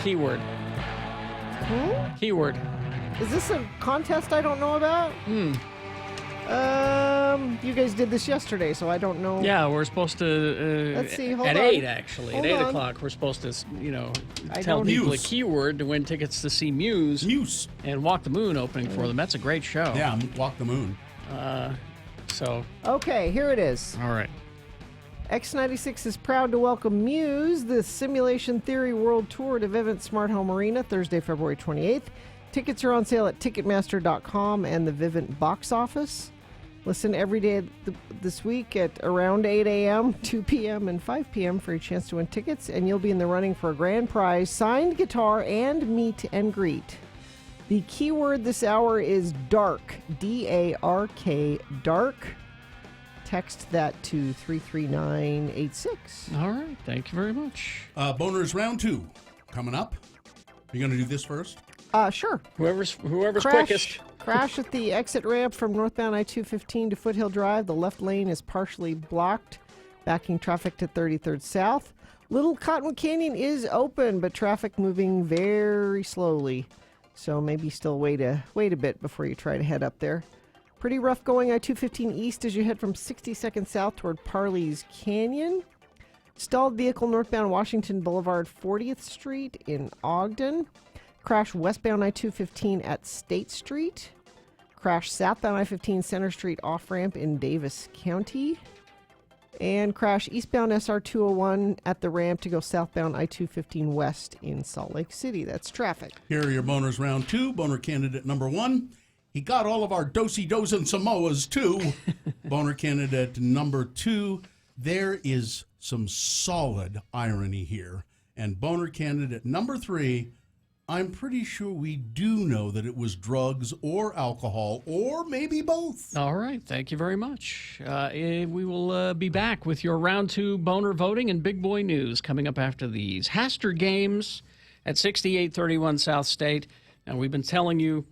Keyword. Keyword. Is this a contest I don't know about? You guys did this yesterday, so I don't know. Yeah, we're supposed to. Let's see, hold at on. 8, actually. Hold at 8 on. o'clock, we're supposed to, I tell don't- people Muse. a keyword to win tickets to see Muse. And Walk the Moon opening for them. That's a great show. Yeah, Walk the Moon. So. Okay, here it is. All right. X96 is proud to welcome Muse, the Simulation Theory World Tour to Vivint Smart Home Arena, Thursday, February 28th. Tickets are on sale at Ticketmaster.com and the Vivint box office. Listen every day this week at around 8 a.m., 2 p.m., and 5 p.m. for a chance to win tickets, and you'll be in the running for a grand prize, signed guitar, and meet and greet. The keyword this hour is dark, D-A-R-K, dark. Text that to 33986. All right, thank you very much. Boners round 2 coming up. Are you going to do this first? Sure. Whoever's quickest. Crash at the exit ramp from northbound I-215 to Foothill Drive. The left lane is partially blocked, backing traffic to 33rd South. Little Cottonwood Canyon is open, but traffic moving very slowly. So maybe still wait a bit before you try to head up there. Pretty rough going I-215 east as you head from 62nd South toward Parley's Canyon. Stalled vehicle northbound Washington Boulevard, 40th Street in Ogden. Crash westbound I-215 at State Street. Crash southbound I-15 Center Street off-ramp in Davis County. And crash eastbound SR-201 at the ramp to go southbound I-215 west in Salt Lake City. That's traffic. Here are your boners round 2. Boner candidate number 1. He got all of our do-si-dos and Samoas, too. Boner candidate number 2. There is some solid irony here. And boner candidate number 3. I'm pretty sure we do know that it was drugs or alcohol or maybe both. All right. Thank you very much. We will be back with your round 2 boner voting and big boy news coming up after these. Haster Games at 6831 South State. Now, we've been telling you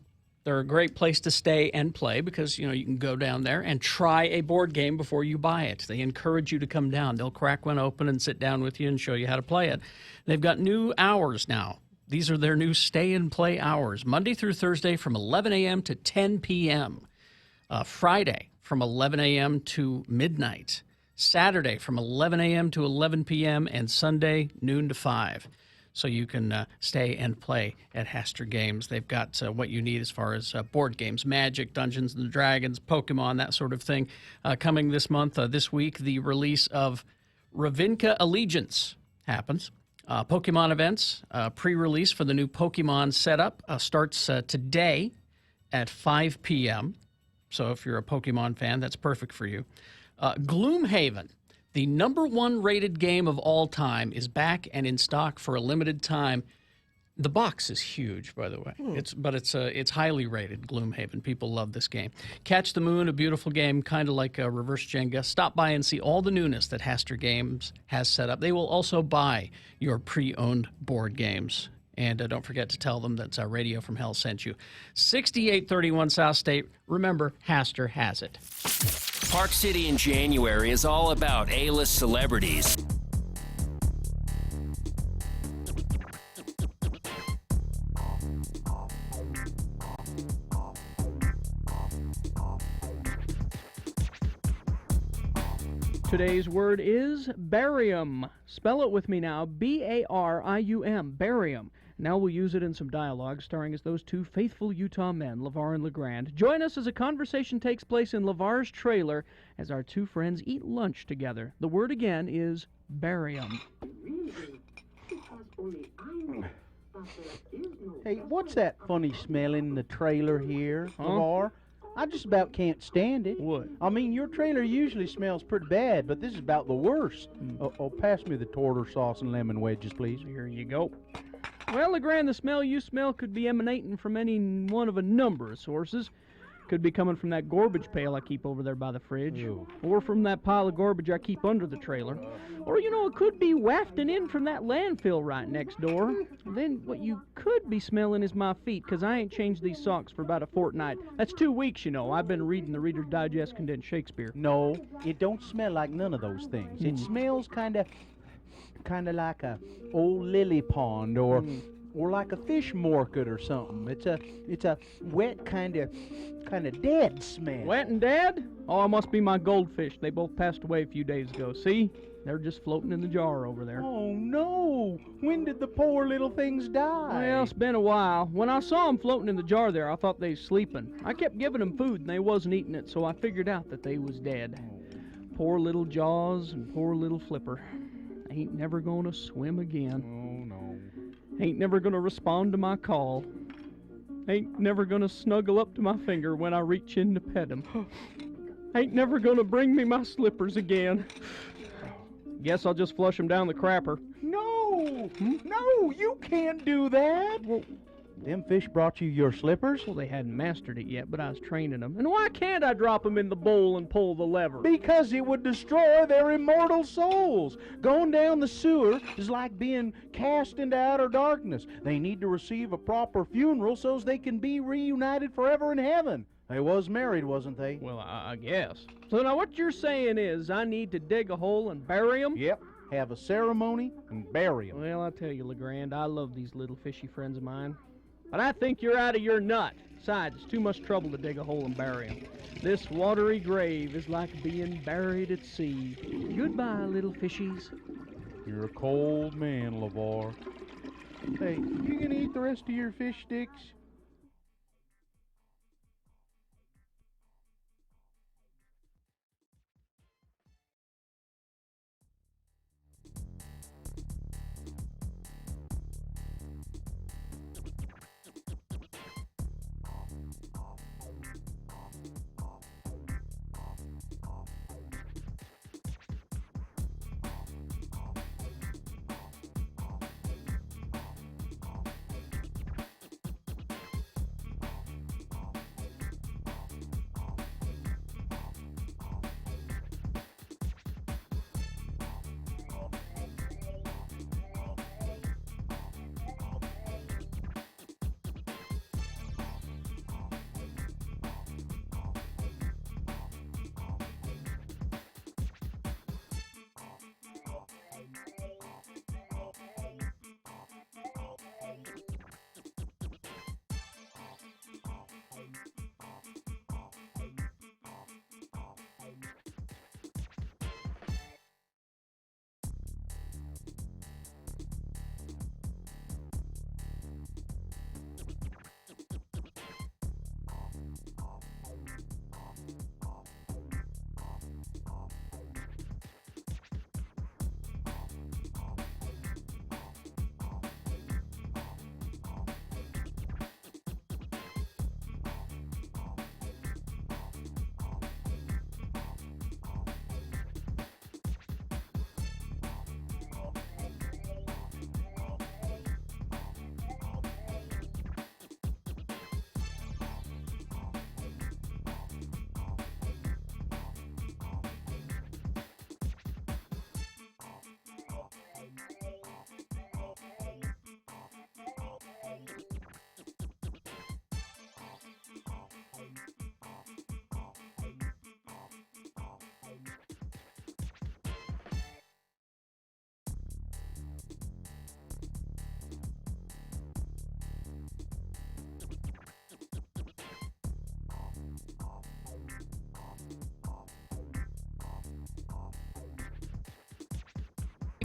they're a great place to stay and play because, you can go down there and try a board game before you buy it. They encourage you to come down. They'll crack one open and sit down with you and show you how to play it. They've got new hours now. These are their new stay and play hours, Monday through Thursday from 11 a.m. to 10 p.m., Friday from 11 a.m. to midnight, Saturday from 11 a.m. to 11 p.m., and Sunday noon to 5. So you can stay and play at Haster Games. They've got what you need as far as board games, Magic, Dungeons & Dragons, Pokemon, that sort of thing. Coming this month, this week, the release of Ravnica Allegiance happens. Pokemon events, pre-release for the new Pokemon setup starts today at 5 p.m. So if you're a Pokemon fan, that's perfect for you. Gloomhaven, the #1 rated game of all time, is back and in stock for a limited time. The box is huge, by the way. It's highly rated, Gloomhaven. People love this game. Catch the Moon, a beautiful game, kind of like a reverse Jenga. Stop by and see all the newness that Haster Games has set up. They will also buy your pre-owned board games. And don't forget to tell them that Radio from Hell sent you. 6831 South State. Remember, Haster has it. Park City in January is all about A-list celebrities. Today's word is barium. Spell it with me now, B-A-R-I-U-M, barium. Now we'll use it in some dialogue starring as those two faithful Utah men, LeVar and LeGrand. Join us as a conversation takes place in LeVar's trailer as our two friends eat lunch together. The word again is barium. Hey, what's that funny smell in the trailer here, LeVar? I just about can't stand it. What? I mean, your trailer usually smells pretty bad, but this is about the worst. Pass me the tartar sauce and lemon wedges, please. Here you go. Well, LeGrand, the smell you smell could be emanating from any one of a number of sources. Could be coming from that garbage pail I keep over there by the fridge. Ew. Or from that pile of garbage I keep under the trailer. Or, it could be wafting in from that landfill right next door. Then what you could be smelling is my feet, because I ain't changed these socks for about a fortnight. That's 2 weeks, I've been reading the Reader's Digest condensed Shakespeare. No, it don't smell like none of those things. It smells kind of like a old lily pond or like a fish market or something. It's a wet kind of dead smell. Wet and dead? Oh, it must be my goldfish. They both passed away a few days ago. See? They're just floating in the jar over there. Oh, no. When did the poor little things die? Well, it's been a while. When I saw them floating in the jar there, I thought they was sleeping. I kept giving them food, and they wasn't eating it, so I figured out that they was dead. Poor little Jaws and poor little Flipper. Ain't never gonna swim again. Oh, no. Ain't never gonna respond to my call. Ain't never gonna snuggle up to my finger when I reach in to pet him. Ain't never gonna bring me my slippers again. Guess I'll just flush him down the crapper. No! No, you can't do that! Well, them fish brought you your slippers? Well, they hadn't mastered it yet, but I was training them. And why can't I drop them in the bowl and pull the lever? Because it would destroy their immortal souls. Going down the sewer is like being cast into outer darkness. They need to receive a proper funeral so they can be reunited forever in heaven. They was married, wasn't they? Well, I guess. So now what you're saying is I need to dig a hole and bury them? Yep. Have a ceremony and bury them. Well, I tell you, LeGrand, I love these little fishy friends of mine. But I think you're out of your nut. Besides, it's too much trouble to dig a hole and bury him. This watery grave is like being buried at sea. Goodbye, little fishies. You're a cold man, LeVar. Hey, you gonna eat the rest of your fish sticks?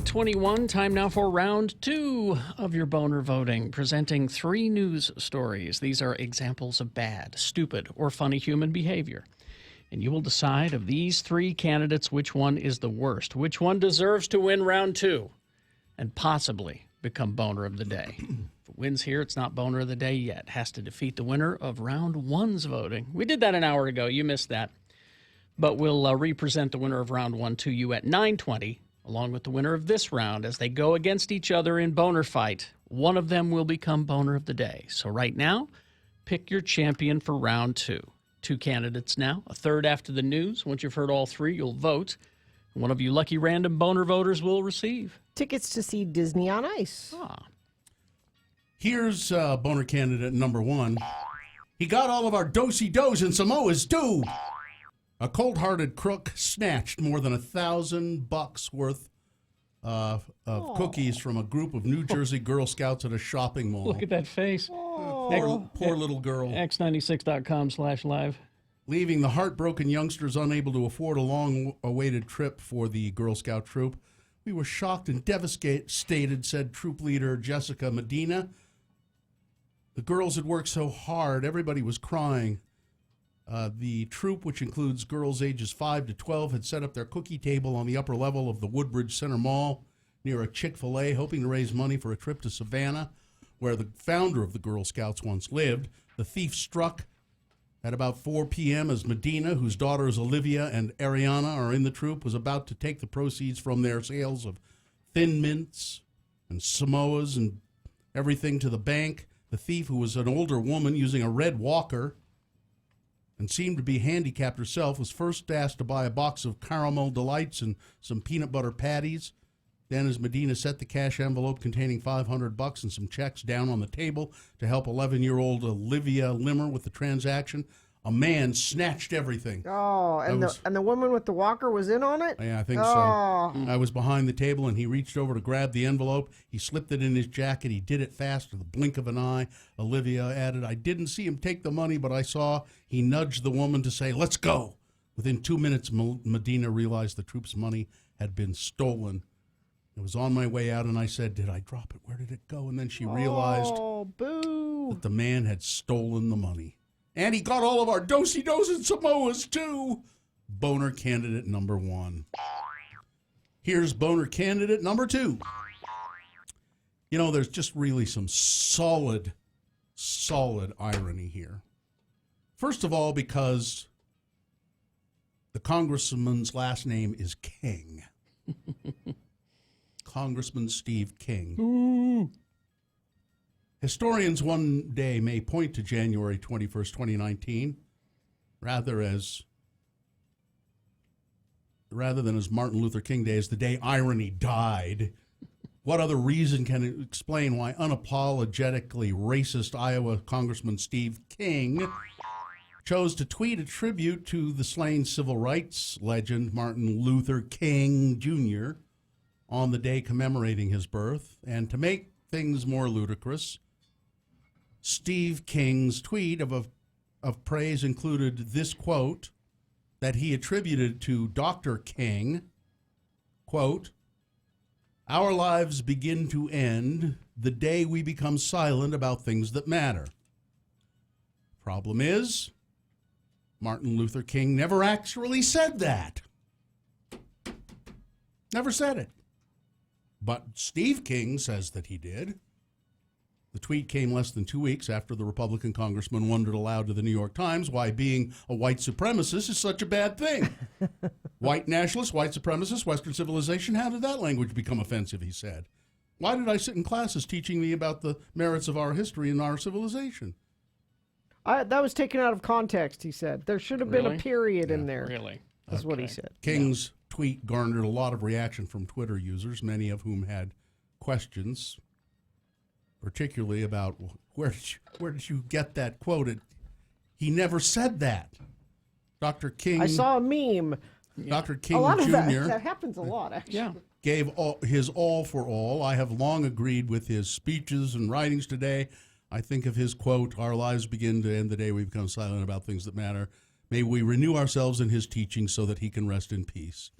.21, time now for round 2 of your boner voting, presenting 3 news stories. These are examples of bad, stupid, or funny human behavior. And you will decide of these 3 candidates which one is the worst, which one deserves to win round 2, and possibly become boner of the day. If it wins here, it's not boner of the day yet. It has to defeat the winner of round 1's voting. We did that an hour ago. You missed that. But we'll represent the winner of round 1 to you at 9:20. Along with the winner of this round, as they go against each other in boner fight. One of them will become boner of the day. So right now, pick your champion for round 2. 2 candidates now, a third after the news. Once you've heard all 3, you'll vote. One of you lucky random boner voters will receive tickets to see Disney on Ice. Here's boner candidate number 1. He got all of our do-si-dos and Samoas due. A cold-hearted crook snatched more than $1,000 worth of cookies from a group of New Jersey Girl Scouts at a shopping mall. Look at that face. Poor little girl. X96.com/live. Leaving the heartbroken youngsters unable to afford a long-awaited trip for the Girl Scout troop. We were shocked and devastated, said troop leader Jessica Medina. The girls had worked so hard. Everybody was crying. The troop, which includes girls ages 5 to 12, had set up their cookie table on the upper level of the Woodbridge Center Mall near a Chick-fil-A, hoping to raise money for a trip to Savannah. where the founder of the Girl Scouts once lived. The thief struck at about 4 p.m. as Medina, whose daughters Olivia and Ariana are in the troop, was about to take the proceeds from their sales of Thin Mints and Samoas and everything to the bank. The thief, who was an older woman using a red walker and seemed to be handicapped herself, was first asked to buy a box of caramel delights and some peanut butter patties. Then, as Medina set the cash envelope containing $500 and some checks down on the table to help 11-year-old Olivia Limmer with the transaction, a man snatched everything. Oh, and the woman with the walker was in on it? Yeah, I think Oh. so. I was behind the table, and he reached over to grab the envelope. He slipped it in his jacket. He did it fast, with the blink of an eye. Olivia added, "I didn't see him take the money, but I saw he nudged the woman to say, 'Let's go.' Within 2 minutes, Medina realized the troop's money had been stolen. It was on my way out, and I said, 'Did I drop it? Where did it go?' And then she realized that the man had stolen the money. And he got all of our do-si-dos and Samoas, too." Boner candidate number 1. Here's boner candidate number 2. You know, there's just really some solid irony here. First of all, because the congressman's last name is King. Congressman Steve King. Ooh. Historians one day may point to January 21st, 2019, rather than as Martin Luther King Day, as the day irony died. What other reason can explain why unapologetically racist Iowa Congressman Steve King chose to tweet a tribute to the slain civil rights legend Martin Luther King Jr. on the day commemorating his birth? And to make things more ludicrous, Steve King's tweet of praise included this quote that he attributed to Dr. King, quote, "Our lives begin to end the day we become silent about things that matter." Problem is, Martin Luther King never actually said that. Never said it. But Steve King says that he did. The tweet came less than 2 weeks after the Republican congressman wondered aloud to the New York Times why being a white supremacist is such a bad thing. White nationalist, white supremacist, Western civilization, how did that language become offensive, he said. Why did I sit in classes teaching me about the merits of our history and our civilization? That was taken out of context, he said. There should have been a period in there. Really? That's what he said. King's tweet garnered a lot of reaction from Twitter users, many of whom had questions, particularly about where did you get that quote? He never said that. Dr. King. I saw a meme. Dr. King a lot Jr. Of that happens a lot, actually. Yeah. Gave his all for all. I have long agreed with his speeches and writings today. I think of his quote, "Our lives begin to end the day we become silent about things that matter. May we renew ourselves in his teaching so that he can rest in peace."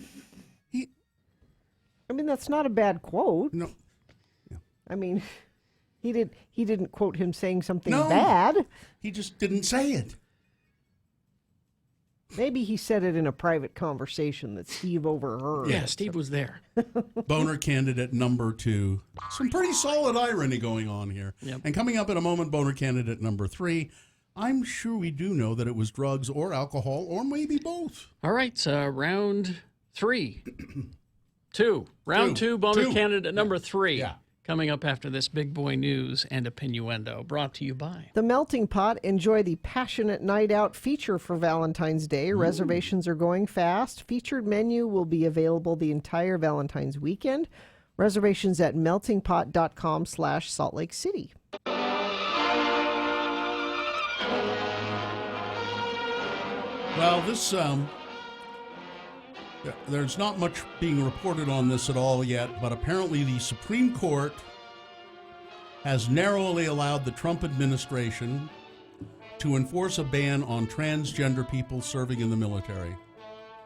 I mean, that's not a bad quote. No. Yeah. I mean, he didn't quote him saying something No. bad. He just didn't say it. Maybe he said it in a private conversation that Steve overheard. Yeah, Steve was there. Boner candidate number 2. Some pretty solid irony going on here. Yep. And coming up in a moment, boner candidate number 3. I'm sure we do know that it was drugs or alcohol or maybe both. All right, round 3. Round two, boner candidate number 3. Yeah. Coming up after this big boy news and opinioendo, brought to you by The Melting Pot. Enjoy the Passionate Night Out feature for Valentine's Day. Ooh. Reservations are going fast. Featured menu will be available the entire Valentine's weekend. Reservations at meltingpot.com/Salt Lake City. Well, this there's not much being reported on this at all yet, but apparently the Supreme Court has narrowly allowed the Trump administration to enforce a ban on transgender people serving in the military.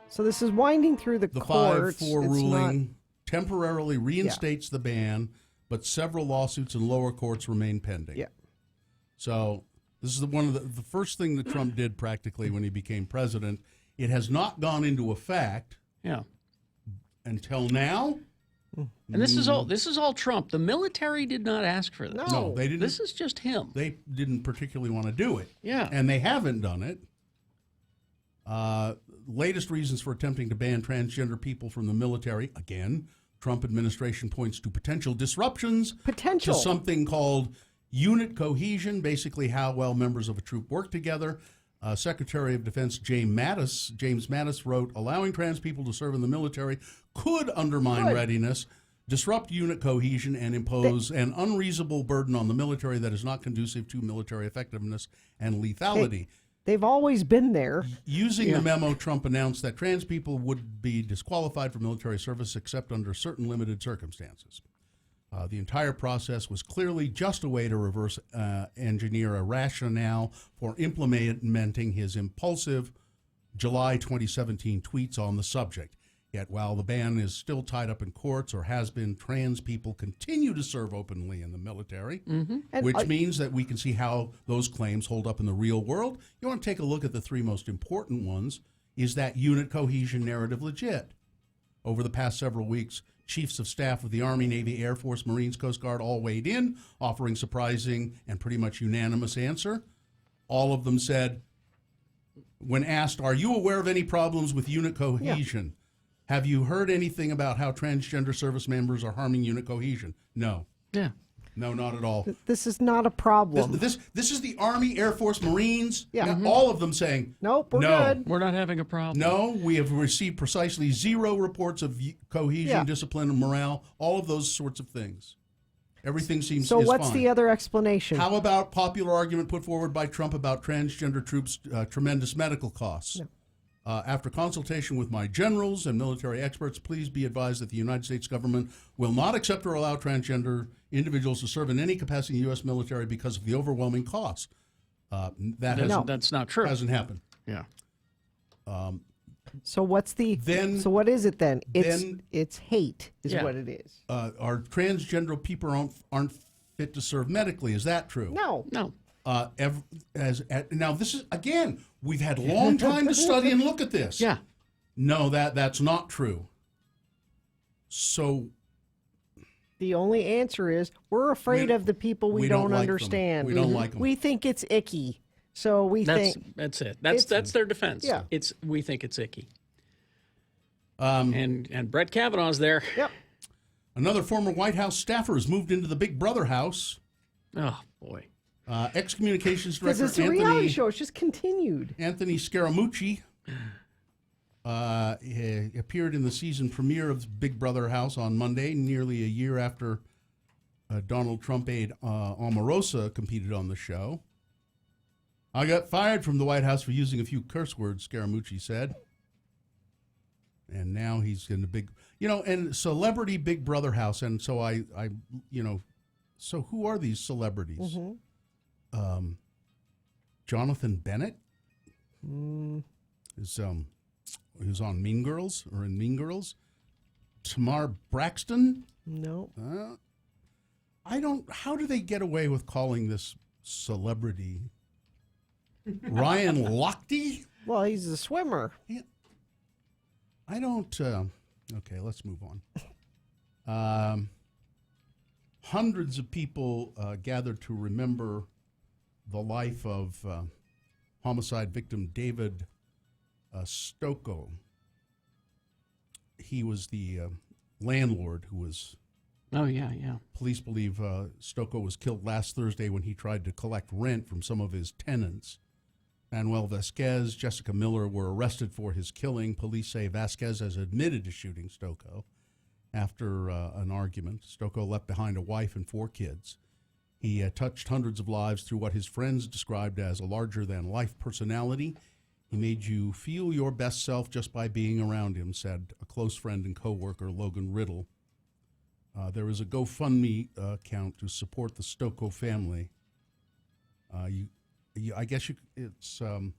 So this is winding through the courts. The 5-4 ruling temporarily reinstates the ban, but several lawsuits in lower courts remain pending. Yeah. So this is one of the first thing that Trump did practically when he became president. It has not gone into effect until now, And this is all Trump. The military did not ask for this. No, they didn't. This is just him. They didn't particularly want to do it. Yeah. And they haven't done it. Latest reasons for attempting to ban transgender people from the military. Again, Trump administration points to potential disruptions. Potential. To something called unit cohesion, basically how well members of a troop work together. Secretary of Defense James Mattis wrote, allowing trans people to serve in the military could undermine readiness, disrupt unit cohesion, and impose an unreasonable burden on the military that is not conducive to military effectiveness and lethality. They've always been there. Using the memo, Trump announced that trans people would be disqualified from military service except under certain limited circumstances. The entire process was clearly just a way to reverse engineer a rationale for implementing his impulsive July 2017 tweets on the subject. Yet while the ban is still tied up in courts or has been, trans people continue to serve openly in the military, which means that we can see how those claims hold up in the real world. You want to take a look at the three most important ones. Is that unit cohesion narrative legit? Over the past several weeks, chiefs of staff of the Army, Navy, Air Force, Marines, Coast Guard all weighed in, offering surprising and pretty much unanimous answer. All of them said, when asked, are you aware of any problems with unit cohesion? Have you heard anything about how transgender service members are harming unit cohesion? No. Yeah. No, not at all. This is not a problem. This is the Army, Air Force, Marines, all of them saying, nope, we're good. We're not having a problem. No, we have received precisely 0 reports of cohesion, discipline, and morale, all of those sorts of things. Everything seems So is what's fine. the other explanation? How about popular argument put forward by Trump about transgender troops' tremendous medical costs? No. After consultation with my generals and military experts, please be advised that the United States government will not accept or allow transgender individuals to serve in any capacity in the U.S. military because of the overwhelming cost. That's not true. Hasn't happened. Yeah. So what's the so what is it then? It's hate is what it is. Our transgender people aren't fit to serve medically. Is that true? No. Now this is again. We've had a long time to study and look at this. Yeah. No, that's not true. So the only answer is we're afraid of the people we don't like understand. them. We don't like them. We think it's icky. So That's it. That's their defense. Yeah. We think it's icky. And Brett Kavanaugh's there. Yep. Another former White House staffer has moved into the Big Brother house. Oh boy. Ex-communications Because director it's a reality show. It's just continued. Anthony Scaramucci appeared in the season premiere of Big Brother House on Monday, nearly a year after Donald Trump aide Omarosa competed on the show. I got fired from the White House for using a few curse words, Scaramucci said. And now he's in the big, and celebrity Big Brother House. And so so who are these celebrities? Jonathan Bennett is who's on Mean Girls or in Mean Girls. Tamar Braxton? No. How do they get away with calling this celebrity? Ryan Lochte? Well, he's a swimmer. Yeah. I don't. Okay, let's move on. Hundreds of people gathered to remember the life of homicide victim David Stocco. He was the landlord who was. Oh, yeah. Police believe Stocco was killed last Thursday when he tried to collect rent from some of his tenants. Manuel Vasquez, Jessica Miller were arrested for his killing. Police say Vasquez has admitted to shooting Stocco after an argument. Stocco left behind a wife and 4 kids. He touched hundreds of lives through what his friends described as a larger-than-life personality. He made you feel your best self just by being around him, said a close friend and co-worker, Logan Riddle. There is a GoFundMe account to support the Stocco family. I guess it's the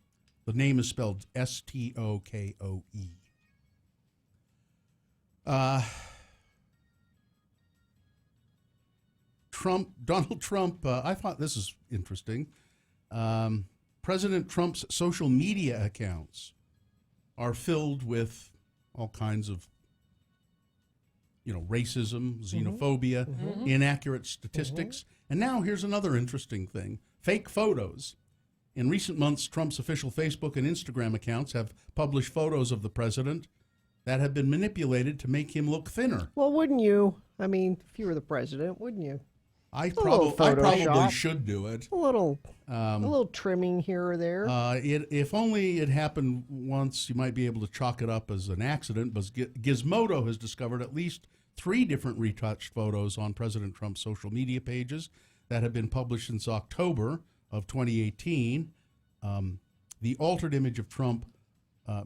name is spelled Stokoe. Donald Trump. I thought this is interesting. President Trump's social media accounts are filled with all kinds of racism, xenophobia, inaccurate statistics. And now here's another interesting thing: fake photos. In recent months, Trump's official Facebook and Instagram accounts have published photos of the president that have been manipulated to make him look thinner. Well, wouldn't you? I mean, if you were the president, wouldn't you? I probably should do it. A little trimming here or there. If only it happened once, you might be able to chalk it up as an accident. But Gizmodo has discovered at least 3 different retouched photos on President Trump's social media pages that have been published since October of 2018. The altered image of Trump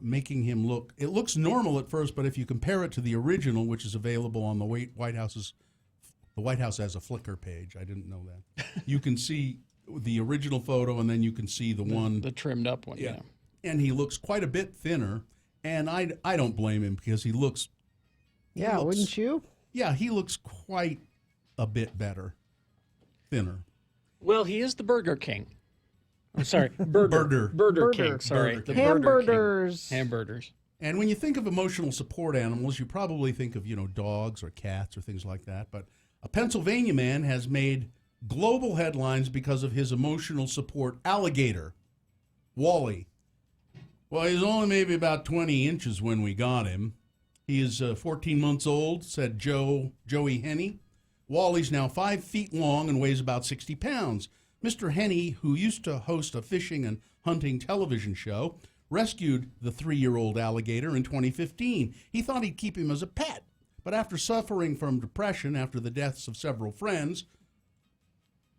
making him it looks normal at first, but if you compare it to the original, which is available on the White House has a Flickr page. I didn't know that. You can see the original photo, and then you can see the trimmed up one. Yeah. And he looks quite a bit thinner, and I don't blame him because he looks. Wouldn't you? Yeah, he looks quite a bit better, thinner. Well, he is the Burger King. I'm sorry, Burger King. Sorry, Burger King. Hamburgers. And when you think of emotional support animals, you probably think of dogs or cats or things like that. But a Pennsylvania man has made global headlines because of his emotional support alligator, Wally. Well, he's only maybe about 20 inches when we got him. He is 14 months old, said Joey Henney. Wally's now 5 feet long and weighs about 60 pounds. Mr. Henney, who used to host a fishing and hunting television show, rescued the 3-year-old alligator in 2015. He thought he'd keep him as a pet, but after suffering from depression after the deaths of several friends...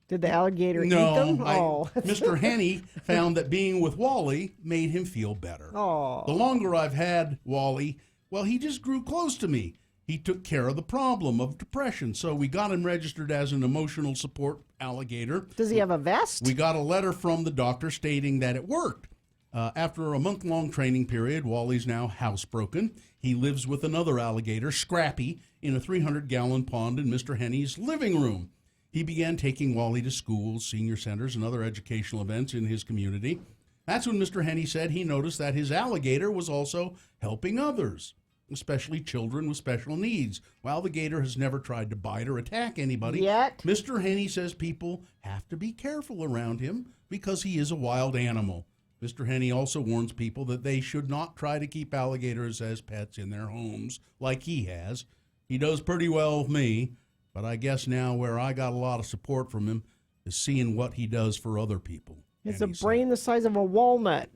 Did the alligator eat them? Mr. Henney found that being with Wally made him feel better. Oh. The longer I've had Wally, well, he just grew close to me. He took care of the problem of depression, so we got him registered as an emotional support alligator. Does he have a vest? We got a letter from the doctor stating that it worked. After a month-long training period, Wally's now housebroken. He lives with another alligator, Scrappy, in a 300-gallon pond in Mr. Henney's living room. He began taking Wally to schools, senior centers, and other educational events in his community. That's when Mr. Henney said he noticed that his alligator was also helping others, especially children with special needs. While the gator has never tried to bite or attack anybody, yet Mr. Henney says people have to be careful around him because he is a wild animal. Mr. Henney also warns people that they should not try to keep alligators as pets in their homes like he has. He does pretty well with me, but I guess now where I got a lot of support from him is seeing what he does for other people. It's a brain the size of a walnut.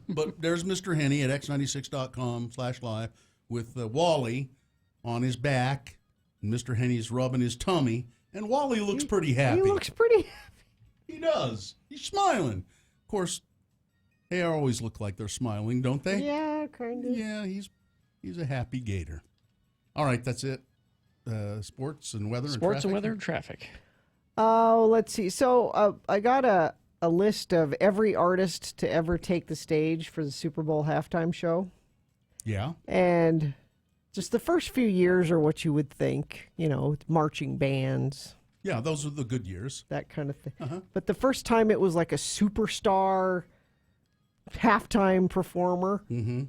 But there's Mr. Henney at x96.com/live with Wally on his back, and Mr. Henney's rubbing his tummy, and Wally looks pretty happy. He looks pretty happy. He does. He's smiling. Of course, they always look like they're smiling, don't they? Yeah, kind of. Yeah, he's a happy gator. All right, that's it. Sports and weather and traffic. Sports and weather and traffic. Oh, let's see. So I got a list of every artist to ever take the stage for the Super Bowl halftime show. Yeah. And just the first few years are what you would think, marching bands. Yeah, those are the good years. That kind of thing. But the first time it was like a superstar halftime performer. Mm-hmm.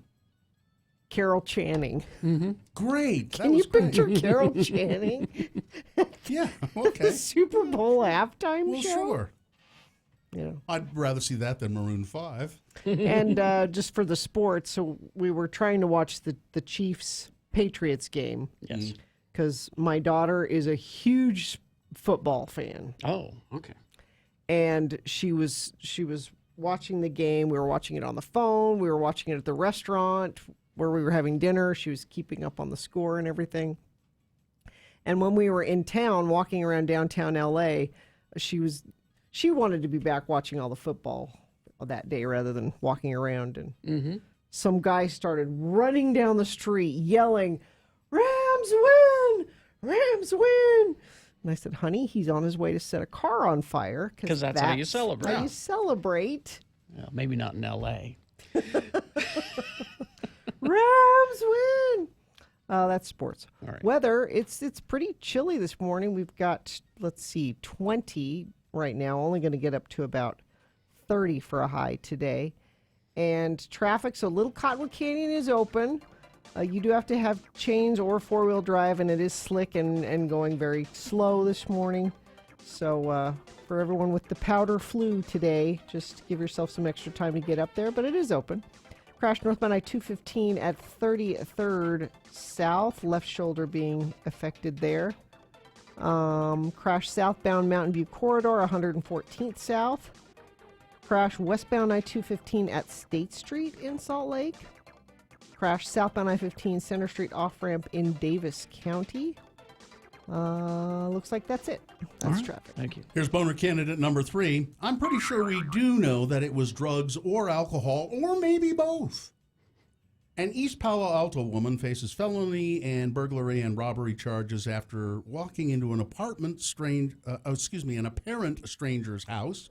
Carol Channing. Mm-hmm. Great. Can you picture Carol Channing? Yeah, okay. The Super Bowl halftime show? Sure. Yeah. I'd rather see that than Maroon 5. And just for the sports, so we were trying to watch the Chiefs-Patriots game. Yes. Because my daughter is a huge football fan. Oh, okay. And she was watching the game. We were watching it on the phone. We were watching it at the restaurant where we were having dinner. She was keeping up on the score and everything. And when we were in town, walking around downtown L.A., she wanted to be back watching all the football that day rather than walking around. And some guy started running down the street yelling, "Rams win! Rams win!" And I said, "Honey, he's on his way to set a car on fire." Because that's how you celebrate. How you celebrate. Well, maybe not in L.A. Rams win! That's sports. All right. Weather, it's pretty chilly this morning. We've got, 20 right now. Only going to get up to about 30 for a high today. And traffic, so Little Cottonwood Canyon is open. You do have to have chains or four-wheel drive, and it is slick and going very slow this morning. So for everyone with the powder flu today, just give yourself some extra time to get up there, but it is open. Crash northbound I-215 at 33rd South, left shoulder being affected there. Crash southbound Mountain View Corridor, 114th South. Crash westbound I-215 at State Street in Salt Lake. Crash southbound I-15 Center Street off-ramp in Davis County. Looks like that's it. That's traffic. Thank you. Here's boner candidate number 3. I'm pretty sure we do know that it was drugs or alcohol or maybe both. An East Palo Alto woman faces felony and burglary and robbery charges after walking into an apparent stranger's house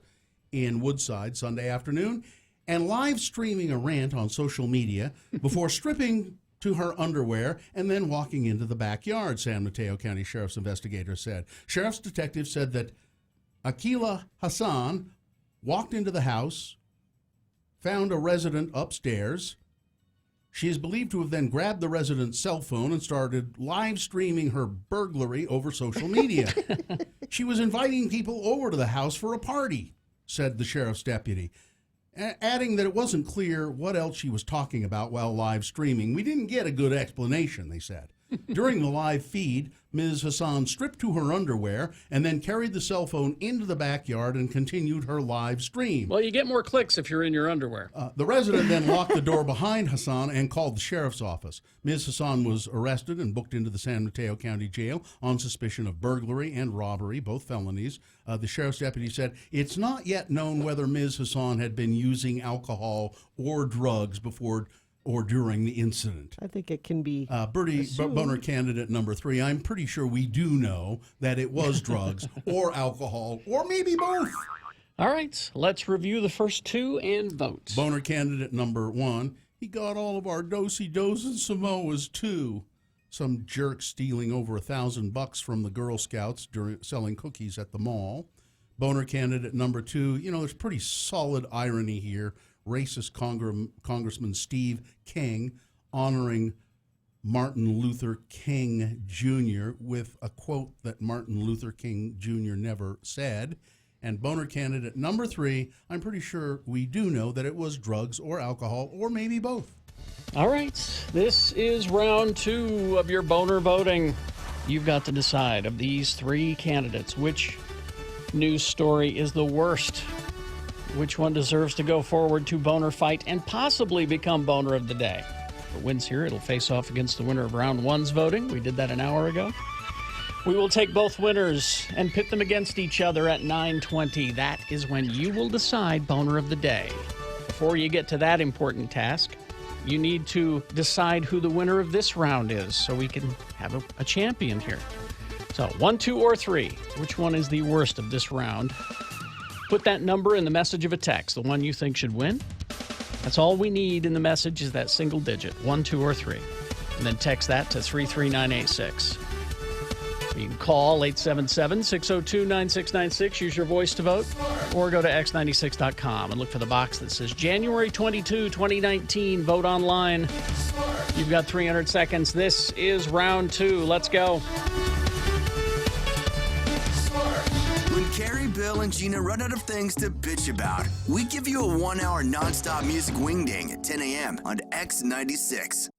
in Woodside Sunday afternoon and live streaming a rant on social media before stripping to her underwear and then walking into the backyard, San Mateo County Sheriff's investigator said. Sheriff's detective said that Akila Hassan walked into the house, found a resident upstairs. She is believed to have then grabbed the resident's cell phone and started live streaming her burglary over social media. She was inviting people over to the house for a party, said the sheriff's deputy, adding that it wasn't clear what else she was talking about while live streaming. We didn't get a good explanation, they said. During the live feed, Ms. Hassan stripped to her underwear and then carried the cell phone into the backyard and continued her live stream. Well, you get more clicks if you're in your underwear. The resident then locked the door behind Hassan and called the sheriff's office. Ms. Hassan was arrested and booked into the San Mateo County Jail on suspicion of burglary and robbery, both felonies. The sheriff's deputy said it's not yet known whether Ms. Hassan had been using alcohol or drugs before or during the incident. I think it can be Bertie, boner candidate number 3, I'm pretty sure we do know that it was drugs or alcohol or maybe both. All right, let's review the first 2 and vote. Boner candidate number 1, he got all of our do-si-dos and Samoas too. Some jerk stealing over $1,000 from the Girl Scouts during selling cookies at the mall. Boner candidate number 2, there's pretty solid irony here. Racist Congressman Steve King honoring Martin Luther King Jr. with a quote that Martin Luther King Jr. never said. And boner candidate number 3, I'm pretty sure we do know that it was drugs or alcohol or maybe both. All right, this is round 2 of your boner voting. You've got to decide of these 3 candidates which news story is the worst. Which one deserves to go forward to boner fight and possibly become boner of the day? If it wins here, it'll face off against the winner of round 1's voting. We did that an hour ago. We will take both winners and pit them against each other at 9:20. That is when you will decide boner of the day. Before you get to that important task, you need to decide who the winner of this round is so we can have a champion here. So 1, 2, or 3. Which one is the worst of this round? Put that number in the message of a text, the one you think should win. That's all we need in the message is that single digit, 1, 2, or 3. And then text that to 33986. You can call 877-602-9696, use your voice to vote, or go to x96.com and look for the box that says January 22, 2019, vote online. You've got 300 seconds. This is round 2. Let's go. When Carrie, Bill, and Gina run out of things to bitch about, we give you a 1-hour nonstop music wingding at 10 a.m. on X96.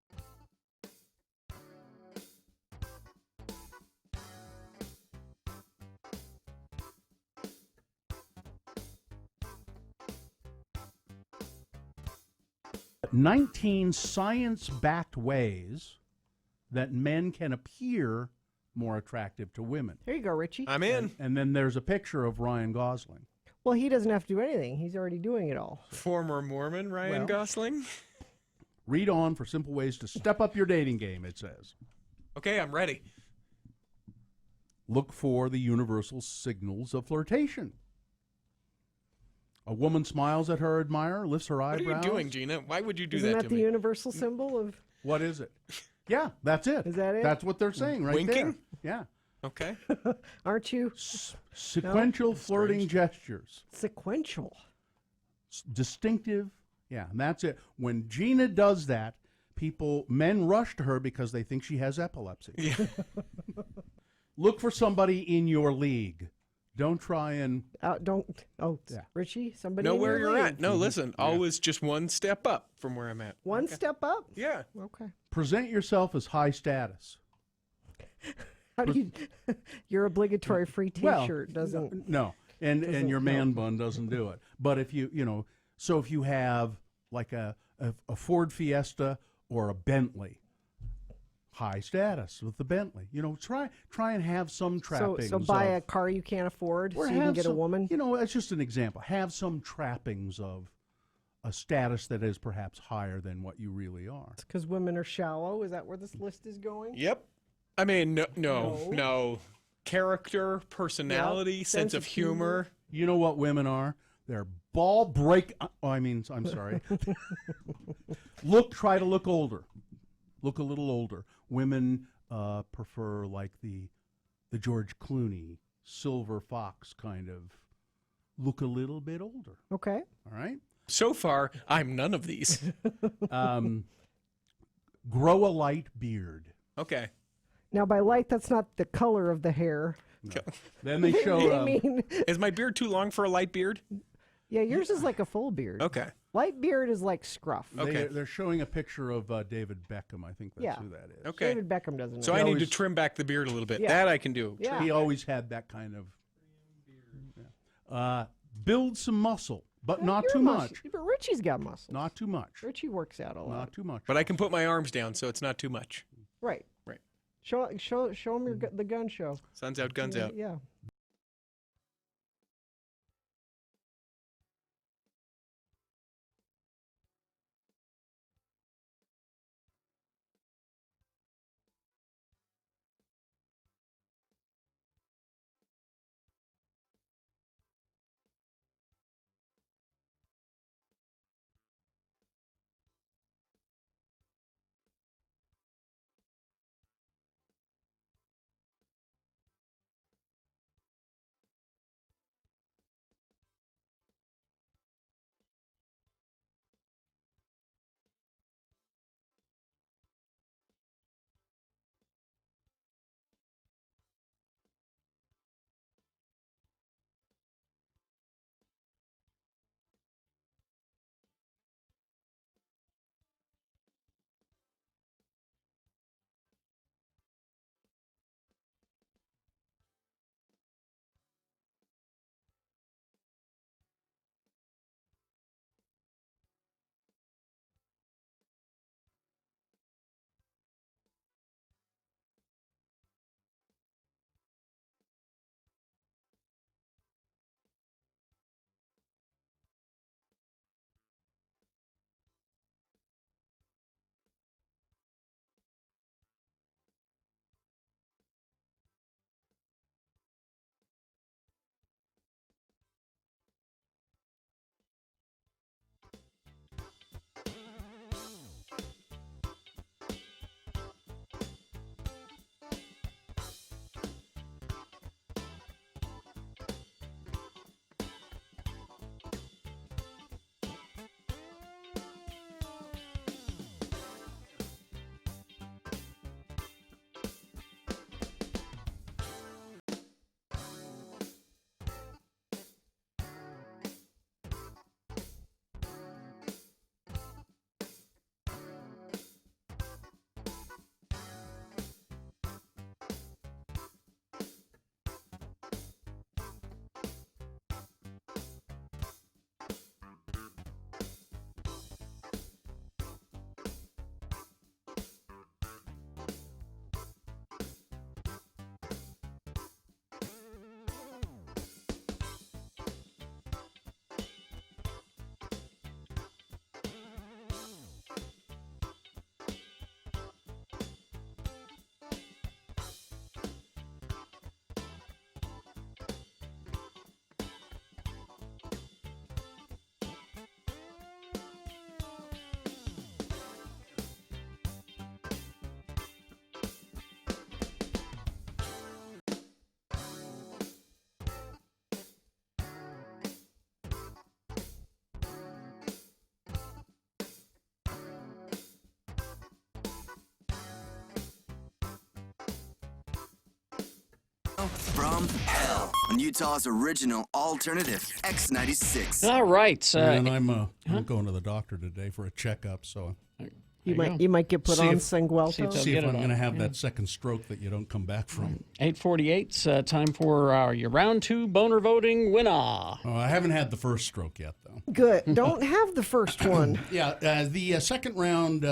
"19 science-backed ways that men can appear more attractive to women." There you go, Richie. I'm in. And then there's a picture of Ryan Gosling. Well, he doesn't have to do anything. He's already doing it all. Former Mormon Ryan Gosling. Read on for simple ways to step up your dating game, it says. Okay, I'm ready. Look for the universal signals of flirtation. A woman smiles at her admirer, lifts her eyebrows. What are you doing, Gina? Why would you do Isn't that that to the me? universal symbol of... What is it? Yeah, that's it. Is that it? That's what they're saying right Winking? there. Yeah. Okay. Aren't you? Sequential flirting gestures. Sequential. Distinctive. Yeah, and that's it. When Gina does that, Men rush to her because they think she has epilepsy. Look for somebody in your league. Don't try and Richie, somebody Know in where your you're league. at. No, listen, always just one step up from where I'm at. One step up? Yeah. Okay. present yourself as high status. How do you? Your obligatory free T-shirt Well, doesn't. No, and doesn't your man help. bun doesn't do it. But if so if you have like a Ford Fiesta or a Bentley, high status with the Bentley. Try and have some trappings. So buy a car you can't afford or so you can have get a some- woman. That's just an example. Have some trappings of a status that is perhaps higher than what you really are. Because women are shallow. Is that where this list is going? Yep. I mean, no. Character, personality, sense of humor. You know what women are? They're ball break. I'm sorry. Try to look older. Look a little older. Women prefer like the George Clooney, Silver Fox kind of look a little bit older. Okay. All right. So far, I'm none of these. Grow a light beard. Okay. Now, by light, that's not the color of the hair. No. Then they show. I mean, is my beard too long for a light beard? Yeah, yours is like a full beard. Okay. Light beard is like scruff. Okay. They're showing a picture of David Beckham. I think that's Yeah. who that is. Okay. David Beckham doesn't. So know. I need to always- trim back the beard a little bit. Yeah. That I can do. Yeah. He always had that kind of. Build some muscle, but not You're too muscle- much. But Richie's got muscle. Not too much. Richie works out a lot. Not too much. But I can put my arms down, so it's not too much. Right. Right. Show him the gun show. Sun's out, guns out. Yeah. from Hell on Utah's original alternative X96. All right. And I'm going to the doctor today for a checkup, so You might get put on Sanguelto. See if I'm going to have that second stroke that you don't come back from. 8:48. Time for your round 2 boner voting winner. Oh, I haven't had the first stroke yet, though. Good. Don't have the first one. Yeah, the second round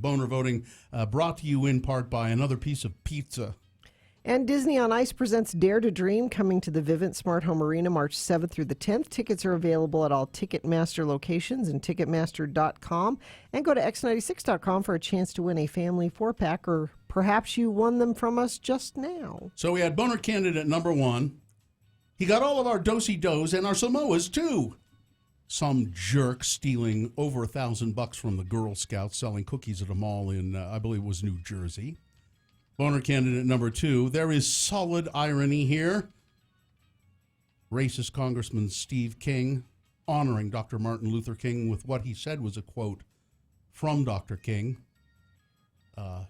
boner voting brought to you in part by Another Piece of Pizza. And Disney on Ice presents Dare to Dream, coming to the Vivint Smart Home Arena March 7th through the 10th. Tickets are available at all Ticketmaster locations and Ticketmaster.com. And go to X96.com for a chance to win a family 4-pack, or perhaps you won them from us just now. So we had boner candidate number 1. He got all of our do-si-dos and our Samoas, too. Some jerk stealing over $1,000 from the Girl Scouts selling cookies at a mall in, I believe it was New Jersey. Boner candidate number 2, there is solid irony here. Racist Congressman Steve King honoring Dr. Martin Luther King with what he said was a quote from Dr. King.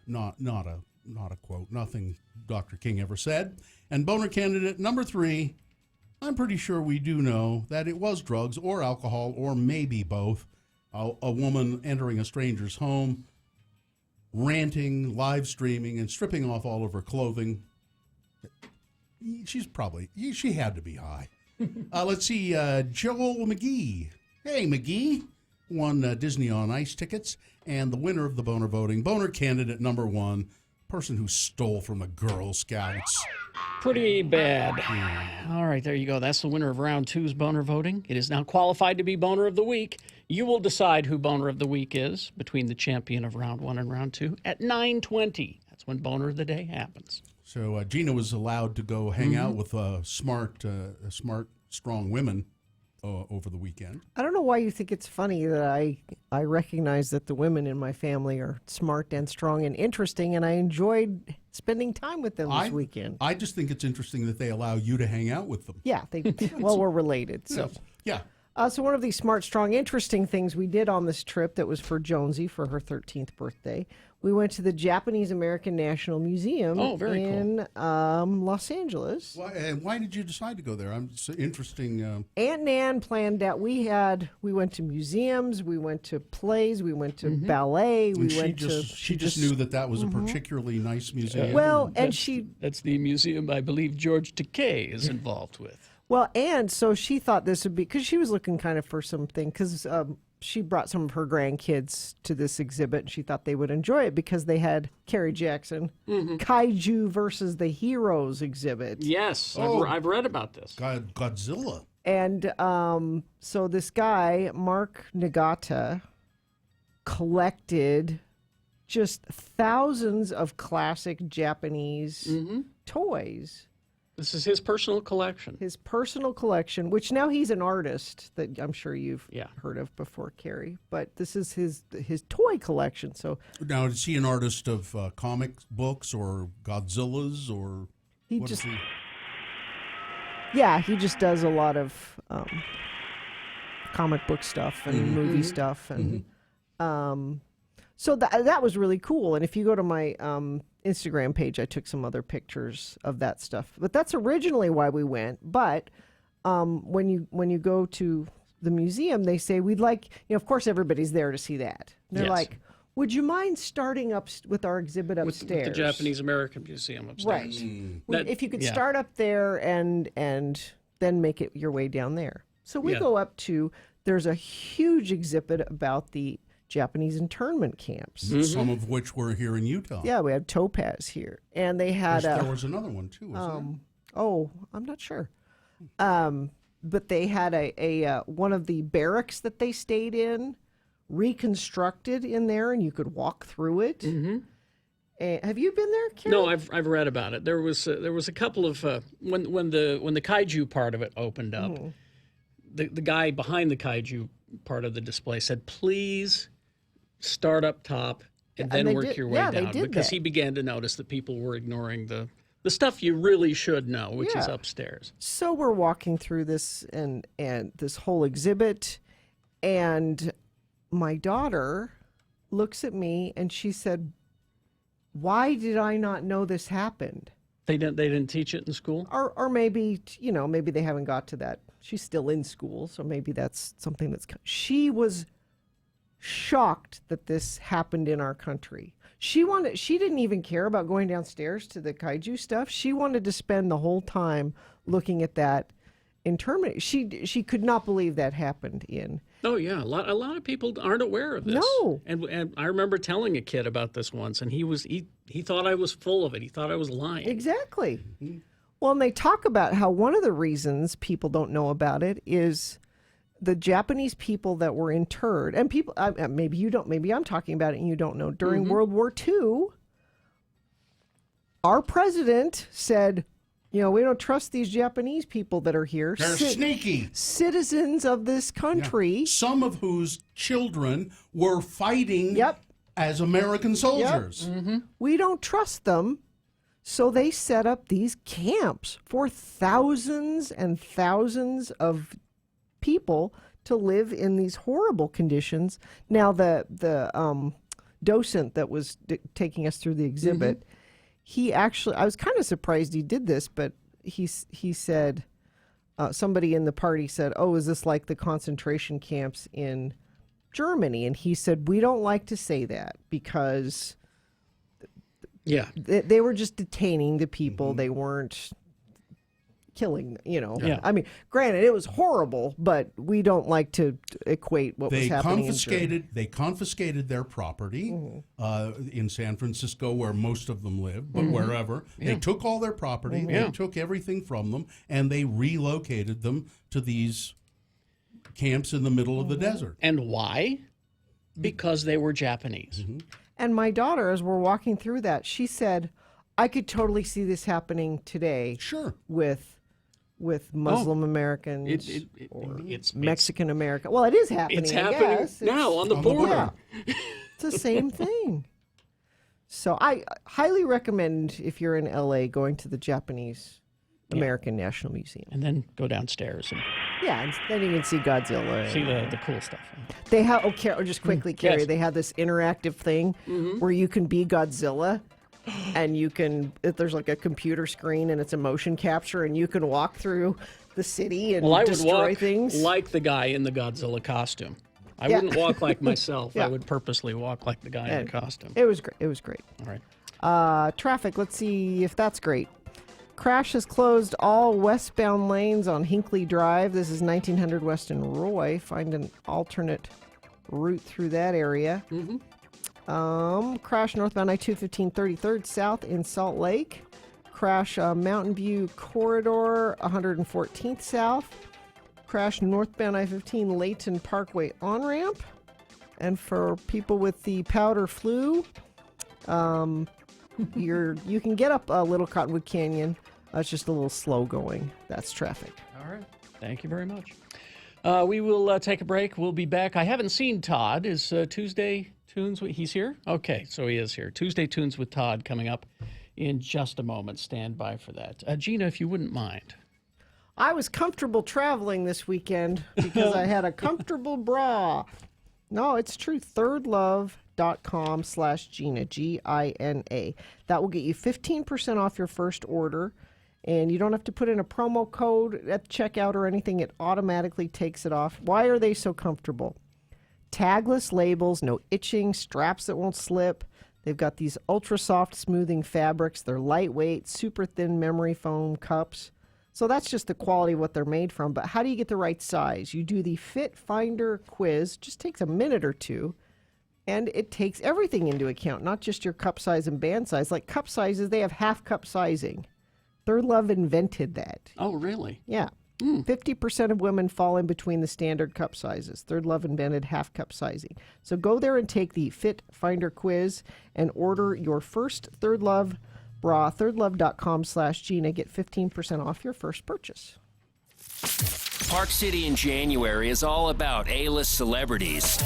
Not a quote, nothing Dr. King ever said. And boner candidate number 3, I'm pretty sure we do know that it was drugs or alcohol or maybe both. A woman entering a stranger's home, ranting, live streaming, and stripping off all of her clothing. She had to be high. Let's see, Joel McGee. Hey, McGee won Disney on Ice tickets, and the winner of the boner voting, boner candidate number 1, person who stole from the Girl Scouts. Pretty bad. All right, there you go. That's the winner of round 2's boner voting. It is now qualified to be boner of the week. You will decide who boner of the week is between the champion of round 1 and round 2 at 9:20. That's when boner of the day happens. So Gina was allowed to go hang out with smart, strong women over the weekend. I don't know why you think it's funny that I recognize that the women in my family are smart and strong and interesting, and I enjoyed spending time with them this weekend. I just think it's interesting that they allow you to hang out with them. Yeah, we're related. So yeah. So one of these smart, strong, interesting things we did on this trip that was for Jonesy for her 13th birthday, we went to the Japanese American National Museum in Los Angeles. Why did you decide to go there? It's interesting. Aunt Nan planned out. We went to museums, we went to plays, we went to ballet, She just knew that was a particularly nice museum. That's the museum I believe George Takei is involved with. Well, and so she thought this would be, because she was looking kind of for something, because she brought some of her grandkids to this exhibit, and she thought they would enjoy it because they had Carrie Jackson, Kaiju versus the Heroes exhibit. Yes, I've read about this. Godzilla. And so this guy, Mark Nagata, collected just thousands of classic Japanese toys. This is his personal collection. His personal collection, which now he's an artist that I'm sure you've heard of before, Carrie. But this is his toy collection. So now, is he an artist of comic books or Godzillas or he just? Yeah, he just does a lot of comic book stuff and movie stuff, and so that was really cool. And if you go to my Instagram page, I took some other pictures of that stuff. But that's originally why we went. But when you go to the museum, they say, we'd like, of course everybody's there to see that. And they're like, would you mind starting up with our exhibit upstairs? With the Japanese American Museum upstairs. Right. If you could start up there and then make it your way down there. So we go up to, there's a huge exhibit about the Japanese internment camps. Some of which were here in Utah. Yeah, we had Topaz here. And they had... there was another one, too, wasn't there? Oh, I'm not sure. But they had a one of the barracks that they stayed in reconstructed in there, and you could walk through it. Have you been there, Karen? No, I've read about it. There was a couple of... when the kaiju part of it opened up, the guy behind the kaiju part of the display said, please... start up top and then work your way down, because he began to notice that people were ignoring the stuff you really should know, which is upstairs. So we're walking through this and this whole exhibit, and my daughter looks at me and she said, "Why did I not know this happened?" They didn't teach it in school? Or maybe, maybe they haven't got to that. She's still in school, so maybe that's something that's... She was shocked that this happened in our country. She didn't even care about going downstairs to the kaiju stuff. She wanted to spend the whole time looking at that interminable. She could not believe that happened in... Oh yeah, a lot of people aren't aware of this. No, and I remember telling a kid about this once, and he thought I was full of it. He thought I was lying. Exactly. Well, and they talk about how one of the reasons people don't know about it is the Japanese people that were interred, and people maybe you don't, maybe I'm talking about it and you don't know. During World War II, our president said, we don't trust these Japanese people that are here. They're sneaky. Citizens of this country. Yeah. Some of whose children were fighting as American soldiers. Yep. We don't trust them. So they set up these camps for thousands and thousands of people to live in these horrible conditions. Now, the docent that was taking us through the exhibit, he actually, I was kind of surprised he did this, but he said, somebody in the party said, oh, is this like the concentration camps in Germany? And he said, we don't like to say that because they were just detaining the people. They weren't killing, I mean, granted, it was horrible, but we don't like to equate what was happening in Germany. They confiscated their property in San Francisco, where most of them lived, but wherever. They took all their property, they took everything from them, and they relocated them to these camps in the middle of the desert. And why? Because they were Japanese. And my daughter, as we're walking through that, she said, I could totally see this happening today. Sure. With Muslim Americans or it's Mexican American. Well, it is happening. It's happening now on the border. Yeah. It's the same thing. So I highly recommend, if you're in LA, going to the Japanese American National Museum. And then go downstairs. And then you can see Godzilla. See the cool stuff. They have, just quickly, Carrie, they have this interactive thing where you can be Godzilla. And you can, there's like a computer screen and it's a motion capture, and you can walk through the city and destroy things. Like the guy in the Godzilla costume. I wouldn't walk like myself. I would purposely walk like the guy in the costume. It was great. It was great. All right. Traffic, let's see if that's great. Crash has closed all westbound lanes on Hinckley Drive. This is 1900 West and Roy. Find an alternate route through that area. Crash northbound I-215 33rd South in Salt Lake. Crash Mountain View Corridor 114th South. Crash northbound I-15 Layton Parkway on-ramp. And for people with the powder flu, you can get up Little Cottonwood Canyon. It's just a little slow going. That's traffic. All right. Thank you very much. We will take a break. We'll be back. I haven't seen Todd. Is Tuesday Tunes? He's here? Okay, so he is here. Tuesday Tunes with Todd coming up in just a moment. Stand by for that. Gina, if you wouldn't mind. I was comfortable traveling this weekend because I had a comfortable bra. No, it's true. thirdlove.com/Gina, Gina. That will get you 15% off your first order. And you don't have to put in a promo code at checkout or anything. It automatically takes it off. Why are they so comfortable? Tagless labels, no itching, straps that won't slip. They've got these ultra soft smoothing fabrics. They're lightweight, super thin memory foam cups. So that's just the quality of what they're made from. But how do you get the right size? You do the Fit Finder quiz. Just takes a minute or two. And it takes everything into account, not just your cup size and band size. Like cup sizes, they have half cup sizing. Third Love invented that. Oh, really? Yeah. 50% of women fall in between the standard cup sizes. Third Love invented half cup sizing. So go there and take the Fit Finder quiz and order your first Third Love bra, thirdlove.com/Gina. Get 15% off your first purchase. Park City in January is all about A-list celebrities.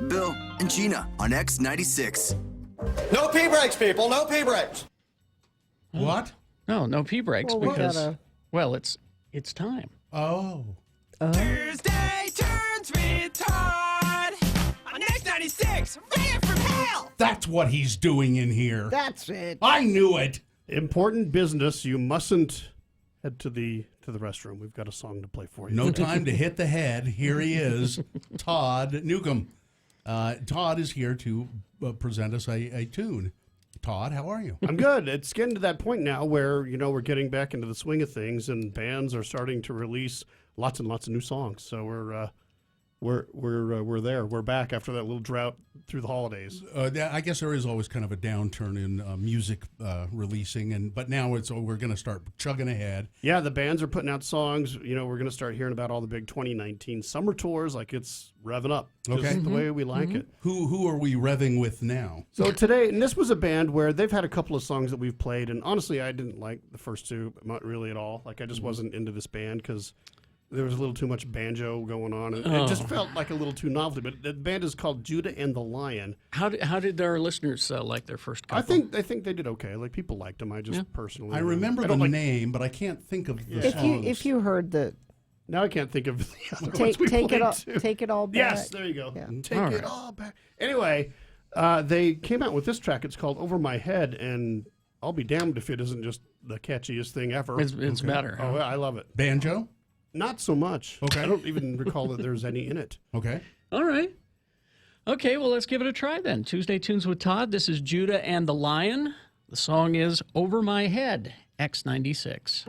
Bill, and Gina on X96. No pee breaks, people. No pee breaks. What? No pee breaks Well, we because gotta- well, it's time. Oh. Thursday turns with Todd on X96. Ran from hell. That's what he's doing in here. That's it. I knew it. Important business. You mustn't head to the restroom. We've got a song to play for you. No time to hit the head. Here he is, Todd Newcomb. Todd is here to present us a tune. Todd, how are you? I'm good. It's getting to that point now where, we're getting back into the swing of things, and bands are starting to release lots and lots of new songs. So we're there. We're back after that little drought through the holidays. I guess there is always kind of a downturn in music releasing, but now we're going to start chugging ahead. Yeah, the bands are putting out songs. We're going to start hearing about all the big 2019 summer tours. Like, it's revving up. Just Okay. the way we like it. Who are we revving with now? So today, and this was a band where they've had a couple of songs that we've played, and honestly, I didn't like the first two, not really at all. Like, I just wasn't into this band because there was a little too much banjo going on, and it just felt like a little too novelty. But the band is called Judah and the Lion. How did our listeners like their first couple? I think they did okay. Like, people liked them. I just personally, I remember the name, but I can't think of the songs. If you heard the, now I can't think of the other ones we take it played all, too. take it all back. Yes, there you go. Yeah. Take it all back. Anyway, they came out with this track. It's called "Over My Head," and I'll be damned if it isn't just the catchiest thing ever. It's better. Oh, I love it. Banjo? Not so much. Okay. I don't even recall that there's any in it. Okay. All right. Okay, well, let's give it a try then. Tuesday Tunes with Todd. This is Judah and the Lion. The song is Over My Head, X96.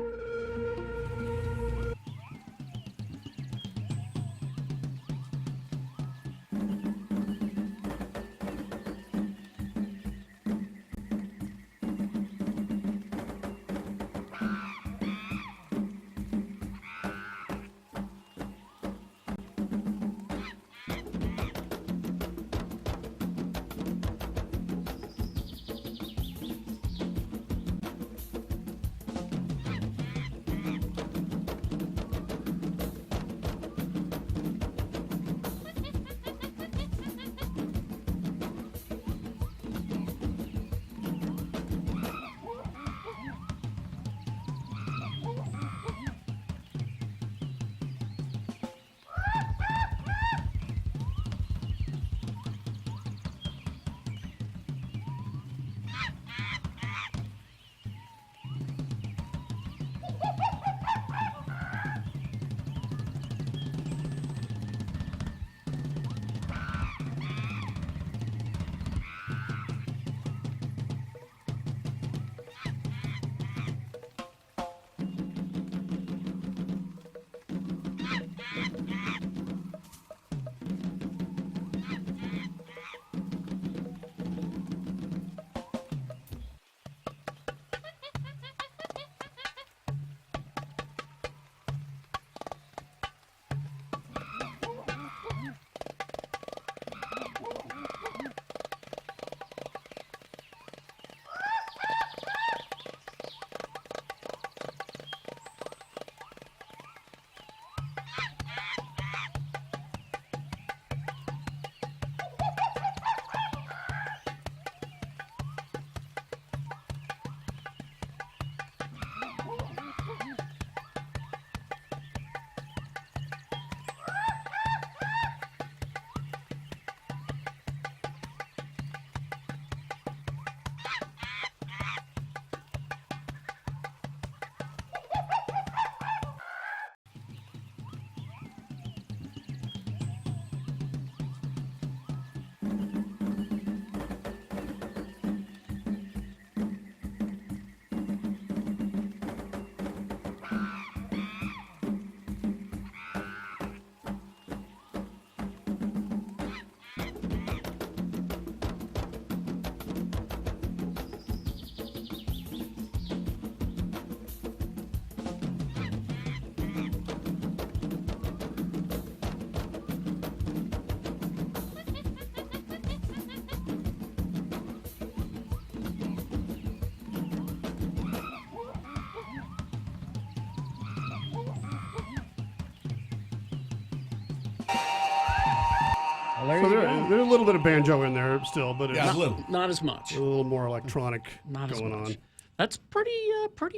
Well, there So you there's go. a little bit of banjo in there still, but it's Yeah, a little. Not as much. a little more electronic Not as going much. on. That's pretty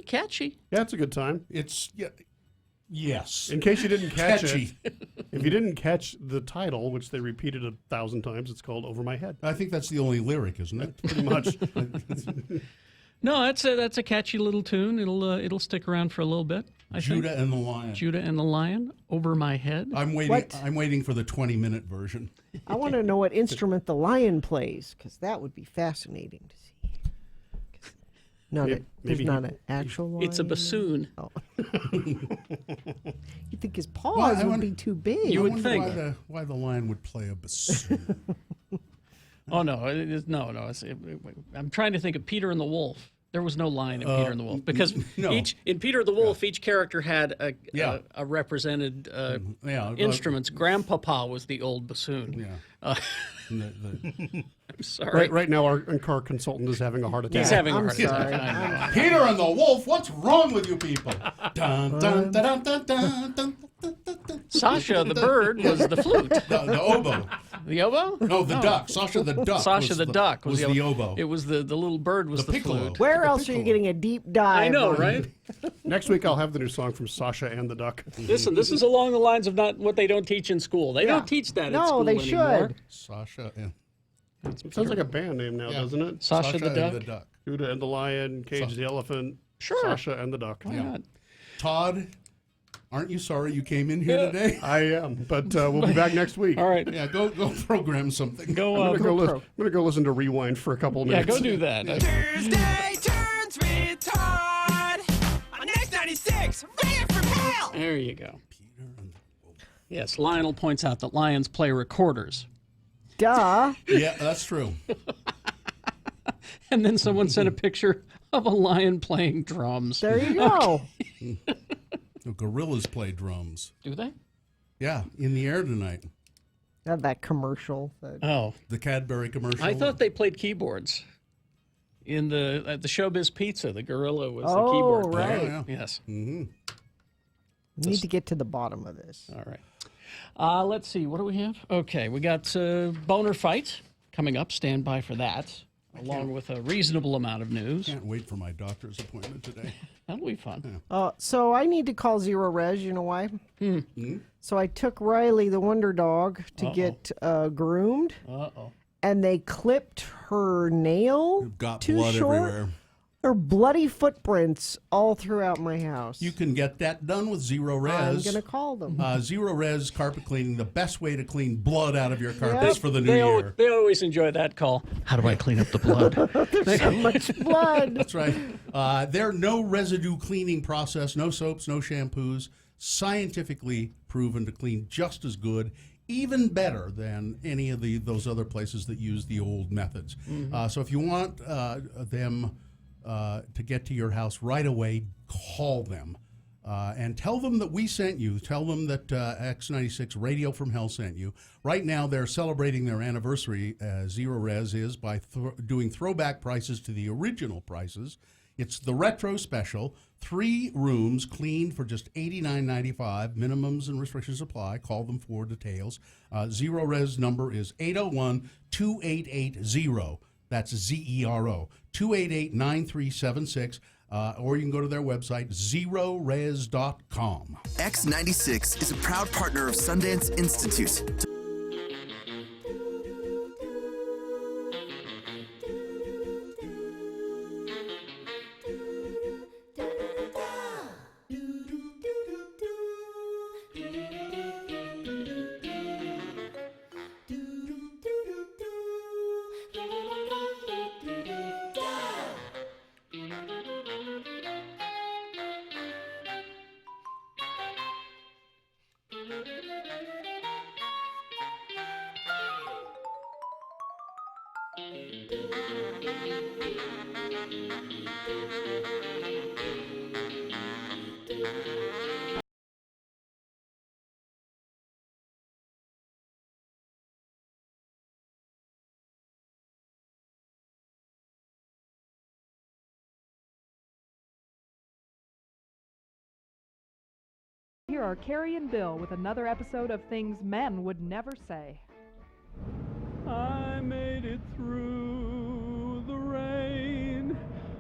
catchy. Yeah, it's a good time. It's yes. In case you didn't catch Catchy. it, if you didn't catch the title, which they repeated 1,000 times, it's called "Over My Head." I think that's the only lyric, isn't it? Pretty much. No, that's a catchy little tune. It'll stick around for a little bit. I think. Judah and the Lion. Judah and the Lion, Over My Head. I'm waiting. What? I'm waiting for the 20-minute version. I want to know what instrument the lion plays, because that would be fascinating to see. There's maybe not an actual lion. It's a bassoon. Oh. You think his paws Well, I would wonder- be too big? You would I think. wonder why the lion would play a bassoon. Oh no, no. I'm trying to think of Peter and the Wolf. There was no lion in Peter and the Wolf because no. in Peter the Wolf, each character had Yeah. a represented Yeah, instruments. Grandpapa was the old bassoon. Yeah. I'm sorry. Right now, our car consultant is having a heart attack. He's having a I'm heart sorry. attack. I know. Peter and the Wolf. What's wrong with you people? Dun, dun, dun, dun, dun, dun, dun, dun, dun. Sasha the bird was the flute. The oboe. The oboe? No, the Oh. duck. Sasha the duck. Sasha was the duck was the oboe. It was the little bird was The the, piccolo. flute. Where else are you getting a deep dive? I know, on? right? Next week, I'll have the new song from Sasha and the Duck. Listen, this is along the lines of not what they don't teach in school. They Yeah. don't teach that No, in school they anymore. should. Sasha and It sounds like a band name now, Yeah. doesn't it? Sasha the and duck. the duck. Judah and the Lion, Cage the Elephant, Sure. Sasha and the Duck. Why not? Todd, aren't you sorry you came in here today? I am, but we'll be back next week. All right. Yeah, go program something. Go I'm gonna go listen to Rewind for a couple of Yeah, minutes. go do that. Thursday turns with Todd on X96, Radio from Hell. There you go. Yes, Lionel points out that lions play recorders. Duh. Yeah, that's true. And then someone sent a picture of a lion playing drums. There you go. The gorillas play drums. Do they? Yeah, in the air tonight. That commercial. Oh. The Cadbury commercial. I thought they played keyboards. In the Showbiz Pizza, the gorilla was the Oh, keyboard right. player. Oh, yeah. Yes. Mm-hmm. We need to get to the bottom of this. All right. Let's see. What do we have? Okay, we got Boner Fight coming up. Stand by for that, along with a reasonable amount of news. Can't wait for my doctor's appointment today. That'll be fun. So I need to call Zero Res. You know why? So I took Riley, the Wonder Dog, to get groomed, Uh-oh. and they clipped her nail Got too blood short. everywhere. There are bloody footprints all throughout my house. You can get that done with Zero Res. I'm gonna call them. Zero Res carpet cleaning, the best way to clean blood out of your carpets for the new They year. they always enjoy that call. How do I clean up the blood? There's so much blood. That's right. There no residue cleaning process, no soaps, no shampoos. Scientifically proven to clean just as good, even better than any of those other places that use the old methods. So if you want them to get to your house right away, call them. And tell them that we sent you. Tell them that X96 Radio from Hell sent you. Right now, they're celebrating their anniversary, Zero Res is, by doing throwback prices to the original prices. It's the retro special, 3 rooms cleaned for just $89.95. Minimums and restrictions apply. Call them for details. Zero Res number is 801-2880. That's ZERO, 288-9376. Or you can go to their website, zerores.com. X96 is a proud partner of Sundance Institute. Here are Carrie and Bill with another episode of Things Men Would Never Say. I made it through the rain.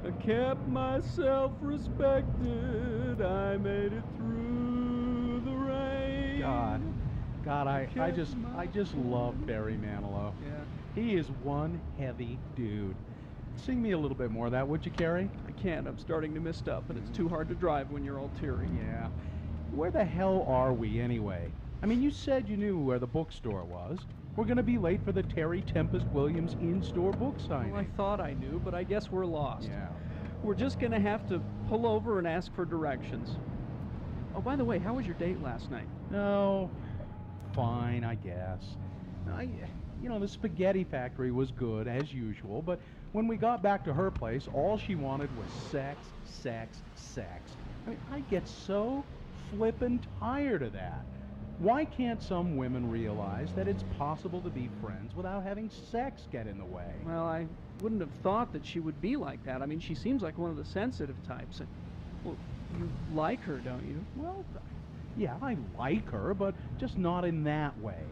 I kept myself respected. I made it through the rain. God, I just love Barry Manilow. Yeah. He is one heavy dude. Sing me a little bit more of that, would you, Carrie? I can't. I'm starting to mist up, and it's too hard to drive when you're all teary. Yeah. Where the hell are we anyway? I mean, you said you knew where the bookstore was. We're going to be late for the Terry Tempest Williams in-store book signing. Well, I thought I knew, but I guess we're lost. Yeah. We're just going to have to pull over and ask for directions. Oh, by the way, how was your date last night? No, fine, I guess. The spaghetti factory was good, as usual, but when we got back to her place, all she wanted was sex, sex, sex. I mean, I get so flippin' tired of that. Why can't some women realize that it's possible to be friends without having sex get in the way? Well, I wouldn't have thought that she would be like that. I mean, she seems like one of the sensitive types. Well, you like her, don't you? Well, yeah, I like her, but just not in that way.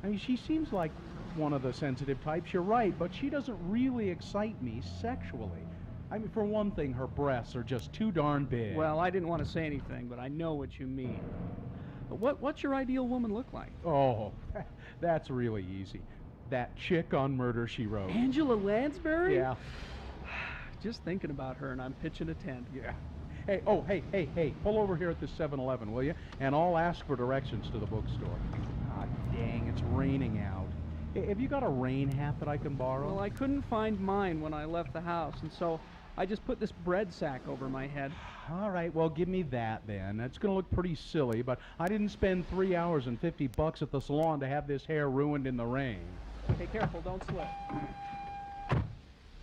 I mean, she seems like one of the sensitive types, you're right, but she doesn't really excite me sexually. I mean, for one thing, her breasts are just too darn big. Well, I didn't want to say anything, but I know what you mean. What's your ideal woman look like? Oh, that's really easy. That chick on Murder, She Wrote. Angela Lansbury? Yeah. Just thinking about her, and I'm pitching a tent. Yeah. Hey, pull over here at this 7-Eleven, will you? And I'll ask for directions to the bookstore. Ah, dang, it's raining out. Hey, have you got a rain hat that I can borrow? Well, I couldn't find mine when I left the house, and so I just put this bread sack over my head. All right, well, give me that then. It's going to look pretty silly, but I didn't spend 3 hours and $50 at the salon to have this hair ruined in the rain. Okay, careful, don't slip.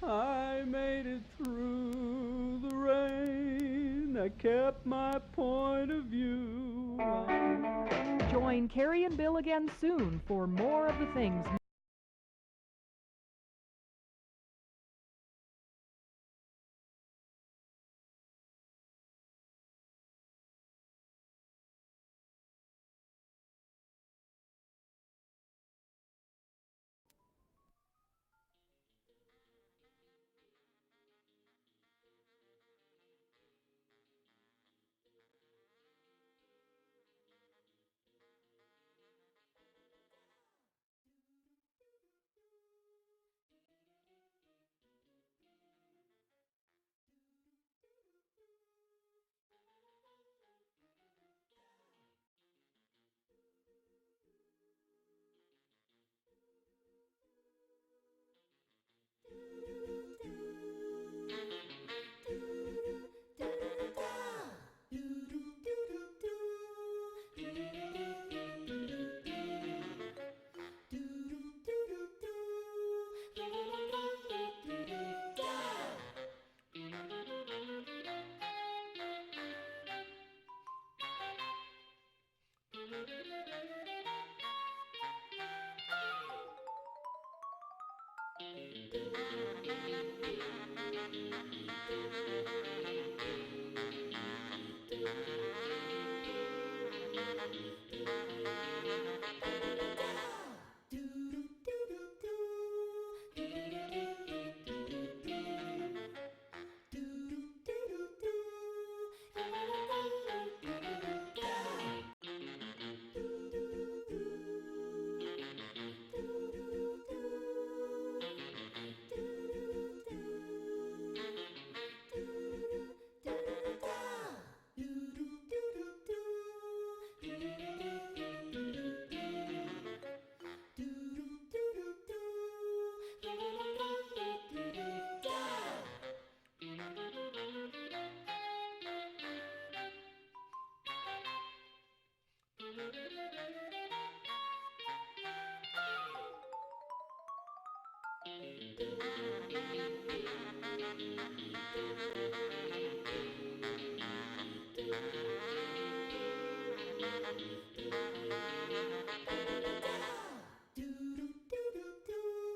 I made it through the rain. I kept my point of view. Join Carrie and Bill again soon for more of the things.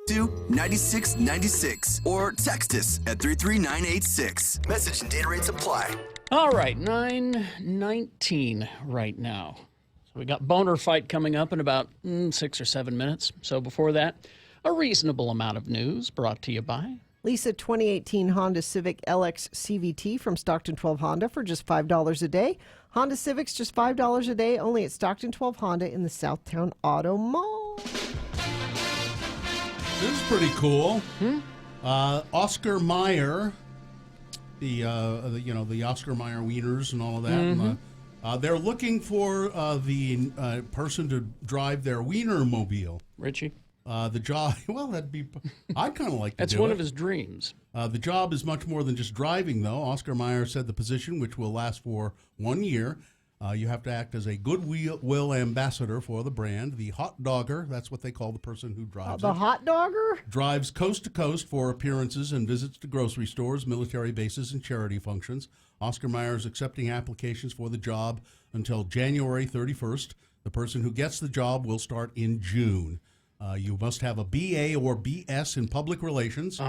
To 9696 or text us at 33986. Message and data rates apply. All right, 9:19 right now. So we got Boner Fight coming up in about 6 or 7 minutes. So before that, A reasonable amount of news brought to you by Lisa 2018 Honda Civic LX CVT from Stockton 12 Honda for just $5 a day. Honda Civics just $5 a day, only at Stockton 12 Honda in the Southtown Auto Mall. This is pretty cool. Oscar Mayer, the Oscar Mayer wieners and all of that. Mhm. They're looking for the person to drive their Wienermobile. Richie. The job, well, I'd kind of like to That's do one it. of his dreams. The job is much more than just driving, though. Oscar Mayer said the position, which will last for 1 year, you have to act as a goodwill ambassador for the brand. The hot dogger, that's what they call the person who drives The it. hot dogger? Drives coast to coast for appearances and visits to grocery stores, military bases, and charity functions. Oscar Mayer is accepting applications for the job until January 31st. The person who gets the job will start in June. You must have a BA or BS in public relations,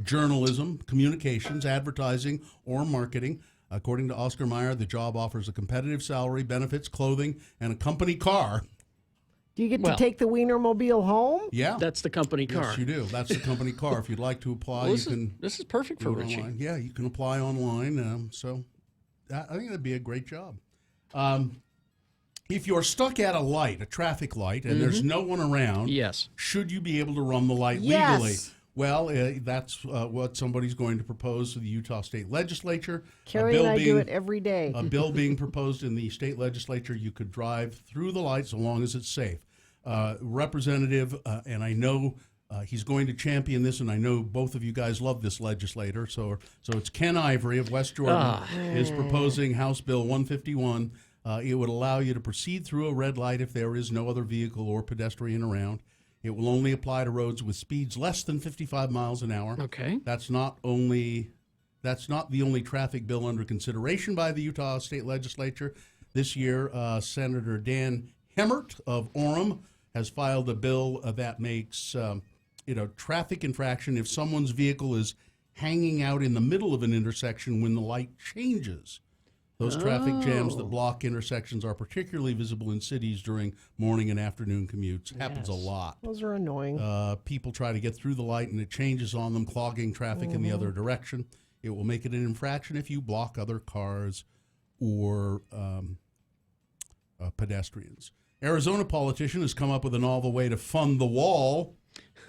journalism, communications, advertising, or marketing. According to Oscar Mayer, the job offers a competitive salary, benefits, clothing, and a company car. Do you get to take the Wienermobile home? Yeah. That's the company car. Yes, you do. That's the company car. If you'd like to apply, Well, this is perfect for do it Richie. online. Yeah, you can apply online. I think that'd be a great job. If you're stuck at a light, a traffic light, and there's no one around, yes, should you be able to run the light Yes. legally? Well, that's what somebody's going to propose to the Utah State Legislature. Carrie and I do it every day. A bill being proposed in the state legislature, you could drive through the lights so long as it's safe. Representative, and I know he's going to champion this, and I know both of you guys love this legislator. So it's Ken Ivory of West Jordan is proposing House Bill 151. It would allow you to proceed through a red light if there is no other vehicle or pedestrian around. It will only apply to roads with speeds less than 55 miles an hour. Okay. That's not the only traffic bill under consideration by the Utah State Legislature. This year, Senator Dan Hemmert of Orem has filed a bill that makes traffic infraction if someone's vehicle is hanging out in the middle of an intersection when the light changes. Those traffic jams that block intersections are particularly visible in cities during morning and afternoon commutes. Happens a lot. Those are annoying. People try to get through the light and it changes on them, clogging traffic in the other direction. It will make it an infraction if you block other cars or pedestrians. Arizona politician has come up with a novel way to fund the wall.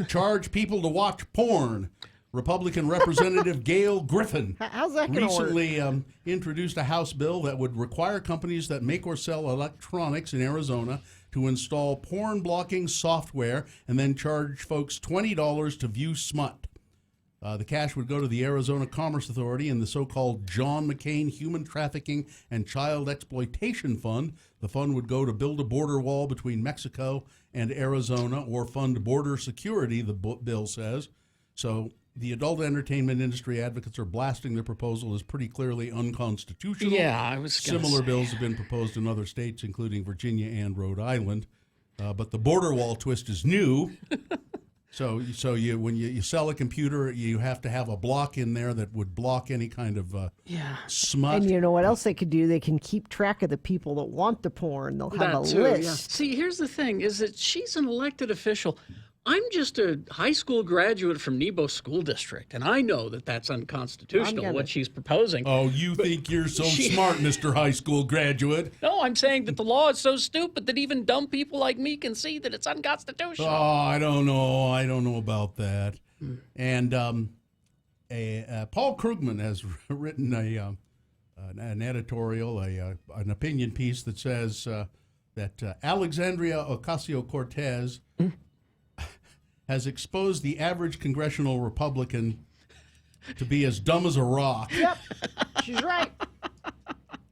Charge people to watch porn. Republican Representative Gail Griffin How's that going to work? recently introduced a House bill that would require companies that make or sell electronics in Arizona to install porn blocking software and then charge folks $20 to view smut. The cash would go to the Arizona Commerce Authority and the so-called John McCain Human Trafficking and Child Exploitation Fund. The fund would go to build a border wall between Mexico and Arizona or fund border security, the bill says. So the adult entertainment industry advocates are blasting the proposal as pretty clearly unconstitutional. Yeah, I was gonna Similar say. bills have been proposed in other states, including Virginia and Rhode Island. But the border wall twist is new. So when you sell a computer, you have to have a block in there that would block any kind of smut. And you know what else they could do? They can keep track of the people that want the porn. They'll have a That too, list. yeah. See, here's the thing, is that she's an elected official. I'm just a high school graduate from Nebo School District, and I know that that's unconstitutional, what she's proposing. Oh, you think you're so smart, Mr. High School graduate. No, I'm saying that the law is so stupid that even dumb people like me can see that it's unconstitutional. Oh, I don't know. I don't know about that. And Paul Krugman has written an editorial, an opinion piece that says that Alexandria Ocasio-Cortez has exposed the average congressional Republican to be as dumb as a rock. Yep, she's right.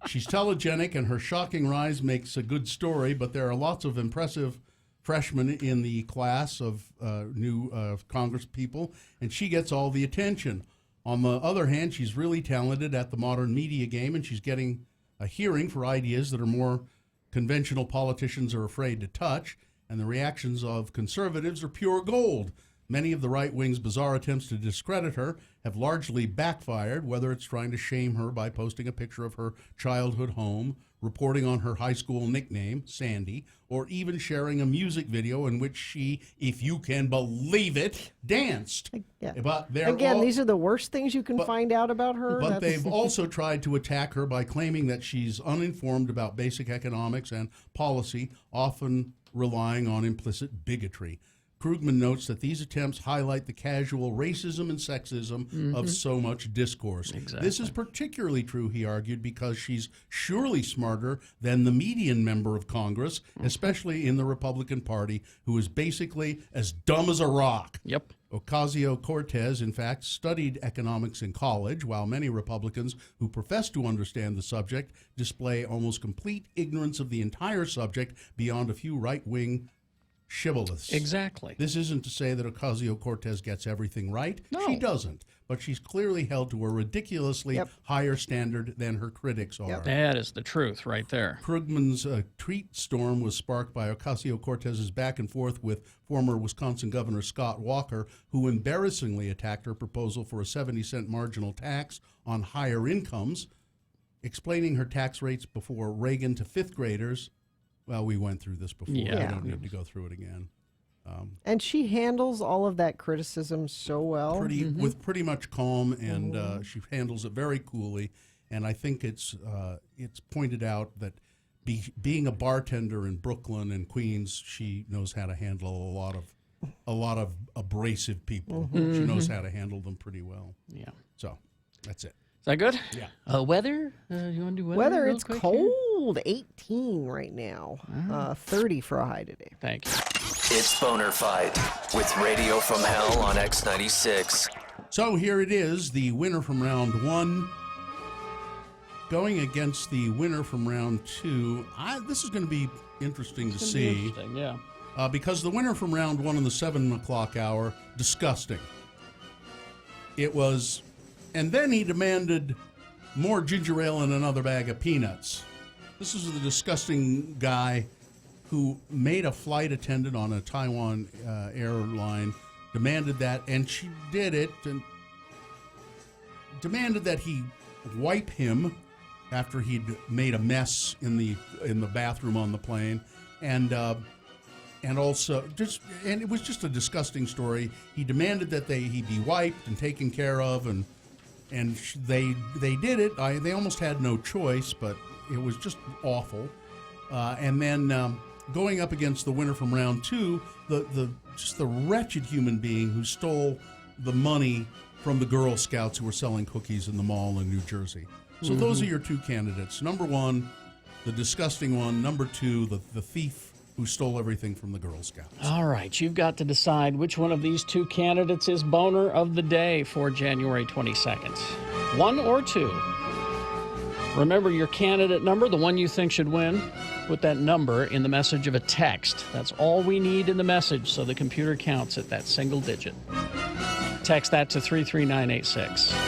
She's telegenic, and her shocking rise makes a good story, but there are lots of impressive freshmen in the class of new Congress people, and she gets all the attention. On the other hand, she's really talented at the modern media game, and she's getting a hearing for ideas that are more conventional politicians are afraid to touch, and the reactions of conservatives are pure gold. Many of the right wing's bizarre attempts to discredit her have largely backfired, whether it's trying to shame her by posting a picture of her childhood home, reporting on her high school nickname, Sandy, or even sharing a music video in which she, if you can believe it, danced. Yeah. But they're Again, all- these are the worst things you can find out about her. But That's- they've also tried to attack her by claiming that she's uninformed about basic economics and policy, often relying on implicit bigotry. Krugman notes that these attempts highlight the casual racism and sexism of so much discourse. This is particularly true, he argued, because she's surely smarter than the median member of Congress, especially in the Republican Party, who is basically as dumb as a rock. Yep. Ocasio-Cortez, in fact, studied economics in college, while many Republicans who profess to understand the subject display almost complete ignorance of the entire subject beyond a few right-wing shibboleths. Exactly. This isn't to say that Ocasio-Cortez gets everything right. No. She doesn't. But she's clearly held to a ridiculously higher standard than her critics are. That is the truth right there. Krugman's tweet storm was sparked by Ocasio-Cortez's back and forth with former Wisconsin Governor Scott Walker, who embarrassingly attacked her proposal for a 70-cent marginal tax on higher incomes, explaining her tax rates before Reagan to fifth graders. Well, we went through this before. Yeah. I don't need to go through it again. And she handles all of that criticism so well. With pretty much calm, and she handles it very coolly. And I think it's pointed out that being a bartender in Brooklyn and Queens, she knows how to handle a lot of abrasive people. She knows how to handle them pretty well. Yeah. So that's it. Is that good? Yeah. Weather? You want to do weather? Weather, real it's quick cold. 18 right now. 30 for a high today. Thank you. It's Boner Fight with Radio from Hell on X96. So here it is, the winner from round one going against the winner from round two. This is going to be interesting to see. Interesting, yeah. Because the winner from round one in the 7 o'clock hour, disgusting. It was, and then he demanded more ginger ale and another bag of peanuts. This is the disgusting guy who made a flight attendant on a Taiwan airline, demanded that, and she did it, and demanded that he wipe him after he'd made a mess in the bathroom on the plane, and also and it was just a disgusting story. He demanded that he be wiped and taken care of, and they did it. They almost had no choice, but it was just awful. And then going up against the winner from round two, the wretched human being who stole the money from the Girl Scouts who were selling cookies in the mall in New Jersey. So those are your two candidates. Number one, the disgusting one. Number two, the thief who stole everything from the Girl Scouts. All right, you've got to decide which one of these two candidates is boner of the day for January 22nd. One or two. Remember your candidate number, the one you think should win. Put that number in the message of a text. That's all we need in the message, so the computer counts at that single digit. Text that to 33986. You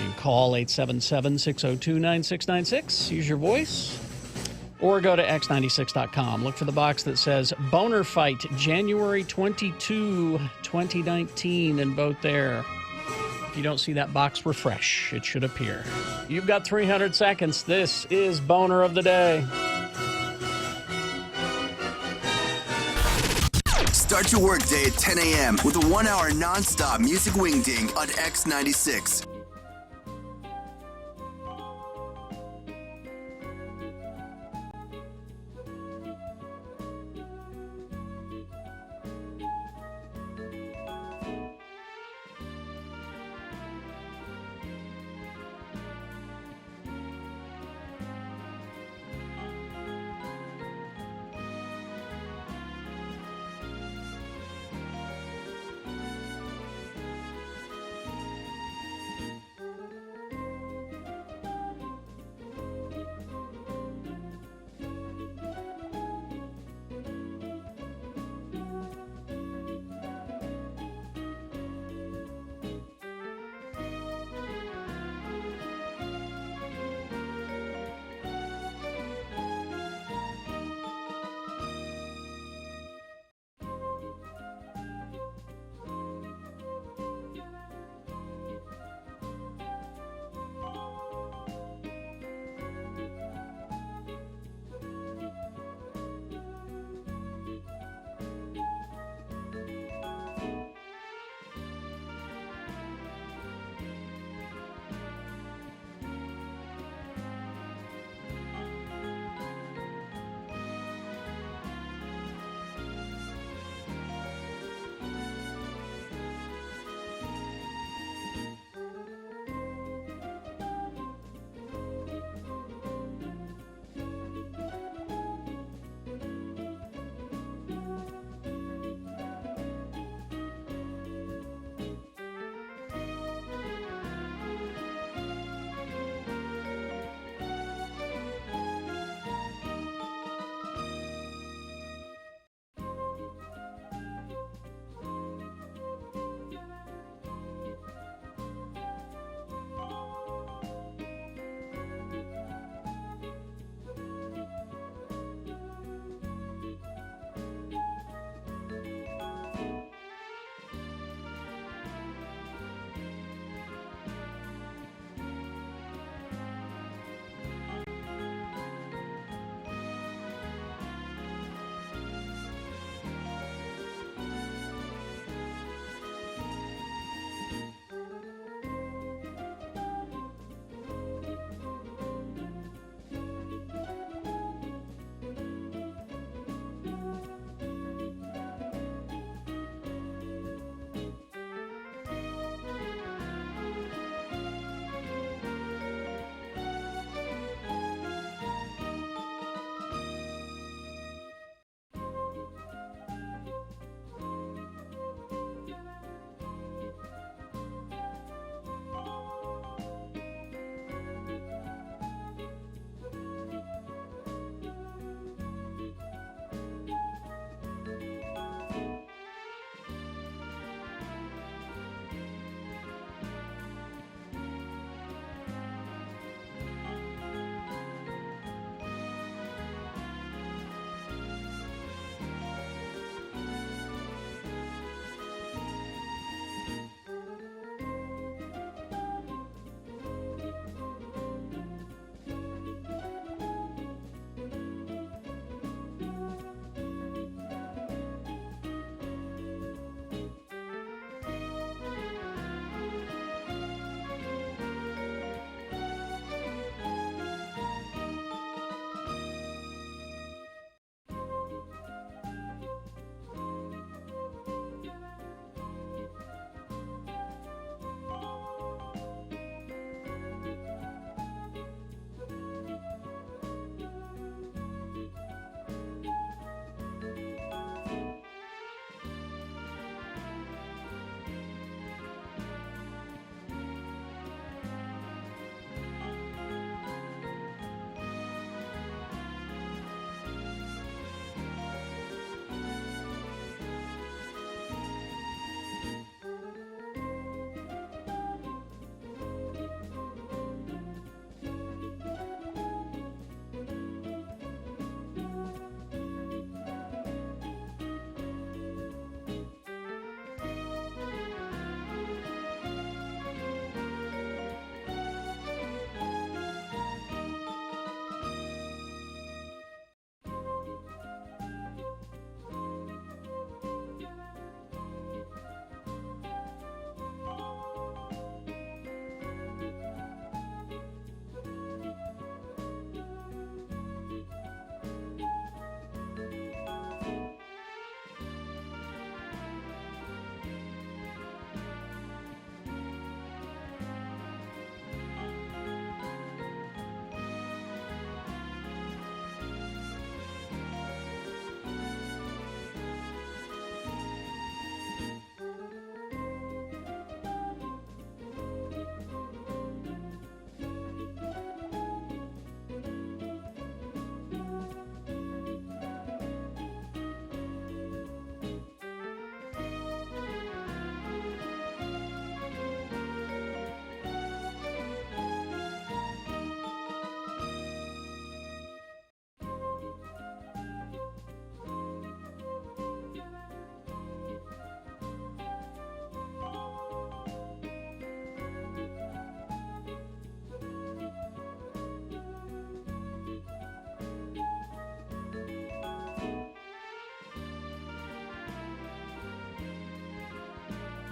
can call 877-602-9696. Use your voice. Or go to x96.com. Look for the box that says Boner Fight January 22, 2019, and vote there. If you don't see that box, refresh. It should appear. You've got 300 seconds. This is Boner of the Day. Start your workday at 10 a.m. with a 1-hour nonstop music wingding on X96.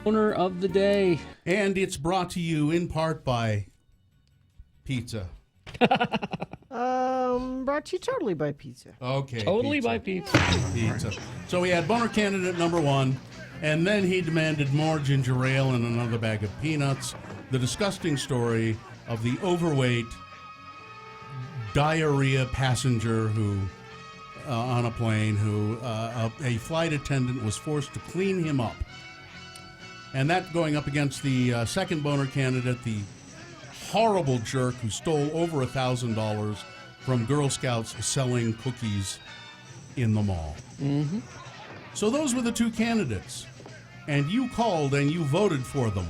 Owner of the day. And it's brought to you in part by pizza. Brought to you totally by pizza. Okay. Totally by pizza. Pizza. So we had boner candidate number 1, and then he demanded more ginger ale and another bag of peanuts. The disgusting story of the overweight diarrhea passenger who, on a plane, who a flight attendant was forced to clean him up. And that going up against the second boner candidate, the horrible jerk who stole over $1,000 from Girl Scouts selling cookies in the mall. Mm-hmm. So those were the two candidates. And you called and you voted for them.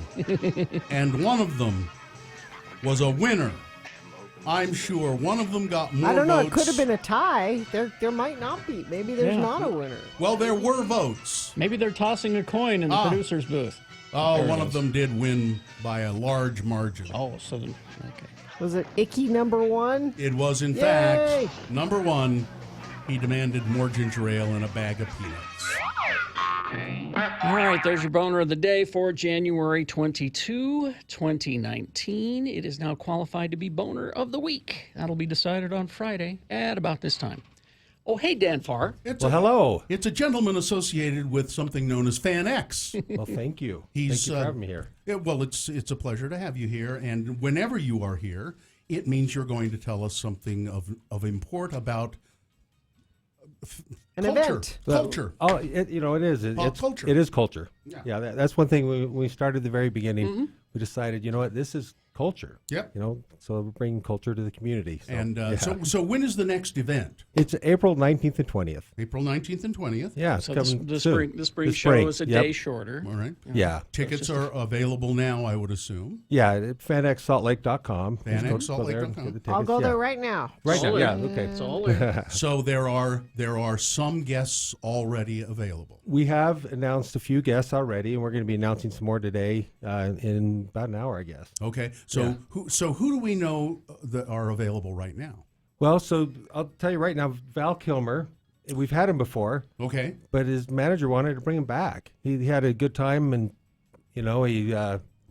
And one of them was a winner. I'm sure one of them got more votes. I don't know. It could have been a tie. There might not be. Maybe there's not a winner. Well, there were votes. Maybe they're tossing a coin in the producer's booth. Oh, There one it of is. them did win by a large margin. Oh, so then, okay. Was it Icky number 1? It was, in Yay! fact, number 1. He demanded more ginger ale and a bag of peanuts. All right, there's your boner of the day for January 22, 2019. It is now qualified to be boner of the week. That'll be decided on Friday at about this time. Oh, hey, Dan Farr. Hello. It's a gentleman associated with something known as Fan X. Well, thank you. He's, Thank you for having me here. Well, it's a pleasure to have you here, and whenever you are here, it means you're going to tell us something of import about An culture. event. Culture. Oh, it is. Pop It's culture. It is culture. Yeah. That's one thing when we started at the very beginning. Mm-hmm. We decided, you know what, this is culture. Yep. So we're bringing culture to the community. So, And yeah. so when is the next event? It's April 19th and 20th. April 19th and 20th? Yeah, it's So coming the soon. spring This show is a Yep. day shorter. All right. Yeah. Tickets are available now, I would assume. Yeah, at fanxsaltlake.com. fanxsaltlake.com. I'll go there right now. Right now, yeah, okay. It's all there. So there are some guests already available. We have announced a few guests already, and we're going to be announcing some more today in about an hour, I guess. Okay. So Yeah. who do we know that are available right now? Well, so I'll tell you right now, Val Kilmer, we've had him before. Okay. But his manager wanted to bring him back. He had a good time, and, he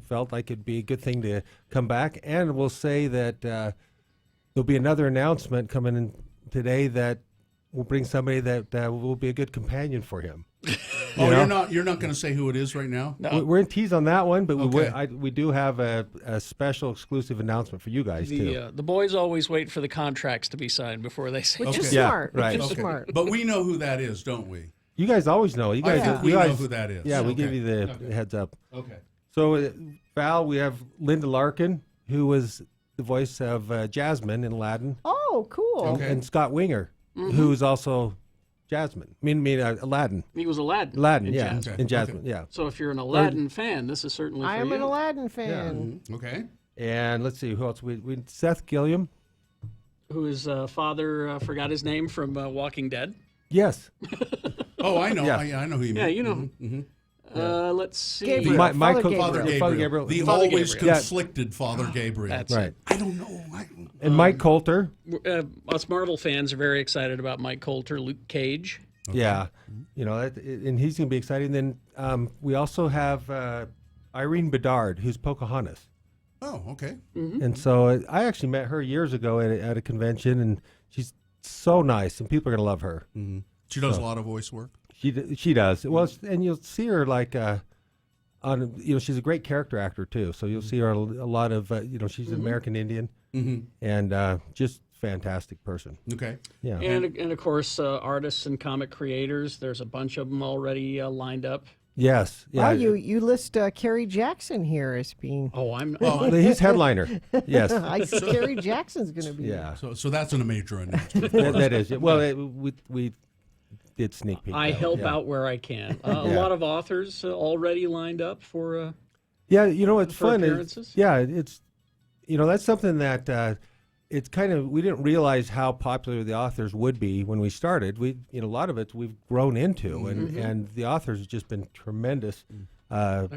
felt like it'd be a good thing to come back. And we'll say that there'll be another announcement coming in today that will bring somebody that will be a good companion for him. You're not going to say who it is right now? We're in tease on that one, but Okay. we do have a special exclusive announcement for you guys too. The boys always wait for the contracts to be signed before they say Which is Okay. Yeah, smart. right. Which is Okay. smart. But we know who that is, don't we? You guys always know. You guys, I think we know who that is. Yeah, we give Okay. you the Okay. heads up. Okay. So, Val, we have Linda Larkin, who was the voice of Jasmine in Aladdin, Oh, cool. Okay. and Scott Winger, Mhm. who's also Jasmine. I mean, Aladdin. He was Aladdin. Aladdin, in yeah, Jasmine. in Jasmine, Okay. yeah. So if you're an Aladdin fan, this is certainly for I am you. an Aladdin fan. Okay. And let's see who else. We Seth Gilliam. Who is father, forgot his name from Walking Dead. Yes. Oh, I know. Yeah. I know who you mean. Yeah, you know. Mm-hmm. Let's see. Gabriel. My- Father Michael- Gabriel. Father Gabriel. Gabriel. The Father always Gabriel. conflicted Father Gabriel. That's Right. I don't know. And Mike Coulter. Us Marvel fans are very excited about Mike Coulter, Luke Cage. Yeah. And he's going to be exciting. Then we also have Irene Bedard, who's Pocahontas. Oh, okay. And so I actually met her years ago at a convention, and she's so nice, and people are going to love her. Mm-hmm. She does So- a lot of voice work. She does. Well, and you'll see her like on she's a great character actor too. So you'll see her a lot of she's an American Indian, and just fantastic person. Okay. Yeah. And of course, artists and comic creators. There's a bunch of them already lined up. Yes. Yeah. Wow, you list Kerry Jackson here as being. Oh, I'm. Well, he's headliner. Yes. I see Kerry Jackson's going to be. Yeah. So that's a major announcement. that is. Well, we did sneak peek. I though. help Yeah. out where I can. A Yeah. lot of authors already lined up for. Yeah, it's for fun. appearances? It's that's something that it's kind of we didn't realize how popular the authors would be when we started. We a lot of it we've grown into, and the authors have just been tremendous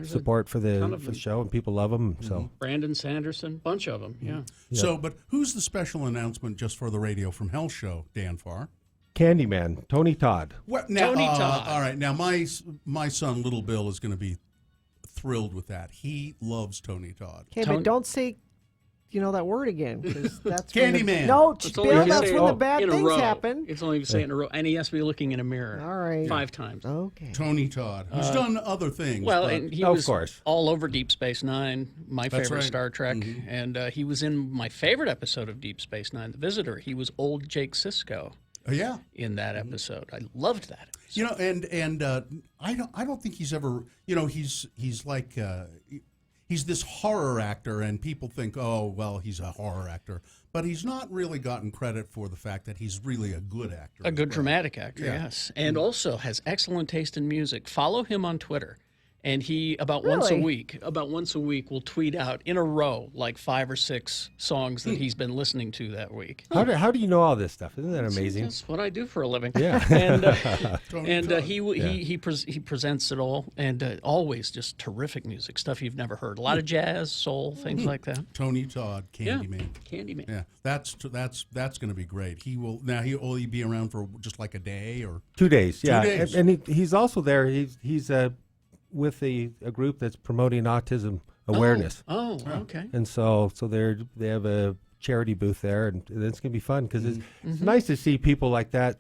support for ton the of them. show, and people love them. So Brandon Sanderson, bunch of them. Yeah. So, but who's the special announcement just for the Radio from Hell show, Dan Farr? Candyman, Tony Todd. What now? Tony Todd. All right. Now, my son, Little Bill, is going to be thrilled with that. He loves Tony Todd. Okay, but don't say, that word again, because that's when the- Candyman. No, It's Bill, only if you that's say when it the bad in a things row. happen. It's only if you say it in a row, and he has to be looking in a mirror. All right. 5 times. Okay. Tony Todd, who's done other things. Well, but- and he was all over Deep Space Nine, my That's favorite right. Star Trek, and he was in my favorite episode of Deep Space Nine, The Visitor. He was old Jake Sisko. Yeah, in that episode, I loved that. And I don't think he's ever. He's like. He's this horror actor, and people think, oh, well, he's a horror actor. But he's not really gotten credit for the fact that he's really a good actor. A good dramatic actor, Yeah. yes. And also has excellent taste in music. Follow him on Twitter. And he, about once a week, will tweet out in a row like 5 or 6 songs that he's been listening to that week. How do you know all this stuff? Isn't that amazing? That's what I do for a living. Yeah. And he presents it all, and always just terrific music, stuff you've never heard. A lot of jazz, soul, things like that. Tony Todd, Candyman. Candyman. Yeah, that's going to be great. He'll he be around for just like a day or 2 days. 2 Yeah, days. and he's also there. He's with a group that's promoting autism awareness. Oh, okay. And so they have a charity booth there, and it's going to be fun because it's nice to see people like that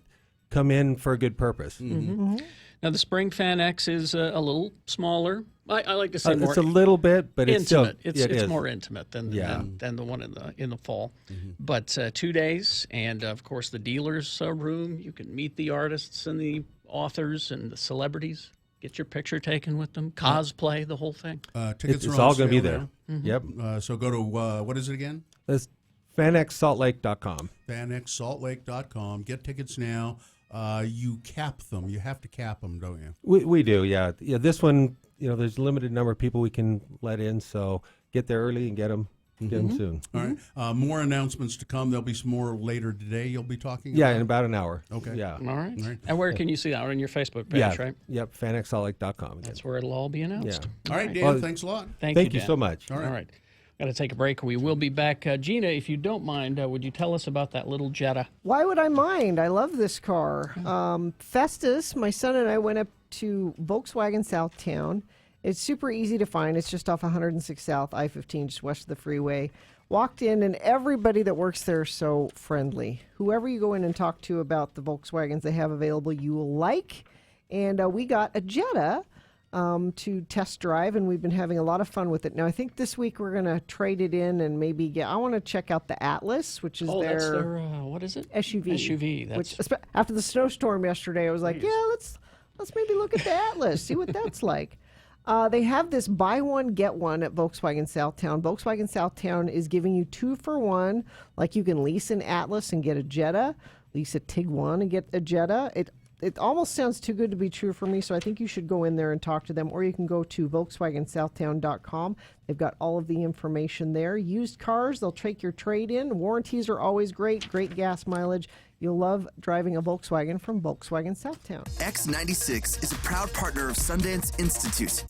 come in for a good purpose. Now the Spring Fan X is a little smaller. I like to say more. It's a little bit, but it's intimate. still It's more intimate than the one in the fall. But 2 days, and of course the dealers room. You can meet the artists and the authors and the celebrities. Get your picture taken with them. Cosplay, the whole thing. Tickets It's are all going to be there. Yep. So go to what is it again? That's fanxsaltlake.com. fanxsaltlake.com. Get tickets now. You cap them. You have to cap them, don't you? We do, yeah. Yeah, this one, there's a limited number of people we can let in, so get there early and get them soon. All right. More announcements to come. There'll be some more later today. You'll be talking Yeah, about? in about an hour. Okay. Yeah. All right. And where can you see that? On your Facebook page, right? Yep, fanxsaltlake.com. That's where it'll all be announced. All right, Dan, thanks a lot. Thank you, Dan. so much. All right. Got to take a break. We will be back. Gina, if you don't mind, would you tell us about that little Jetta? Why would I mind? I love this car. Festus, my son and I went up to Volkswagen Southtown. It's super easy to find. It's just off 106 South, I-15, just west of the freeway. Walked in, and everybody that works there is so friendly. Whoever you go in and talk to about the Volkswagens they have available, you will like. And we got a Jetta to test drive, and we've been having a lot of fun with it. Now, I think this week we're going to trade it in and maybe I want to check out the Atlas, which is that's their what is it? SUV. SUV. Which, after the snowstorm yesterday, I was like, let's maybe look at the Atlas, see what that's like. They have this buy one, get one at Volkswagen Southtown. Volkswagen Southtown is giving you 2 for 1. Like you can lease an Atlas and get a Jetta, lease a Tiguan and get a Jetta. It almost sounds too good to be true for me, so I think you should go in there and talk to them, or you can go to VolkswagenSouthtown.com. They've got all of the information there. Used cars, they'll take your trade in. Warranties are always great gas mileage. You'll love driving a Volkswagen from Volkswagen Southtown. X96 is a proud partner of Sundance Institute.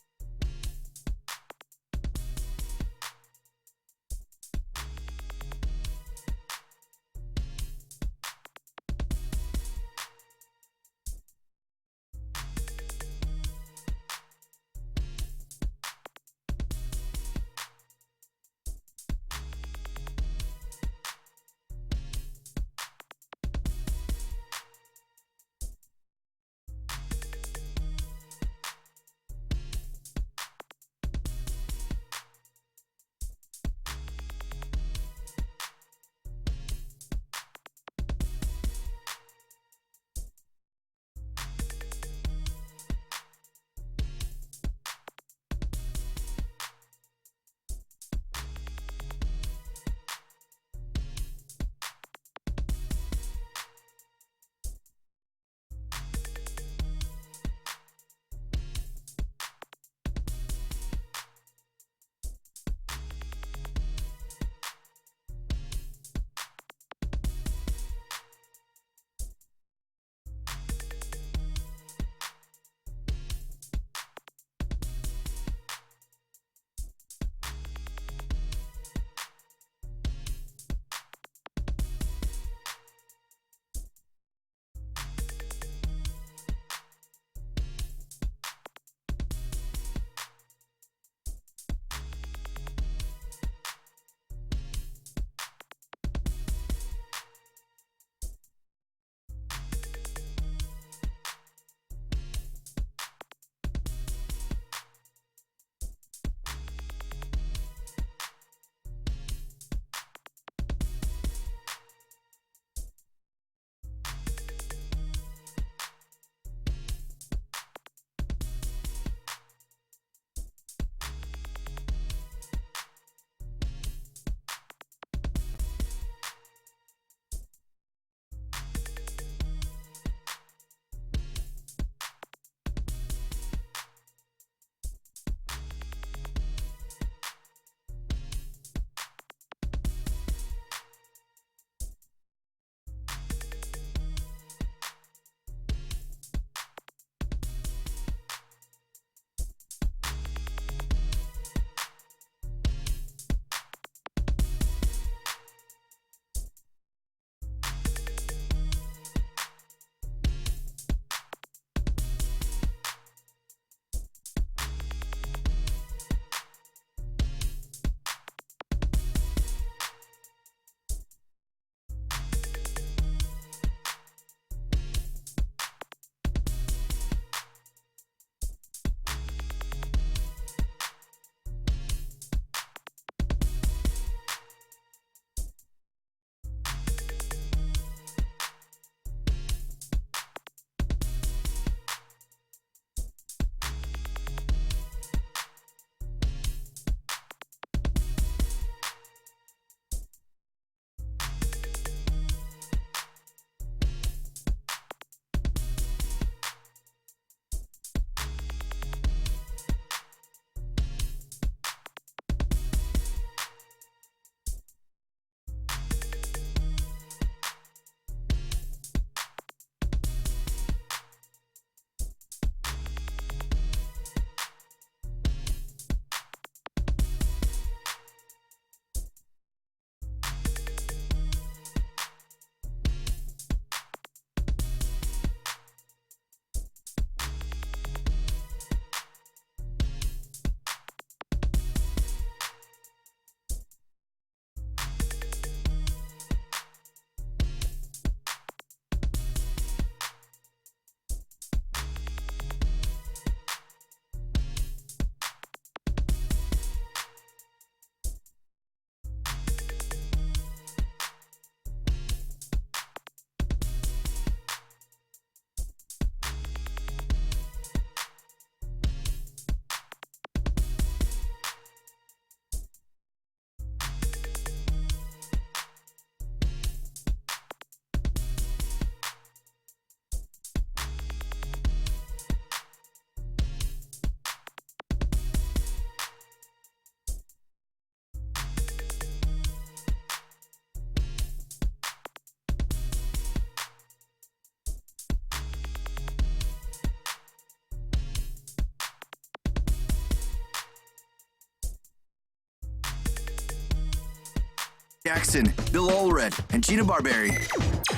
Jackson, Bill Allred, and Gina Barberi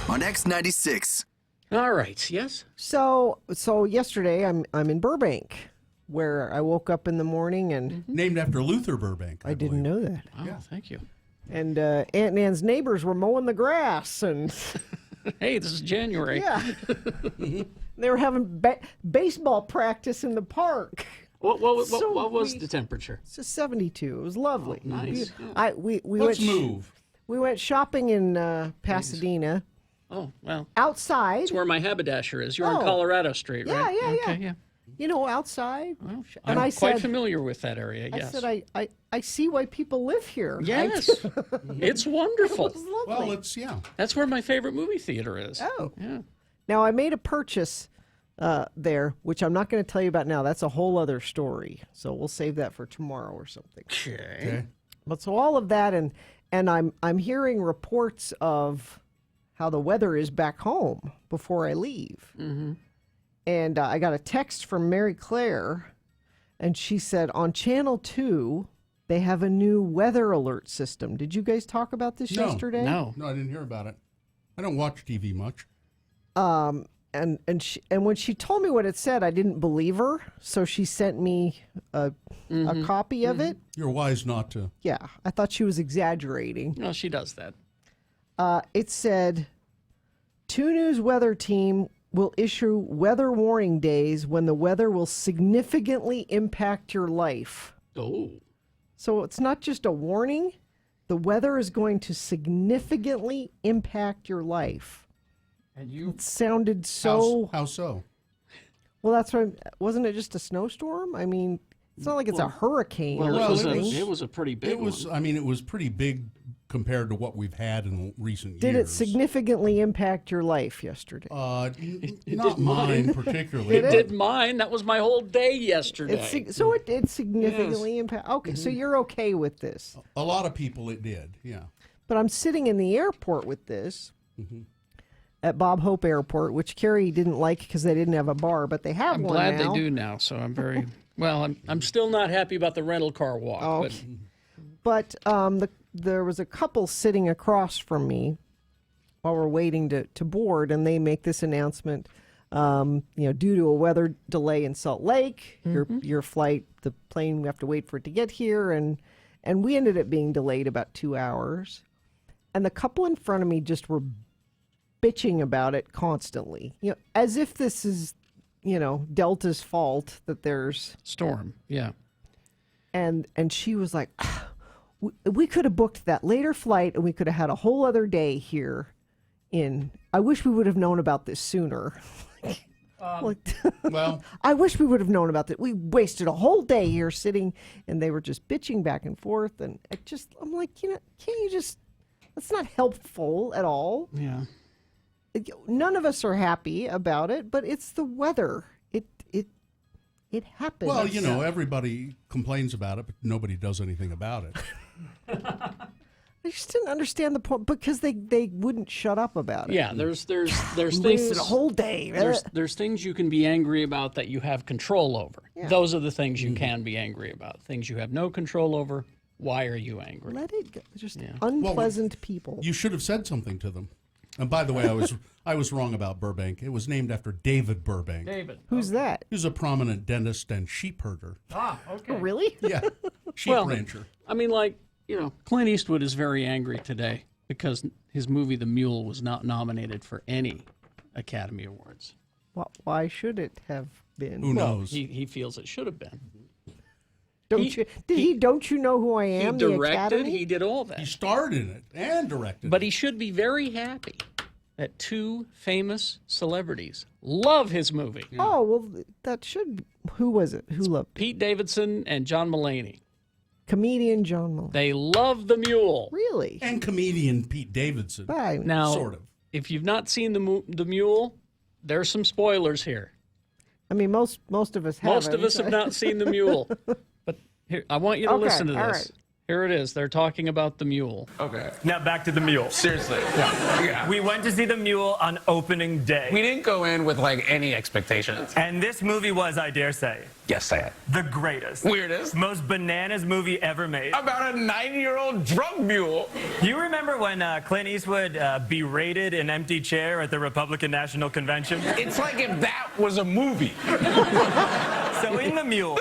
on X96. All right. Yes. So yesterday I'm in Burbank, where I woke up in the morning and named after Luther Burbank. I didn't know that. Oh, thank you. And Aunt Nan's neighbors were mowing the grass, and Hey, this is January. yeah, they were having baseball practice in the park. What was the temperature? It's just 72. It was lovely. Oh, nice. We Let's went move. We went shopping in Pasadena. Oh, well. Outside. That's where my haberdasher is. You're Oh. on Colorado Street, Yeah, right? yeah, Okay, yeah. You know, outside. Well, and I'm I quite said, familiar with that area, yes. I said, I see why people live here. Yes. It's wonderful. It was lovely. Well, it's, yeah. That's where my favorite movie theater is. Oh. Yeah. Now, I made a purchase there, which I'm not going to tell you about now. That's a whole other story. So we'll save that for tomorrow or something. Okay. But so all of that, and I'm hearing reports of how the weather is back home before I leave. Mm-hmm. And I got a text from Mary Claire, and she said on Channel 2, they have a new weather alert system. Did you guys talk about this yesterday? No. No, I didn't hear about it. I don't watch TV much. And when she told me what it said, I didn't believe her. So she sent me a copy of it. You're wise not to. Yeah, I thought she was exaggerating. No, she does that. It said, 2 News weather team will issue weather warning days when the weather will significantly impact your life. Oh. So it's not just a warning. The weather is going to significantly impact your life. And you It sounded so... How so? Well, that's right. Wasn't it just a snowstorm? I mean, it's not like it's a hurricane Well, or it was something. it was a pretty big It was. one. I mean, it was pretty big compared to what we've had in recent Did it years. significantly impact your life yesterday? Not did mine mine. particularly. It did mine. That was my whole day yesterday. So it did significantly impact. Okay, so you're okay with this. A lot of people it did. Yeah. But I'm sitting in the airport with this at Bob Hope Airport, which Carrie didn't like because they didn't have a bar, but they have I'm one glad now. they do now, so I'm very well. I'm still not happy about the rental car walk, Oh, but But there was a couple sitting across from me while we're waiting to board, and they make this announcement. Due to a weather delay in Salt Lake, your flight, the plane, we have to wait for it to get here, and we ended up being delayed about 2 hours. And the couple in front of me just were bitching about it constantly, as if this is, Delta's fault that there's storm. Yeah. And she was like, we could have booked that later flight and we could have had a whole other day here I wish we would have known about this sooner. Well, I wish we would have known about that. We wasted a whole day here sitting, and they were just bitching back and forth. And I'm like, can't you just, that's not helpful at all. Yeah. None of us are happy about it, but it's the weather. It happens. Well, everybody complains about it, but nobody does anything about it. I just didn't understand the point because they wouldn't shut up about it. Yeah, there's Wasted things a whole day. There's things you can be angry about that you have control over. Yeah. Those are the things you can be angry about. Things you have no control over. Why are you angry? Let it go. Just unpleasant people. You should have said something to them. And by the way, I was wrong about Burbank. It was named after David Burbank. David. Who's that? He was a prominent dentist and sheep herder. Ah, okay. Oh, really? Yeah, sheep rancher. I mean, Clint Eastwood is very angry today because his movie The Mule was not nominated for any Academy Awards. Why should it have been? Who knows? He feels it should have been. Don't you know who I am? He directed, the Academy? he did all that. He starred in it and directed. But he should be very happy that 2 famous celebrities love his movie. Oh, well, that should. Who was it? Who loved it? Pete Davidson and John Mulaney. Comedian John Mulaney. They love The Mule. Really? And comedian Pete Davidson. Right. Now, sort of. If you've not seen the Mule, there's some spoilers here. I mean, most of us haven't. Most of us have not seen The Mule. But here, I want you to listen to this. All right. Here it is. They're talking about the mule. Okay. Now back to the mule. Seriously. Yeah. We went to see the mule on opening day. We didn't go in with like any expectations. And this movie was, I dare say, Yes, say it. the greatest. Weirdest. Most bananas movie ever made. About a 90-year-old drug mule. You remember when Clint Eastwood berated an empty chair at the Republican National Convention? It's like if that was a movie. So in The Mule,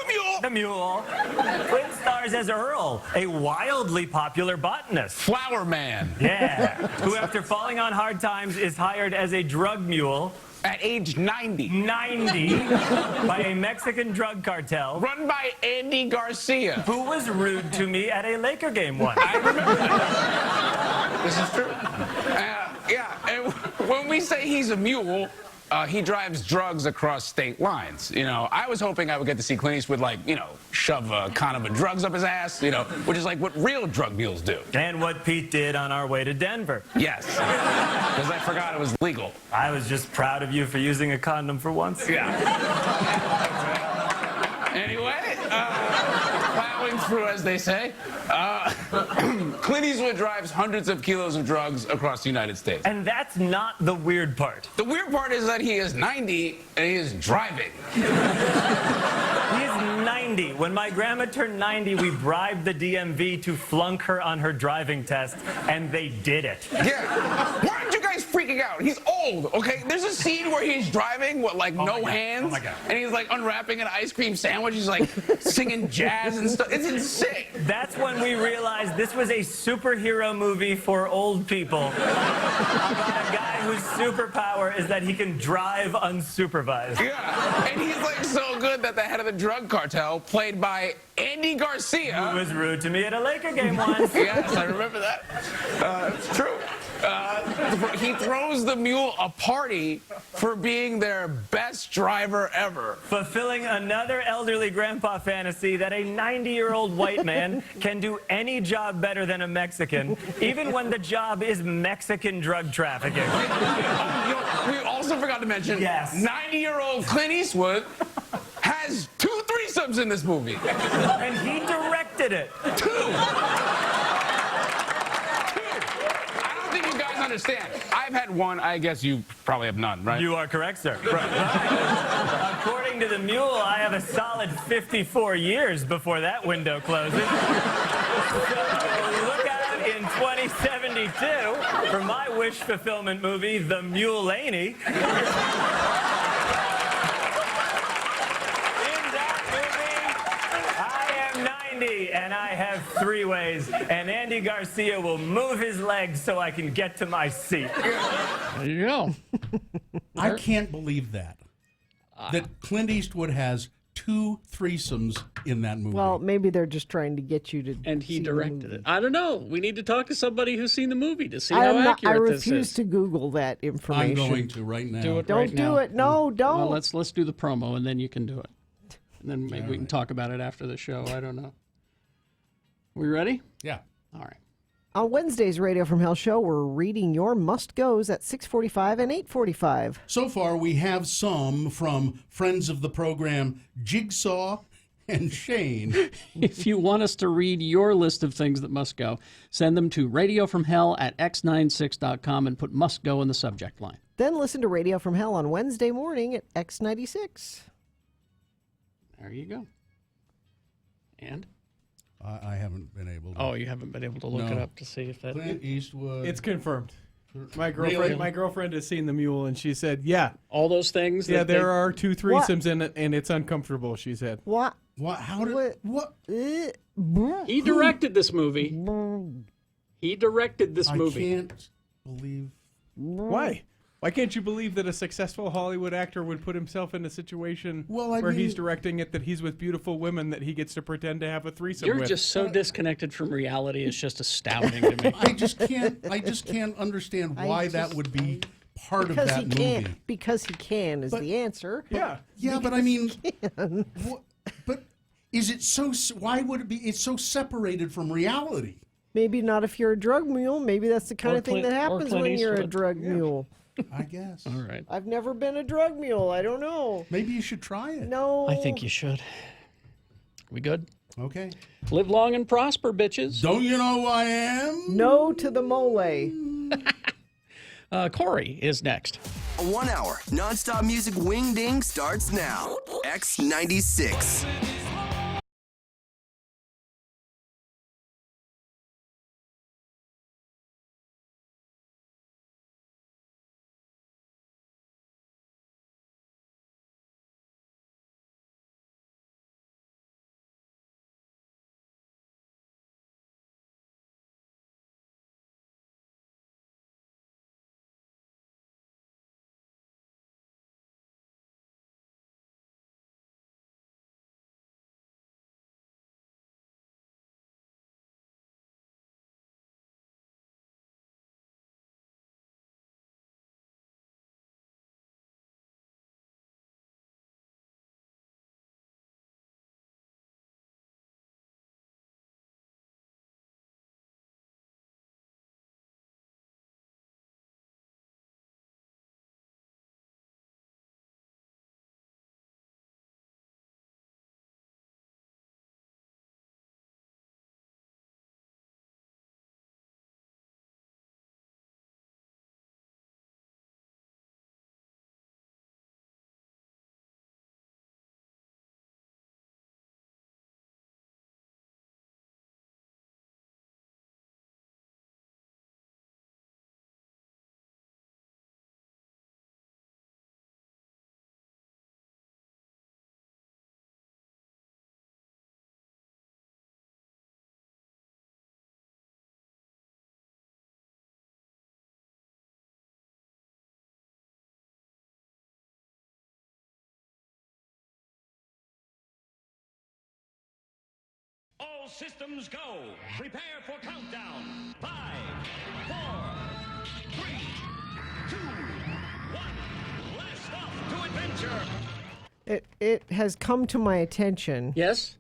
Clint stars as Earl, a wildly popular botanist. Flower man. Yeah. Who, after falling on hard times, is hired as a drug mule. At age 90. 90 by a Mexican drug cartel. Run by Andy Garcia. Who was rude to me at a Laker game once. I remember that. This is true. Yeah, and when we say he's a mule, he drives drugs across state lines. You know, I was hoping I would get to see Clint Eastwood, like, you know, shove a condom of drugs up his ass, you know, which is like what real drug mules do. And what Pete did on our way to Denver. Yes, because I forgot it was legal. I was just proud of you for using a condom for once. Yeah. Anyway, plowing through, as they say. Clint Eastwood drives hundreds of kilos of drugs across the United States. And that's not the weird part. The weird part is that he is 90 and he is driving. He is 90. When my grandma turned 90, we bribed the DMV to flunk her on her driving test, and they did it. Yeah. Why aren't you guys freaking out? He's old, okay? There's a scene where he's driving with, like, no hands. Oh, my God. And he's, like, unwrapping an ice cream sandwich. He's, like, singing jazz and stuff. It's insane. That's when we realized this was a superhero movie for old people. About a guy whose superpower is that he can drive unsupervised. Yeah. And he's, like, so good that the head of the drug cartel, played by Andy Garcia. Who was rude to me at a Laker game once. Yes, I remember that. It's true. He throws the mule a party for being their best driver ever. Fulfilling another elderly grandpa fantasy that a 90-year-old white man can do any job better than a Mexican, even when the job is Mexican drug trafficking. We also forgot to mention, 90-year-old Clint Eastwood has 2 threesomes in this movie. And he directed it. 2! Understand. I've had one. I guess you probably have none, right? You are correct, sir. Right. According to the mule, I have a solid 54 years before that window closes. So look out in 2072 for my wish fulfillment movie, The Mule-Laney. And I have 3 ways, and Andy Garcia will move his legs so I can get to my seat. There you go. I can't believe that. That Clint Eastwood has 2 threesomes in that movie. Well, maybe they're just trying to get you to. And he see the directed movie. it. I don't know. We need to talk to somebody who's seen the movie to see I how am not- accurate I this refuse is. to Google that information. I'm going to right now. Do it Don't right do now. it. No, don't. Well, let's do the promo, and then you can do it. And then maybe we can talk about it after the show. I don't know. We ready? Yeah. All right. On Wednesday's Radio from Hell show, we're reading your must-goes at 6:45 and 8:45. So far, we have some from friends of the program, Jigsaw and Shane. If you want us to read your list of things that must go, send them to radiofromhell@x96.com and put must go in the subject line. Then listen to Radio from Hell on Wednesday morning at X96. There you go. And? I haven't been able to. Oh, you haven't been able to look it up to see if that... Clint Eastwood. It's confirmed. My Really? girlfriend has seen the mule, and she said, "Yeah, all those things." Yeah, that there they- are 2 threesomes in it, and it's uncomfortable." She said. What? What? How did? What? He directed this movie. He directed this movie. I can't believe. Why? Why can't you believe that a successful Hollywood actor would put himself in a situation Well, I where mean- he's directing it, that he's with beautiful women, that he gets to pretend to have a threesome You're with? just so disconnected from reality. It's just astounding to me. I just can't understand why that would be part of Because that he movie. can. Because he can is the answer. Yeah. Yeah, but I mean, but is it so? Why would it be? It's so separated from reality. Maybe not if you're a drug mule. Maybe that's the kind Or of thing Clint- that or happens Clint when you're a Eastwood. drug mule. I guess. All right. I've never been a drug mule. I don't know. Maybe you should try it. No. I think you should. We good? Okay. Live long and prosper, bitches. Don't you know who I am? No to the mole. Corey is next. A 1 hour nonstop music wing ding starts now. X96. All systems go. Prepare for countdown. 5, 4, 3, 2, 1. Blast off to adventure. It has come to my attention. Yes.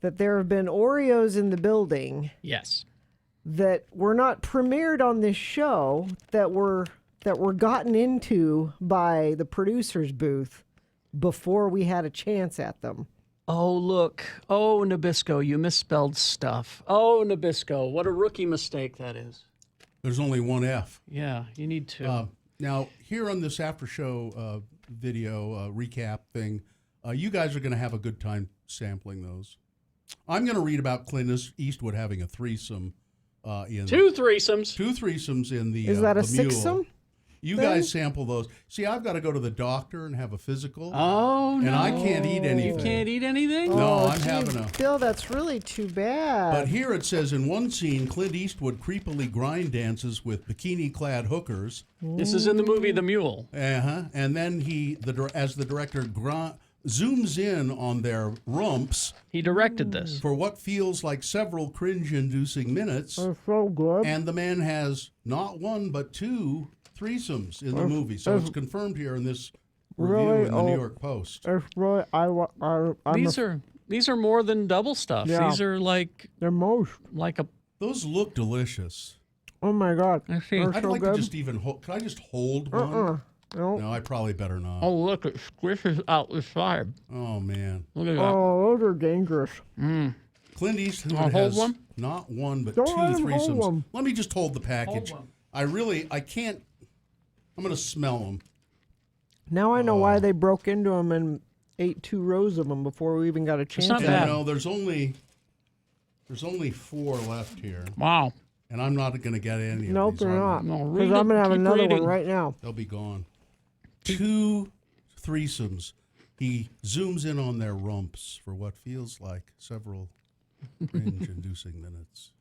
That there have been Oreos in the building. Yes. That were not premiered on this show. That were gotten into by the producer's booth before we had a chance at them. Oh, look. Oh, Nabisco, you misspelled stuff. Oh, Nabisco, what a rookie mistake that is. There's only one F. Yeah, you need to. Now, here on this after show video recap thing, you guys are going to have a good time sampling those. I'm going to read about Clint Eastwood having a threesome. Two threesomes. Two threesomes in the Is that a the Mule. sixsome? You then? guys sample those. See, I've got to go to the doctor and have a physical. Oh, and no. I can't eat anything. You can't eat anything? No, I'm gee, having a... Bill, that's really too bad. But here it says, in one scene, Clint Eastwood creepily grind dances with bikini-clad hookers. This is in the movie The Mule. Uh-huh. And then as the director zooms in on their rumps. He directed this. For what feels like several cringe-inducing minutes. That's so good. And the man has not one, but two threesomes in the movie. So it's confirmed here in this review in the New York Post. It's really, These are more than double stuff. Yeah. These are like... They're most. Like a... Those look delicious. Oh, my God. I'd like to just even hold... Can I just hold one? No, I probably better not. Oh, look, it squishes out the side. Oh, man. Look at that. Oh, those are dangerous. Clint Eastwood Wanna has hold one? not one, but Don't two let him hold threesomes. one. Let me just hold the package. Hold I can't... I'm going to smell them. Now I know why they broke into them and ate 2 rows of them before we even got a chance. not at bad. it. No, there's only 4 left here. Wow. And I'm not going to get any of Nope, these. they're not. No, Because read I'm going it. to have Keep another reading. one right now. They'll be gone. 2 threesomes. He zooms in on their rumps for what feels like several cringe-inducing minutes.